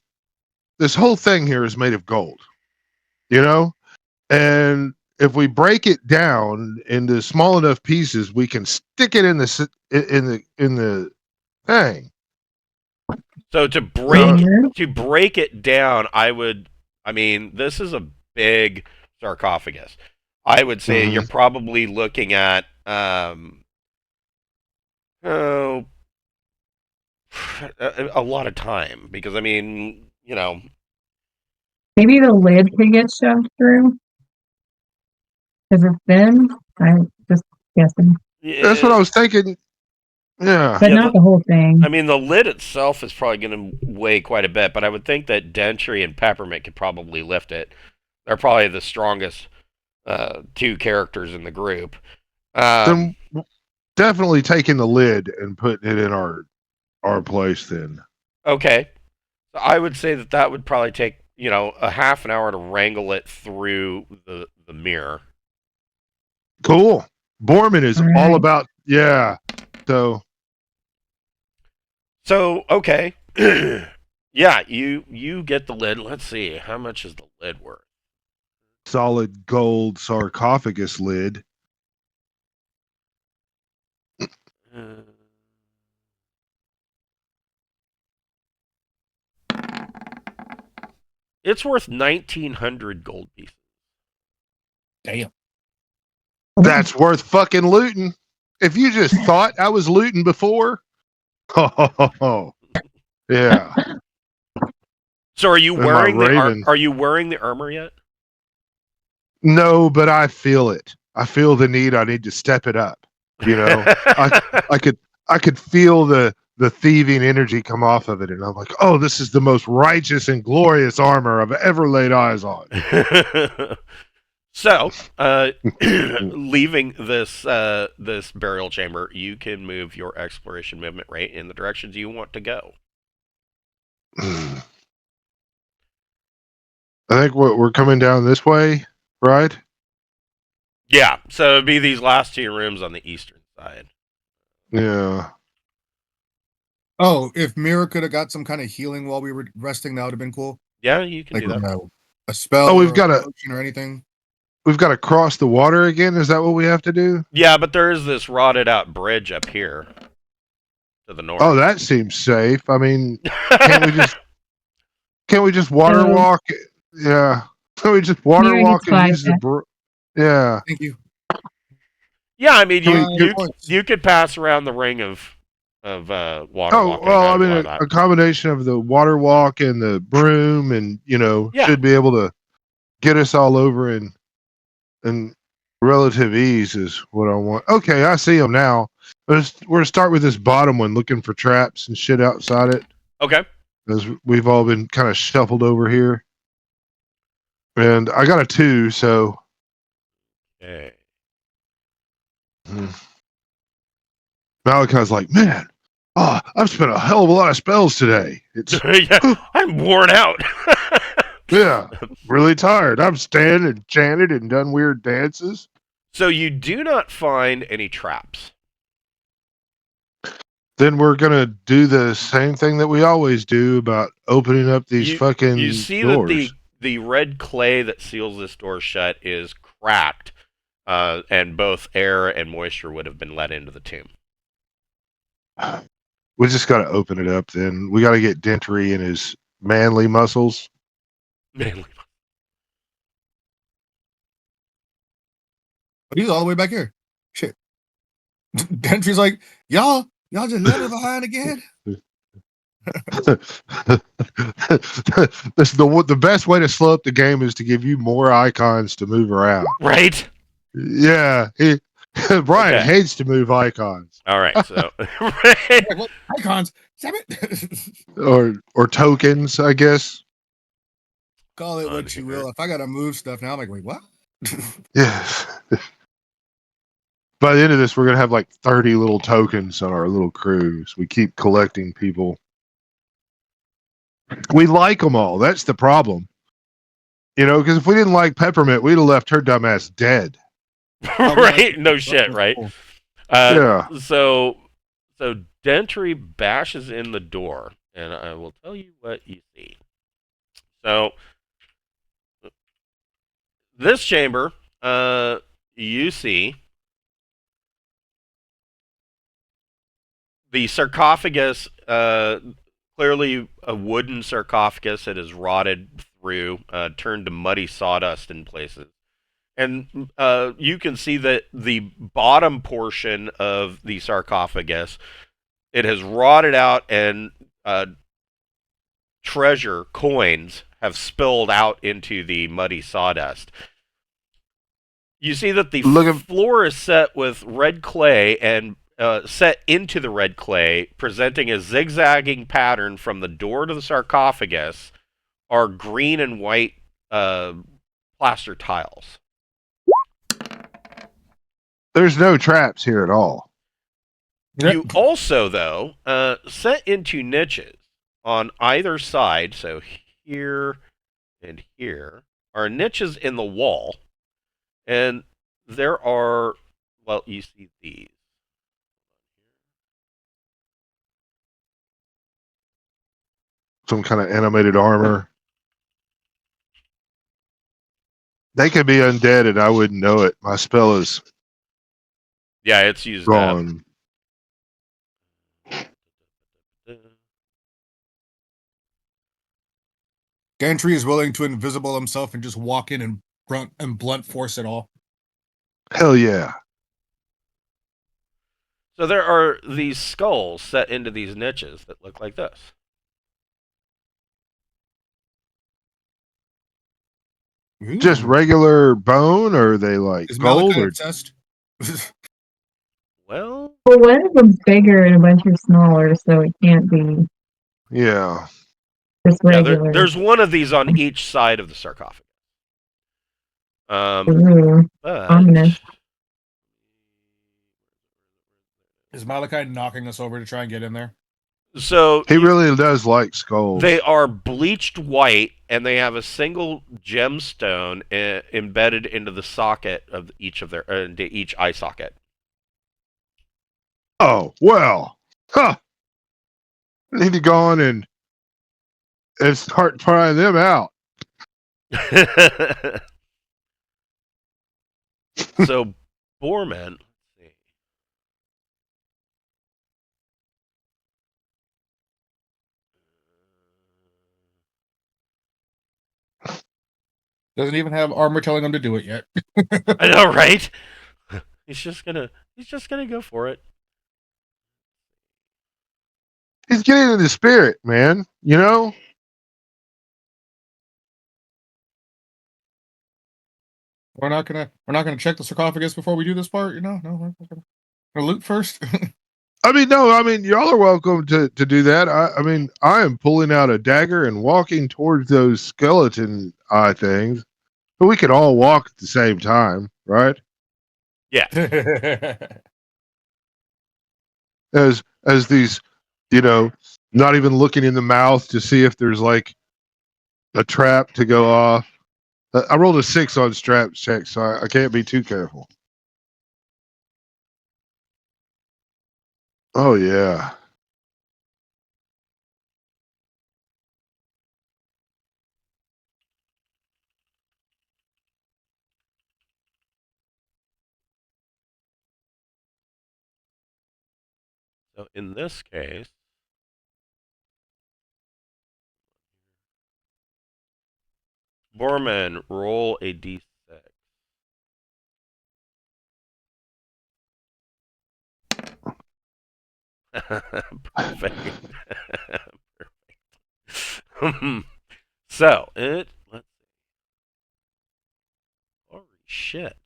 whole thing here is made of gold, and if we break it down into small enough pieces, we can stick it in the thing. So to break it down, this is a big sarcophagus. I would say Mhm. you're probably looking at a lot of time because Maybe the lid could get shoved through. Because it's thin. I'm just guessing. That's what I was thinking. Yeah. But not the whole thing. the lid itself is probably going to weigh quite a bit, but I would think that Dentry and Peppermint could probably lift it. They're probably the strongest 2 characters in the group. Then definitely taking the lid and putting it in our place then. Okay. I would say that would probably take, a half an hour to wrangle it through the mirror. Cool. Borman is All all right. about, yeah. So, okay. Yeah, you get the lid. Let's see. How much is the lid worth? Solid gold sarcophagus lid. It's worth 1,900 gold pieces. Damn. That's worth fucking looting. If you just thought I was looting before, yeah. So are you And my wearing raven. are you wearing the armor yet? No, but I feel it. I feel the need. I need to step it up. You know, I could feel the thieving energy come off of it, and I'm like, oh, this is the most righteous and glorious armor I've ever laid eyes on. So, leaving this burial chamber, you can move your exploration movement rate in the directions you want to go. I think we're coming down this way, right? Yeah, so it'd be these last two rooms on the eastern side. Yeah. Oh, if Mira could have got some kind of healing while we were resting, that would have been cool. Yeah, you can Like do that. a spell. Oh, we've or got a a- potion or anything. We've got to cross the water again. Is that what we have to do? Yeah, but there is this rotted out bridge up here to the north. Oh, that seems safe. I mean, can't we just water walk? Yeah. Can we just water Mira walk gets and flagged use the yeah. Thank you. Yeah, I mean, Can we you could pass around the ring of water Oh, walking. well, I I'd mean, allow that. a combination of the water walk and the broom, and Yeah. should be able to get us all over in relative ease is what I want. Okay, I see them now. We're gonna start with this bottom one, looking for traps and shit outside it, Okay. as we've all been kind of shuffled over here. And I got a 2, so Okay. Malachi's like, man, I've spent a hell of a lot of spells today. It's Yeah, I'm worn out. yeah, really tired. I've stand and chanted and done weird dances. So you do not find any traps. Then we're gonna do the same thing that we always do about opening up these fucking You see doors. that the red clay that seals this door shut is cracked, and both air and moisture would have been let into the tomb. We just gotta open it up. Then we gotta get Dentry and his manly muscles. But he's all the way back here. Shit. Dentry's like, y'all just left me behind again. The best way to slow up the game is to give you more icons to move around. Right? Yeah, Brian Okay. hates to move icons All right. So Like, what icons? Damn it. or tokens, I guess. Call it On what you here. will. If I gotta move stuff now, I'm like, wait, what? Yeah. By the end of this, we're gonna have like 30 little tokens on our little crews. We keep collecting people. We like them all. That's the problem. Because if we didn't like Peppermint, we'd have left her dumbass dead. right? No shit, right? Yeah. So Dentry bashes in the door, and I will tell you what you see. So this chamber, you see the sarcophagus, clearly a wooden sarcophagus that is rotted through, turned to muddy sawdust in places. And you can see that the bottom portion of the sarcophagus, it has rotted out, and treasure coins have spilled out into the muddy sawdust. You see that the floor is set with red clay and set into the red clay, presenting a zigzagging pattern from the door to the sarcophagus, are green and white plaster tiles. There's no traps here at all. You also, though, set into niches on either side, so here and here, are niches in the wall, and there are, well, you see these. Some kind of animated armor. They could be undead and I wouldn't know it. My spell is Yeah, it's used gone. Gantry is willing to invisible himself and just walk in and blunt force it all. Hell yeah. So there are these skulls set into these niches that look like this. Just regular bone, or are they like Is gold? Malachi Or obsessed? Well, Well, one of them's bigger and a bunch are smaller, so it can't be yeah. just yeah, regular. there's one of these on each side of the sarcophagus. Ooh, But ominous. Is Malachi knocking us over to try and get in there? so He really does like skulls. they are bleached white, and they have a single gemstone embedded into the socket of each of their into each eye socket. Oh, well. Huh. I need to go on and start trying them out. So, Borman. Let's see. Doesn't even have armor telling him to do it yet. I know, right? He's just gonna go for it. He's getting in the spirit, man. You know? We're not gonna check the sarcophagus before we do this part, you know? No, we're gonna loot first. Y'all are welcome to do that. I am pulling out a dagger and walking towards those skeleton eye things. But we could all walk at the same time, right? Yeah. As these, not even looking in the mouth to see if there's like a trap to go off. I rolled a 6 on straps check, so I can't be too careful. Oh yeah. So in this case, Borman, roll a d6. Perfect. Perfect. So let's see. Holy shit.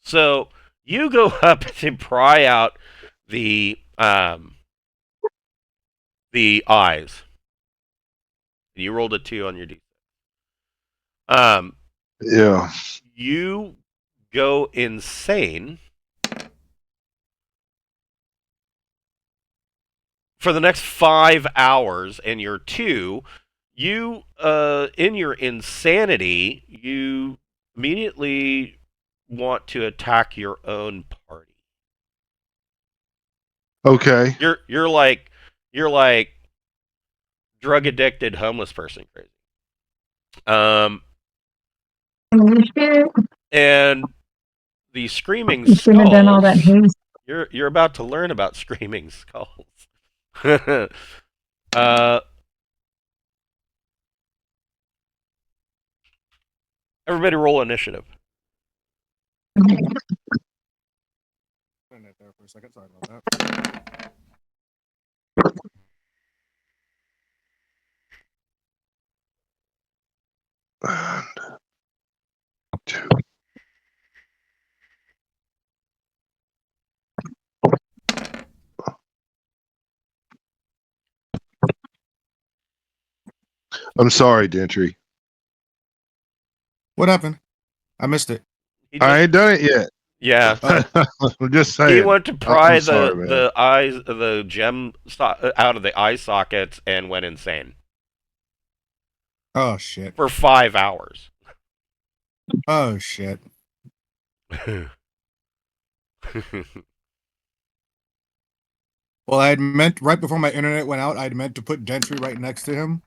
So you go up to pry out the eyes. You rolled a 2 on your d. Yeah. You go insane for the next 5 hours, and you're 2. You in your insanity, you immediately want to attack your own party. Okay. You're like drug addicted homeless person crazy. And the screaming You shouldn't have done all that skulls. haste. You're about to learn about screaming skulls. Everybody roll initiative. There for a second. Sorry about that. And 2. I'm sorry, Dentry. What happened? I missed it. I ain't done it yet. Yeah. I'm just saying. He went to pry I'm sorry, man. the eyes, the gem out of the eye sockets, and went insane Oh shit. for 5 hours. Oh shit. Well, I had meant right before my internet went out, I'd meant to put Gentry right next to him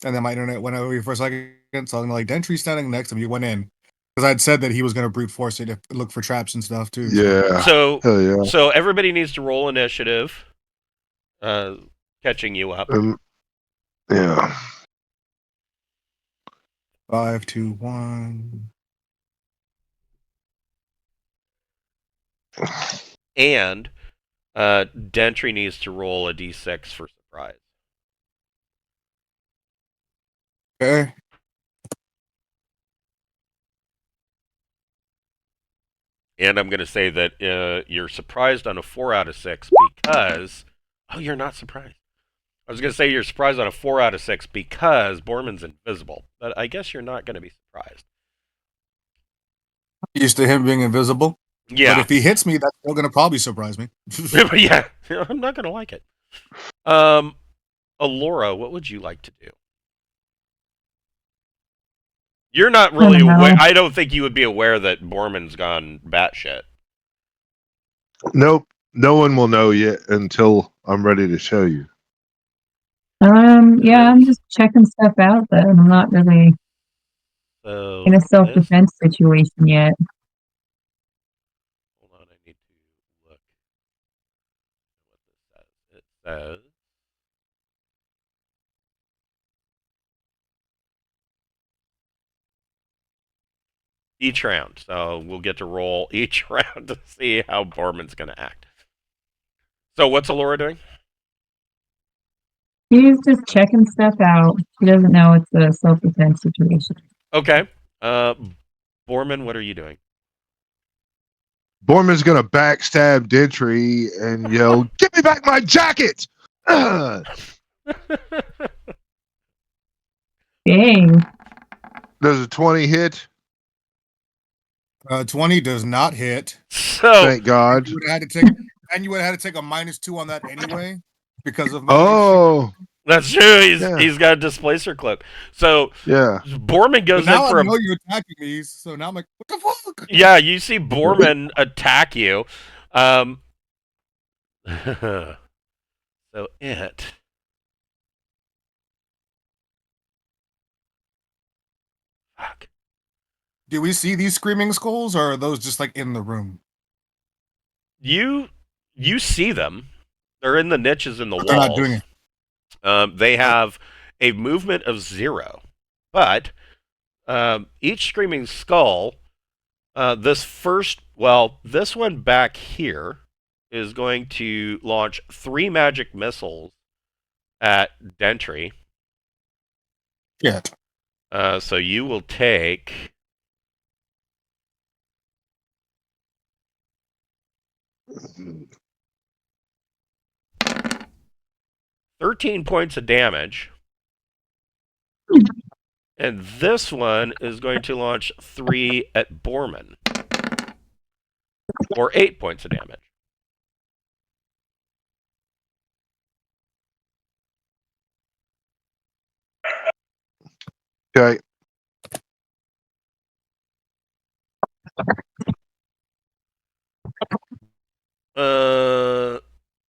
and then my internet went over for a second. So I'm like, Dentry's standing next to me. He went in because I'd said that he was going to brute force it to look for traps and stuff too. Yeah. So Hell yeah. so everybody needs to roll initiative. Catching you up. Yeah. 5, 2, 1. And Dentry needs to roll a d6 for surprise. Okay. And I'm going to say that you're surprised on a 4 out of 6 because... Oh, you're not surprised. I was going to say you're surprised on a 4 out of 6 because Borman's invisible. But I guess you're not going to be surprised. Used to him being invisible. Yeah. But if he hits me, that's still going to probably surprise me. Yeah. I'm not going to like it. Alora, what would you like to do? You're not really aware. I don't think you would be aware that Borman's gone batshit. Nope. No one will know yet until I'm ready to show you. Yeah, I'm just checking stuff out, but I'm not really in a self-defense situation yet. Hold on, I need to look what this says. It says each round. So we'll get to roll each round to see how Borman's going to act. So what's Alora doing? She's just checking stuff out. She doesn't know it's a self-defense situation. Okay. Borman, what are you doing? Borman's gonna backstab Dentry and yell, "Give me back my jacket!" Dang. Does a 20 hit? 20 does not hit. So thank God. You would have had to take a -2 on that anyway because of my that's true. He's got a displacer cloak. So yeah, Borman goes now in for I know you're attacking me, so now I'm like, what the fuck? Yeah, you see Borman attack you. So it. Fuck. Do we see these screaming skulls, or are those just like in the room? You see them. They're in the niches in the walls. They're not doing it. They have a movement of 0, but each screaming skull, this one back here is going to launch 3 magic missiles at Dentry. Yeah. So you will take 13 points of damage. And this one is going to launch 3 at Borman. Or 8 points of damage. okay.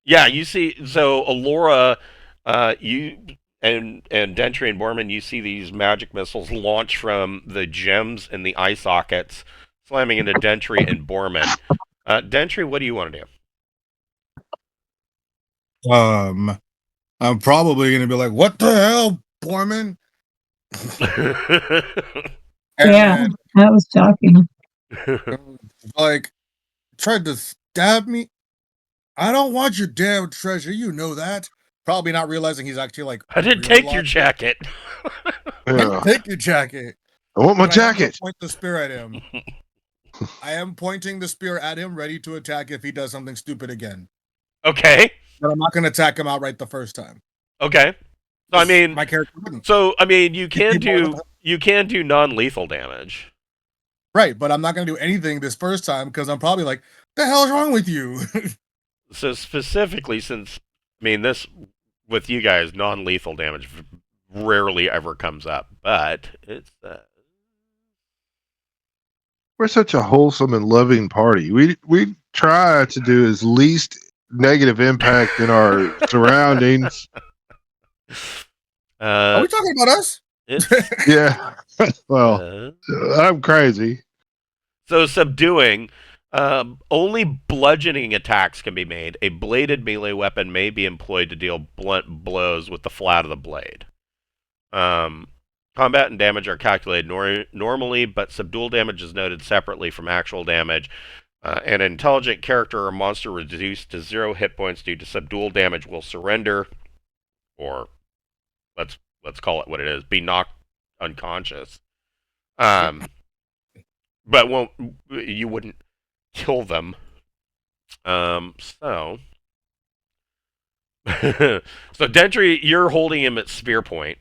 Yeah, you see, so Alora, you and Dentry and Borman, you see these magic missiles launch from the gems and the eye sockets, slamming into Dentry and Borman. Dentry, what do you want to do? I'm probably gonna be like, what the hell, Borman? Yeah, that was shocking. Like, tried to stab me. I don't want your damn treasure. You know that. Probably not realizing he's actually like. I didn't take your jacket. Yeah. Take your jacket. I want my But jacket. Point the spear at him. I am pointing the spear at him, ready to attack if he does something stupid again. Okay. But I'm not going to attack him outright the first time. Okay. So I mean, my character wouldn't. So I mean, you can do non-lethal damage. Right, but I'm not going to do anything this first time because I'm probably like, the hell's wrong with you? So specifically, since I mean this with you guys, non-lethal damage rarely ever comes up, but it's. We're such a wholesome and loving party. We try to do as least negative impact in our surroundings. Are we talking about us? It's Yeah. Well, I'm crazy. so subduing. Only bludgeoning attacks can be made. A bladed melee weapon may be employed to deal blunt blows with the flat of the blade. Combat and damage are calculated normally, but subdual damage is noted separately from actual damage. An intelligent character or monster reduced to 0 hit points due to subdual damage will surrender, or let's call it what it is, be knocked unconscious. But you wouldn't kill them. So so Dentry, you're holding him at spear point.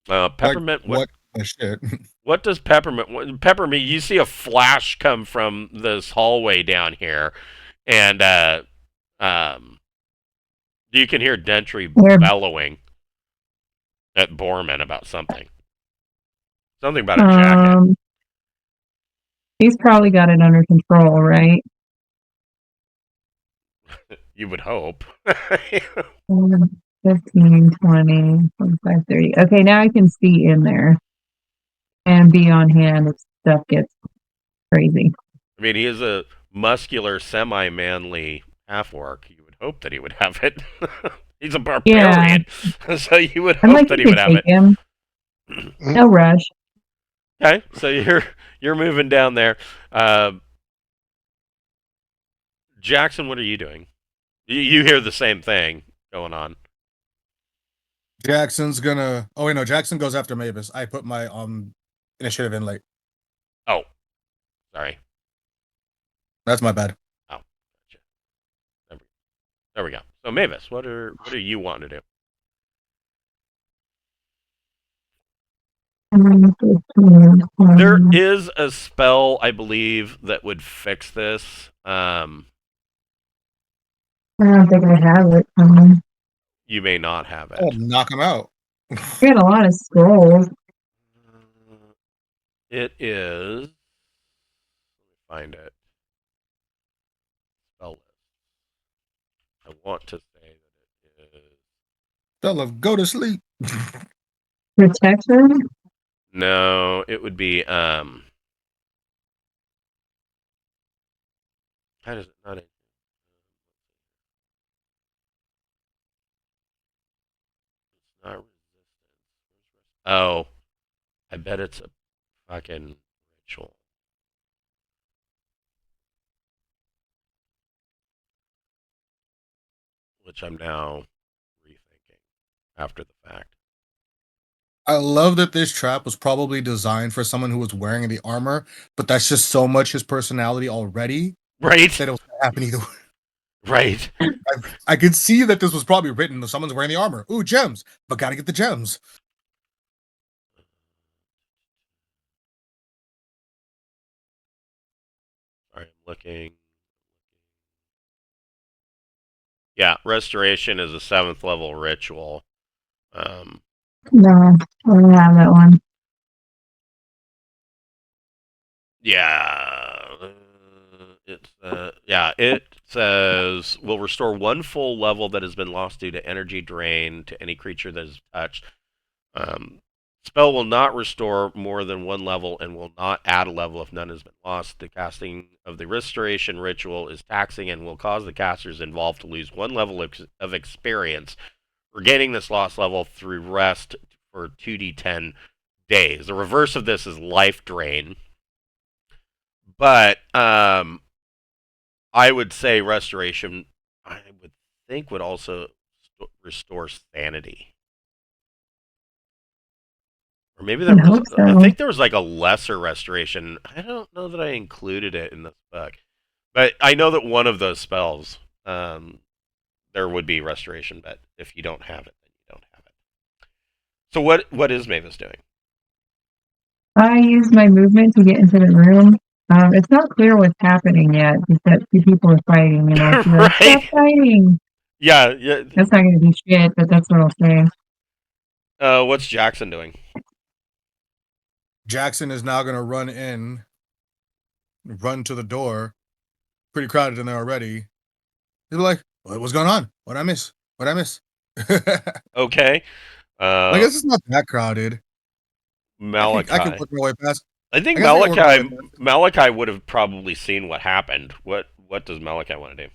Peppermint, Like, what? Shit. what does Peppermint? You see a flash come from this hallway down here, and you can hear Dentry bellowing at Borman about something. Something about a jacket. He's probably got it under control, right? You would hope. 15, 20, 25, 30. Okay, now I can see in there and be on hand if stuff gets crazy. I mean, he is a muscular, semi-manly half-orc. You would hope that he would have it. He's a barbarian, so you would hope that he would have it. Him. No rush. Okay, so you're moving down there. Jackson, what are you doing? You hear the same thing going on. Jackson's gonna. Oh wait, no. Jackson goes after Mavis. I put my initiative in late. Oh, sorry. That's my bad. Oh, gotcha. There we go. So Mavis, what are you wanting to do? There is a spell, I believe, that would fix this. I don't think I have it. You may not have it. Oh, knock him out. We had a lot of scrolls. It is. Let me find it. Spell list. I want to say that it is. Fella, go to sleep. Protection? No, it would be how does it not? It's not resistance. Oh, I bet it's a fucking ritual. Which I'm now rethinking after the fact. I love that this trap was probably designed for someone who was wearing the armor, but that's just so much his personality already. Right. That it was gonna happen either way. Right. I could see that this was probably written. Someone's wearing the armor. Ooh, gems, but gotta get the gems. Sorry, I'm looking. Yeah, restoration is a 7th level ritual. No, I don't have that one. Yeah, it says will restore 1 full level that has been lost due to energy drain to any creature that is touched. Spell will not restore more than 1 level and will not add a level if none has been lost. The casting of the restoration ritual is taxing and will cause the casters involved to lose 1 level of experience, regaining this lost level through rest for 2d10 days. The reverse of this is life drain. But I would say restoration, I would think, would also restore sanity. Or maybe there was, I think there was like a lesser restoration. I don't know that I included it in this book. But I know that one of those spells, there would be restoration, but if you don't have it, then you don't have it. So what is Mavis doing? I use my movement to get into the room. It's not clear what's happening yet, just that 2 people are fighting, you know. Right. Like, stop fighting! Yeah. That's not going to be shit, but that's what I'll say. What's Jackson doing? Jackson is now going to run to the door. Pretty crowded in there already. He'll be like, what's going on? What'd I miss? Okay. I guess it's not that crowded. Malachi. I can work my way past. I think I guess I can work my way past. Malachi would have probably seen what happened. What does Malachi want to do?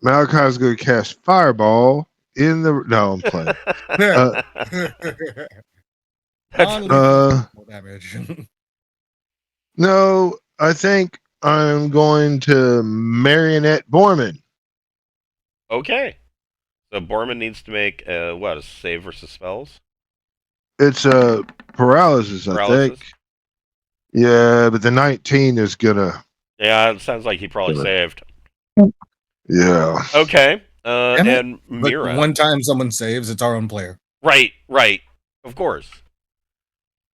Malachi's going to cast Fireball in the. No, I'm playing. Non-lethal damage. No, I think I'm going to Marionette Borman. Okay. So Borman needs to make a save versus spells? It's paralysis, I think. Yeah, but the 19 is gonna. Yeah, it sounds like he probably saved. Yeah. Okay. And But Mira. one time someone saves, it's our own player. Right. Of course.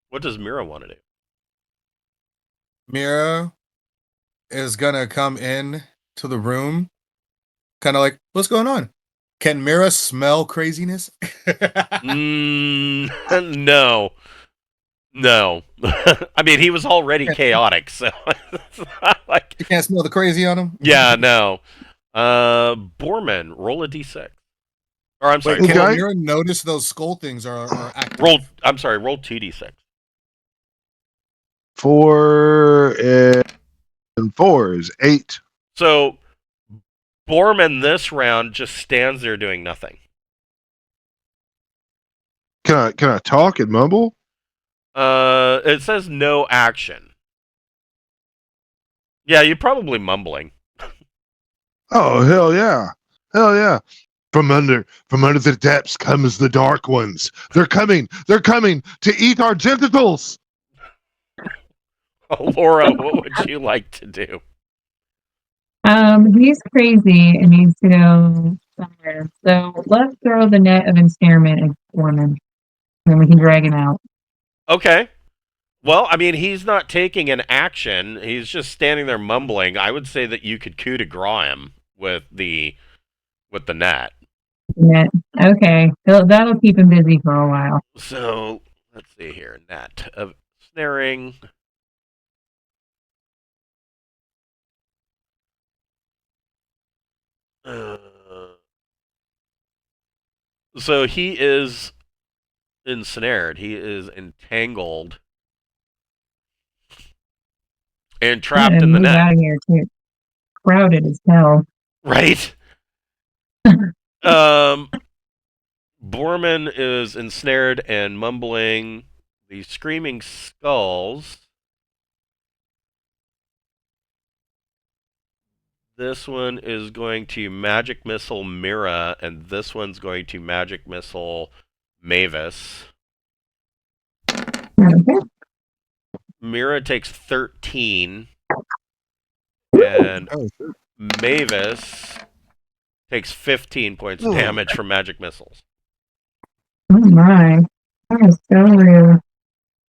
What does Mira want to do? Mira is gonna come in to the room, kind of like, what's going on? Can Mira smell craziness? No. I mean, he was already chaotic, so it's not like You can't smell the crazy on him? yeah, no. Borman, roll a d6. Or I'm sorry, Wait, can Okay. Mira notice those skull things are active? roll 2d6. 4 and 4 is 8. So Borman this round just stands there doing nothing. Can I talk and mumble? It says no action. Yeah, you're probably mumbling. Oh hell yeah, hell yeah! From under the depths comes the dark ones. They're coming to eat our genitals. Laura, what would you like to do? He's crazy and needs to go somewhere. So let's throw the net of ensnarement at Foreman. Then we can drag him out. Okay. Well, I mean, he's not taking an action. He's just standing there mumbling. I would say that you could coup de grace him with the net. Net. Okay. That'll keep him busy for a while. So let's see here. Net of snaring. So he is ensnared. He is entangled and trapped in the Move net. out of here too. Crowded as hell. Right. Borman is ensnared and mumbling. The screaming skulls. This one is going to magic missile Mira, and this one's going to magic missile Mavis. Okay. Mira takes 13, and Mavis takes 15 points of damage from magic missiles. Oh my. That is so real.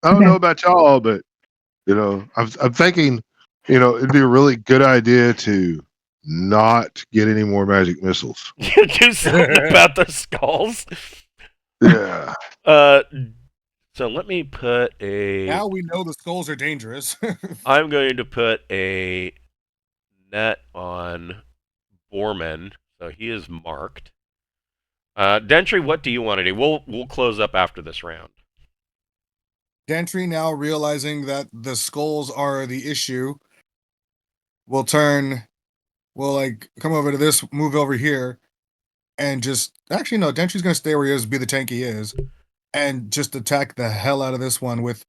I don't know about y'all, but I'm thinking, it'd be a really good idea to not get any more magic missiles. You do something about the skulls? Yeah. So let me put a. Now we know the skulls are dangerous. I'm going to put a net on Borman, so he is marked. Dentry, what do you want to do? We'll close up after this round. Dentry, now realizing that the skulls are the issue, will come over to this, move over here, and actually no, Dentry's gonna stay where he is, be the tank he is, and just attack the hell out of this one with,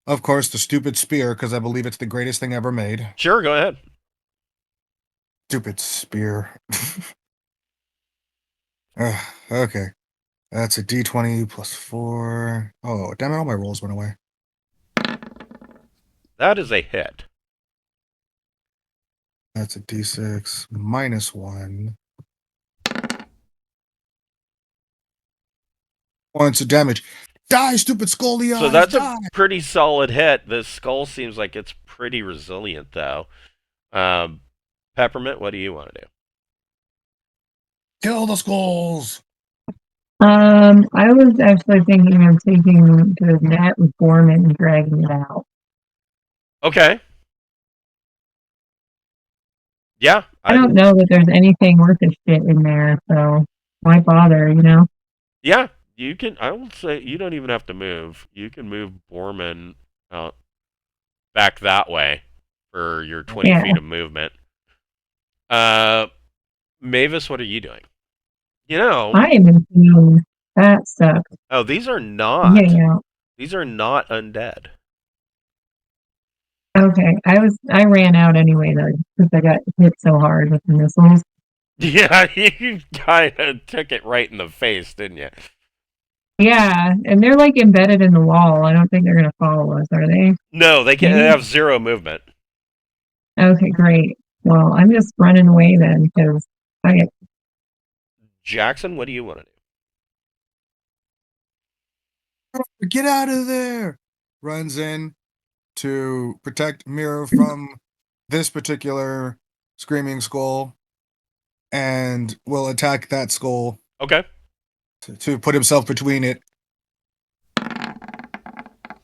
of course, the stupid spear, because I believe it's the greatest thing ever made. Sure, go ahead. Stupid spear. Okay. That's a D20 plus 4. Oh, damn it, all my rolls went away. That is a hit. That's a D6 minus 1. Points of damage. Die, stupid scoldy eyes! So that's die! a pretty solid hit. The skull seems like it's pretty resilient, though. Peppermint, what do you want to do? Kill the skulls! I was actually thinking of taking the net with Borman and dragging it out. Okay. Yeah, I don't know that there's anything worth a shit in there, so why bother, Yeah, you can. I will say you don't even have to move. You can move Borman out back that way for your 20 Yeah. feet of movement. Mavis, what are you doing? I am in pain. That sucks. Oh, these are I'm not. getting out. These are not undead. Okay, I ran out anyway though, because I got hit so hard with the missiles. Yeah, you kind of took it right in the face, didn't you? Yeah, and they're like embedded in the wall. I don't think they're gonna follow us, are they? No, they can. They have 0 movement. Okay, great. Well, I'm just running away then because I Jackson, what do you want to do? Get out of there! Runs in to protect Mira from this particular screaming skull and will attack that skull Okay. to put himself between it. That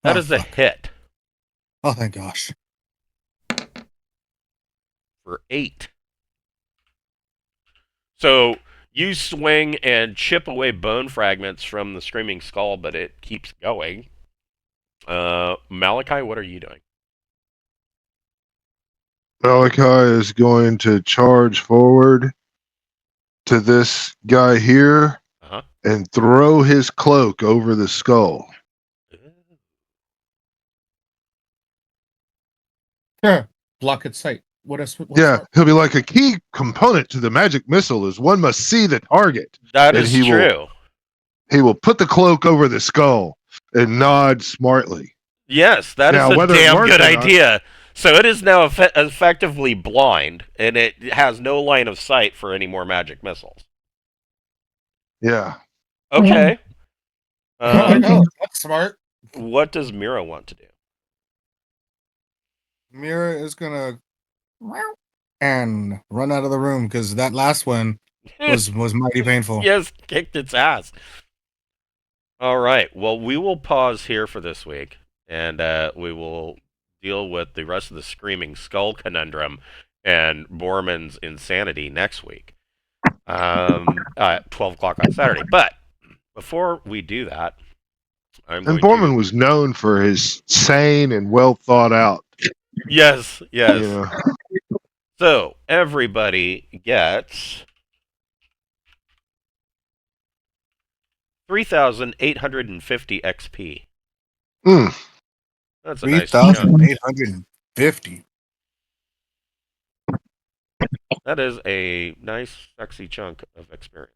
Oh, is a fuck. hit Oh, thank gosh. for 8. So you swing and chip away bone fragments from the screaming skull, but it keeps going. Malachi, what are you doing? Malachi is going to charge forward to this guy here Uh-huh. and throw his cloak over the skull. Block its sight. What's Yeah, he'll be like a key component to the magic missile is one must see the target. That And is he true. He will put the cloak over the skull and nod smartly. Yes, that is Now, a whether it damn works good or not- idea. So it is now effectively blind, and it has no line of sight for any more magic missiles. Yeah. Okay. Oh, that's smart. What does Mira want to do? Mira is gonna and run out of the room because that last one was mighty painful. Yes, kicked its ass. All right. Well, we will pause here for this week, and we will deal with the rest of the Screaming Skull conundrum and Borman's insanity next week, at 12 o'clock on Saturday. But before we do that, I'm And going Borman to... was known for his sane and well thought out. Yes, yes. You know. So, everybody gets 3,850 XP. That's a nice chunk. 3,850. That is a nice, sexy chunk of experience.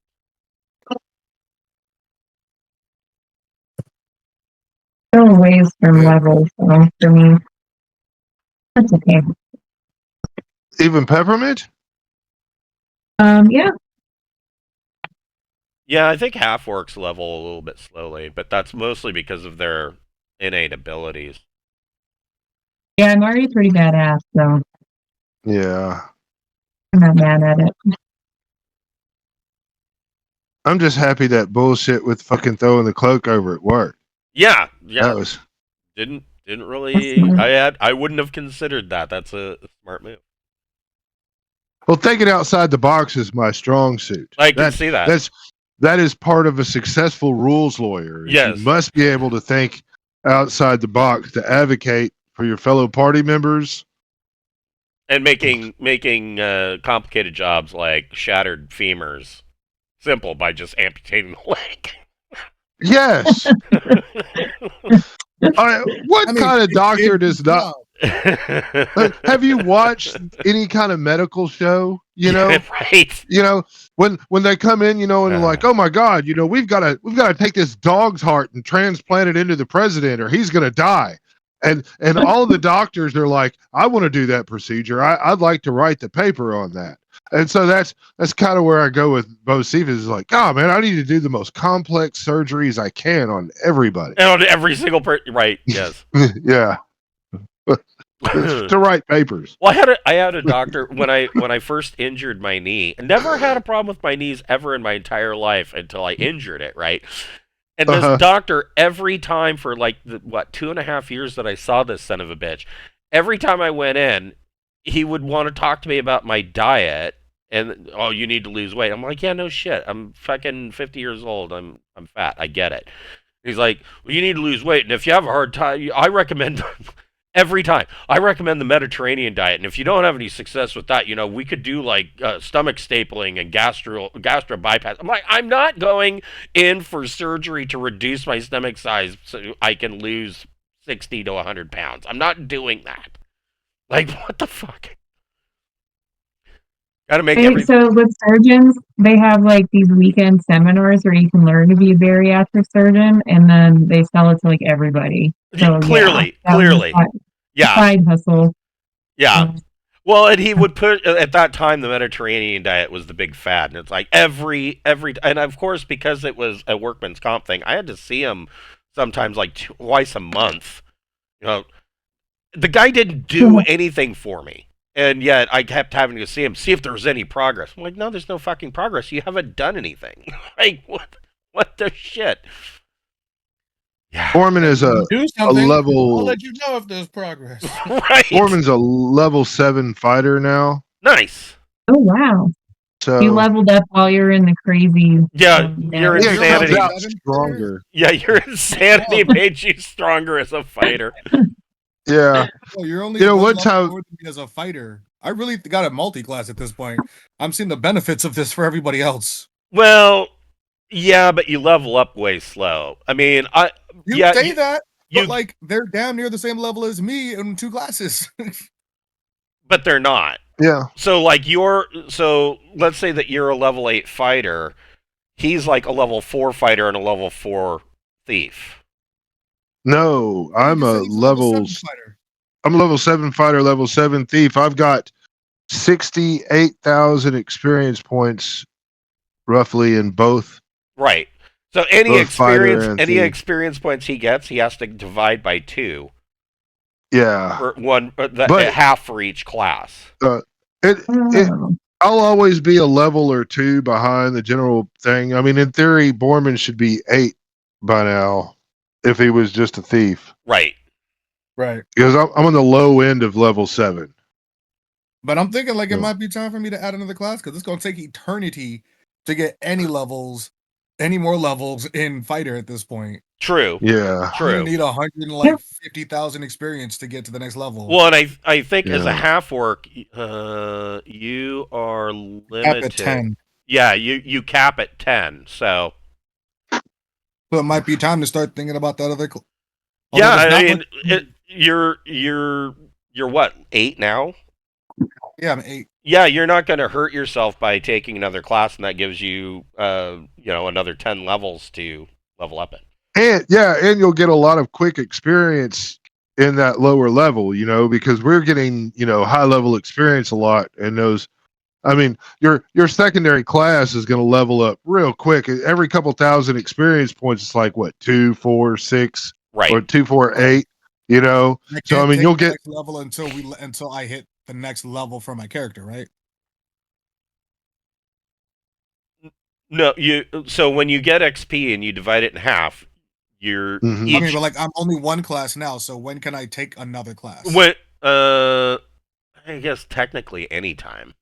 still a ways from levels, so for me, that's okay. Even Peppermint? Yeah, Yeah, I think half-orcs level a little bit slowly, but that's mostly because of their innate abilities. yeah, I'm already pretty badass, so Yeah. I'm not mad at it. I'm just happy that bullshit with fucking throwing the cloak over it worked. Yeah, That was didn't really... I wouldn't have considered that. That's a smart move. well, thinking outside the box is my strong suit. I can see that. That is part of a successful rules lawyer. Yes. You must be able to think outside the box to advocate for your fellow party members. And making complicated jobs like shattered femurs simple by just amputating the leg. Yes. What kind of doctor does not? Have you watched any kind of medical show? You know, right? You know, when they come in, and they're like, "Oh my God, we've got to take this dog's heart and transplant it into the president, or he's gonna die." And all the doctors are like, "I want to do that procedure. I'd like to write the paper on that." And so that's kind of where I go with Bocephus is like, "Oh man, I need to do the most complex surgeries I can on everybody." And on every single person, right? Yes. Yeah. To write papers. Well, I had a doctor when I first injured my knee. I never had a problem with my knees ever in my entire life until I injured it, right? And this doctor, every time for like 2.5 years that I saw this son of a bitch, every time I went in, he would want to talk to me about my diet, and oh, you need to lose weight. I'm like, yeah, no shit. I'm fucking 50 years old. I'm fat. I get it. He's like, well, you need to lose weight, and if you have a hard time, I recommend every time. I recommend the Mediterranean diet, and if you don't have any success with that, we could do like stomach stapling and gastro bypass. I'm like, I'm not going in for surgery to reduce my stomach size so I can lose 60 to 100 pounds. I'm not doing that. Like, what the fuck? Gotta make Right, everything. so with surgeons, they have like these weekend seminars where you can learn to be a bariatric surgeon, and then they sell it to like everybody. So Clearly, that was a yeah, side hustle. yeah. Well, and he would put at that time the Mediterranean diet was the big fad, and it's like every and of course because it was a workman's comp thing, I had to see him sometimes like twice a month. The guy didn't do anything for me. And yet I kept having to see him, see if there was any progress. I'm like, no, there's no fucking progress. You haven't done anything. Like, what the shit? Yeah. Foreman is a Do something. I'll level. let you know if there's progress. Right. Foreman's a level 7 fighter now. Nice. Oh wow! So You leveled up while you're in the crazy. Yeah, your yeah, insanity. he comes out stronger. Yeah, your insanity made you stronger as a fighter. Yeah. Oh, you're only one one time level more than me as a fighter. I really got a multi-class at this point. I'm seeing the benefits of this for everybody else. Well, yeah, but you level up way slow. I mean, You say that, but like they're damn near the same level as me in 2 classes. But they're not. Yeah. So like let's say that you're a level 8 fighter. He's like a level 4 fighter and a level 4 thief. No, I'm a level 7 fighter. I'm a level 7 fighter, level 7 thief. I've got 68,000 experience points roughly in both. Right. So any Both fighter and thief. experience points he gets, he has to divide by 2. Yeah. Or one, But- half for each class. I'll always be a level or 2 behind the general thing. I mean, in theory, Borman should be 8 by now if he was just a thief. Right. Right. Because I'm on the low end of level 7. But I'm thinking like it Yeah. might be time for me to add another class because it's going to take eternity to get any more levels in fighter at this point. True. Yeah. True. I'm gonna need 150,000 experience to get to the next level. Well, and I think as a Yeah. half orc, you are limited. Cap at 10. Yeah, you cap at 10. So So it might be time to start thinking about that other. yeah, I mean, you're what, 8 now? Yeah, I'm 8. Yeah, you're not going to hurt yourself by taking another class, and that gives you, another 10 levels to level up in. And you'll get a lot of quick experience in that lower level, because we're getting, high level experience a lot. And those, I mean, your secondary class is going to level up real quick. Every couple thousand experience points, it's like what, 2, 4, 6, Right. or 2, 4, 8. So I mean, you'll get next level until I hit the next level for my character, right? No, so when you get XP and you divide it in half, you're Mhm. I mean, but like I'm only 1 class now, so when can I take another class? I guess technically anytime.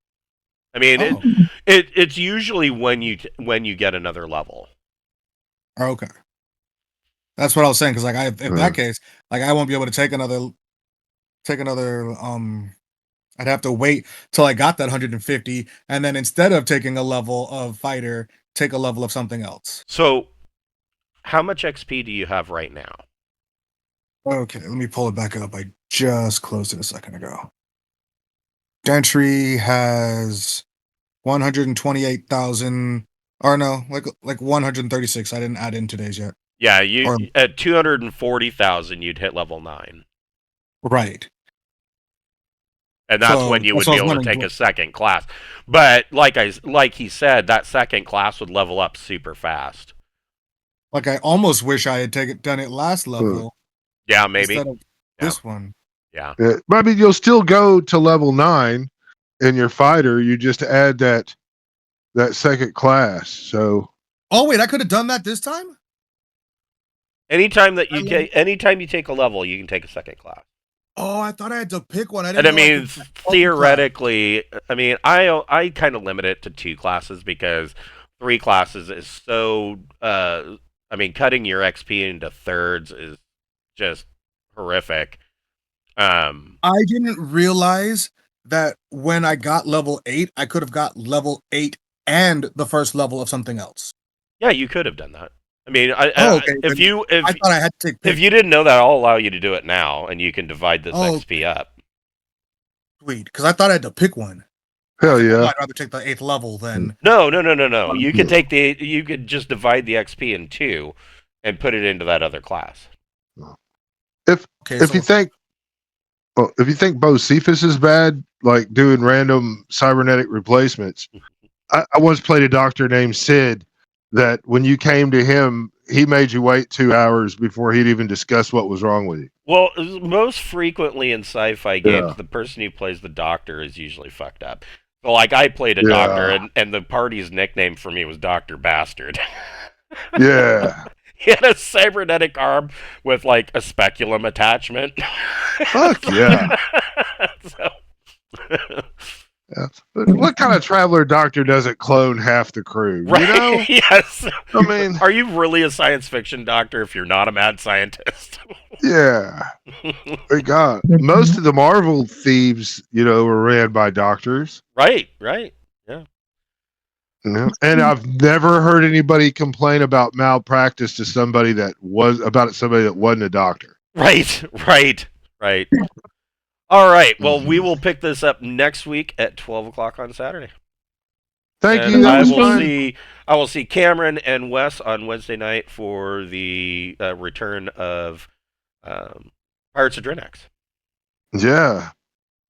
I mean, it's usually when you get another level. Okay. That's what I was saying, because like in that case, like I won't be able to take another I'd have to wait till I got that 150, and then instead of taking a level of fighter, take a level of something else. So, how much XP do you have right now? Okay, let me pull it back up. I just closed it a second ago. Gentry has 128,000, or no, like 136. I didn't add in today's yet. Yeah, at 240,000, you'd hit level 9. Right. And that's when you would be able to take a second class. But like he said, that second class would level up super fast. Like I almost wish I had done it last level. Yeah, maybe. Instead of this one. Yeah. But I mean, you'll still go to level 9 in your fighter. You just add that second class. So. Oh wait, I could have done that this time? Anytime you take a level, you can take a second class. Oh, I thought I had to pick one. I And didn't I know mean, theoretically, I mean, I kind of limit it to 2 classes because 3 classes is so. I mean, cutting your XP into thirds is just horrific. I didn't realize that when I got level 8, I could have got level 8 and the first level of something else. Yeah, you could have done that. I mean, Okay. if you I thought I had to take if pick. you didn't know that, I'll allow you to do it now, and you can divide this Oh, XP up. Sweet, because I thought I had to pick one. Hell Well, yeah. I'd rather take the 8th level than. No. You could take you could just divide the XP in 2, and put it into that other class. Okay, If you think Bocephus is bad, like doing random cybernetic replacements, I once played a doctor named Sid that when you came to him, he made you wait 2 hours before he'd even discuss what was wrong with you. Well, most frequently in sci-fi games, Yeah. the person who plays the doctor is usually fucked up. So, like, I played a Yeah. doctor, and the party's nickname for me was Dr. Bastard. Yeah. He had a cybernetic arm with, like, a speculum attachment. Fuck yeah. So... Yeah. What kind of traveler doctor doesn't clone half the crew? Right? You know? Yes. I mean, Are you really a science fiction doctor if you're not a mad scientist? yeah. My God. Most of the Marvel thieves, were ran by doctors. Right. And I've never heard anybody complain about malpractice to somebody that wasn't a doctor. Right. All right. Well, we will pick this up next week at 12 o'clock on Saturday. Thank And you. That I was will fun. I will see Cameron and Wes on Wednesday night for the return of Pirates of Drenax. Yeah.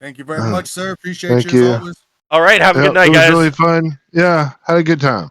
Thank you very much, sir. Appreciate Thank you you. as always. All right. Have a good night, it was guys. really fun. Yeah. Had a good time.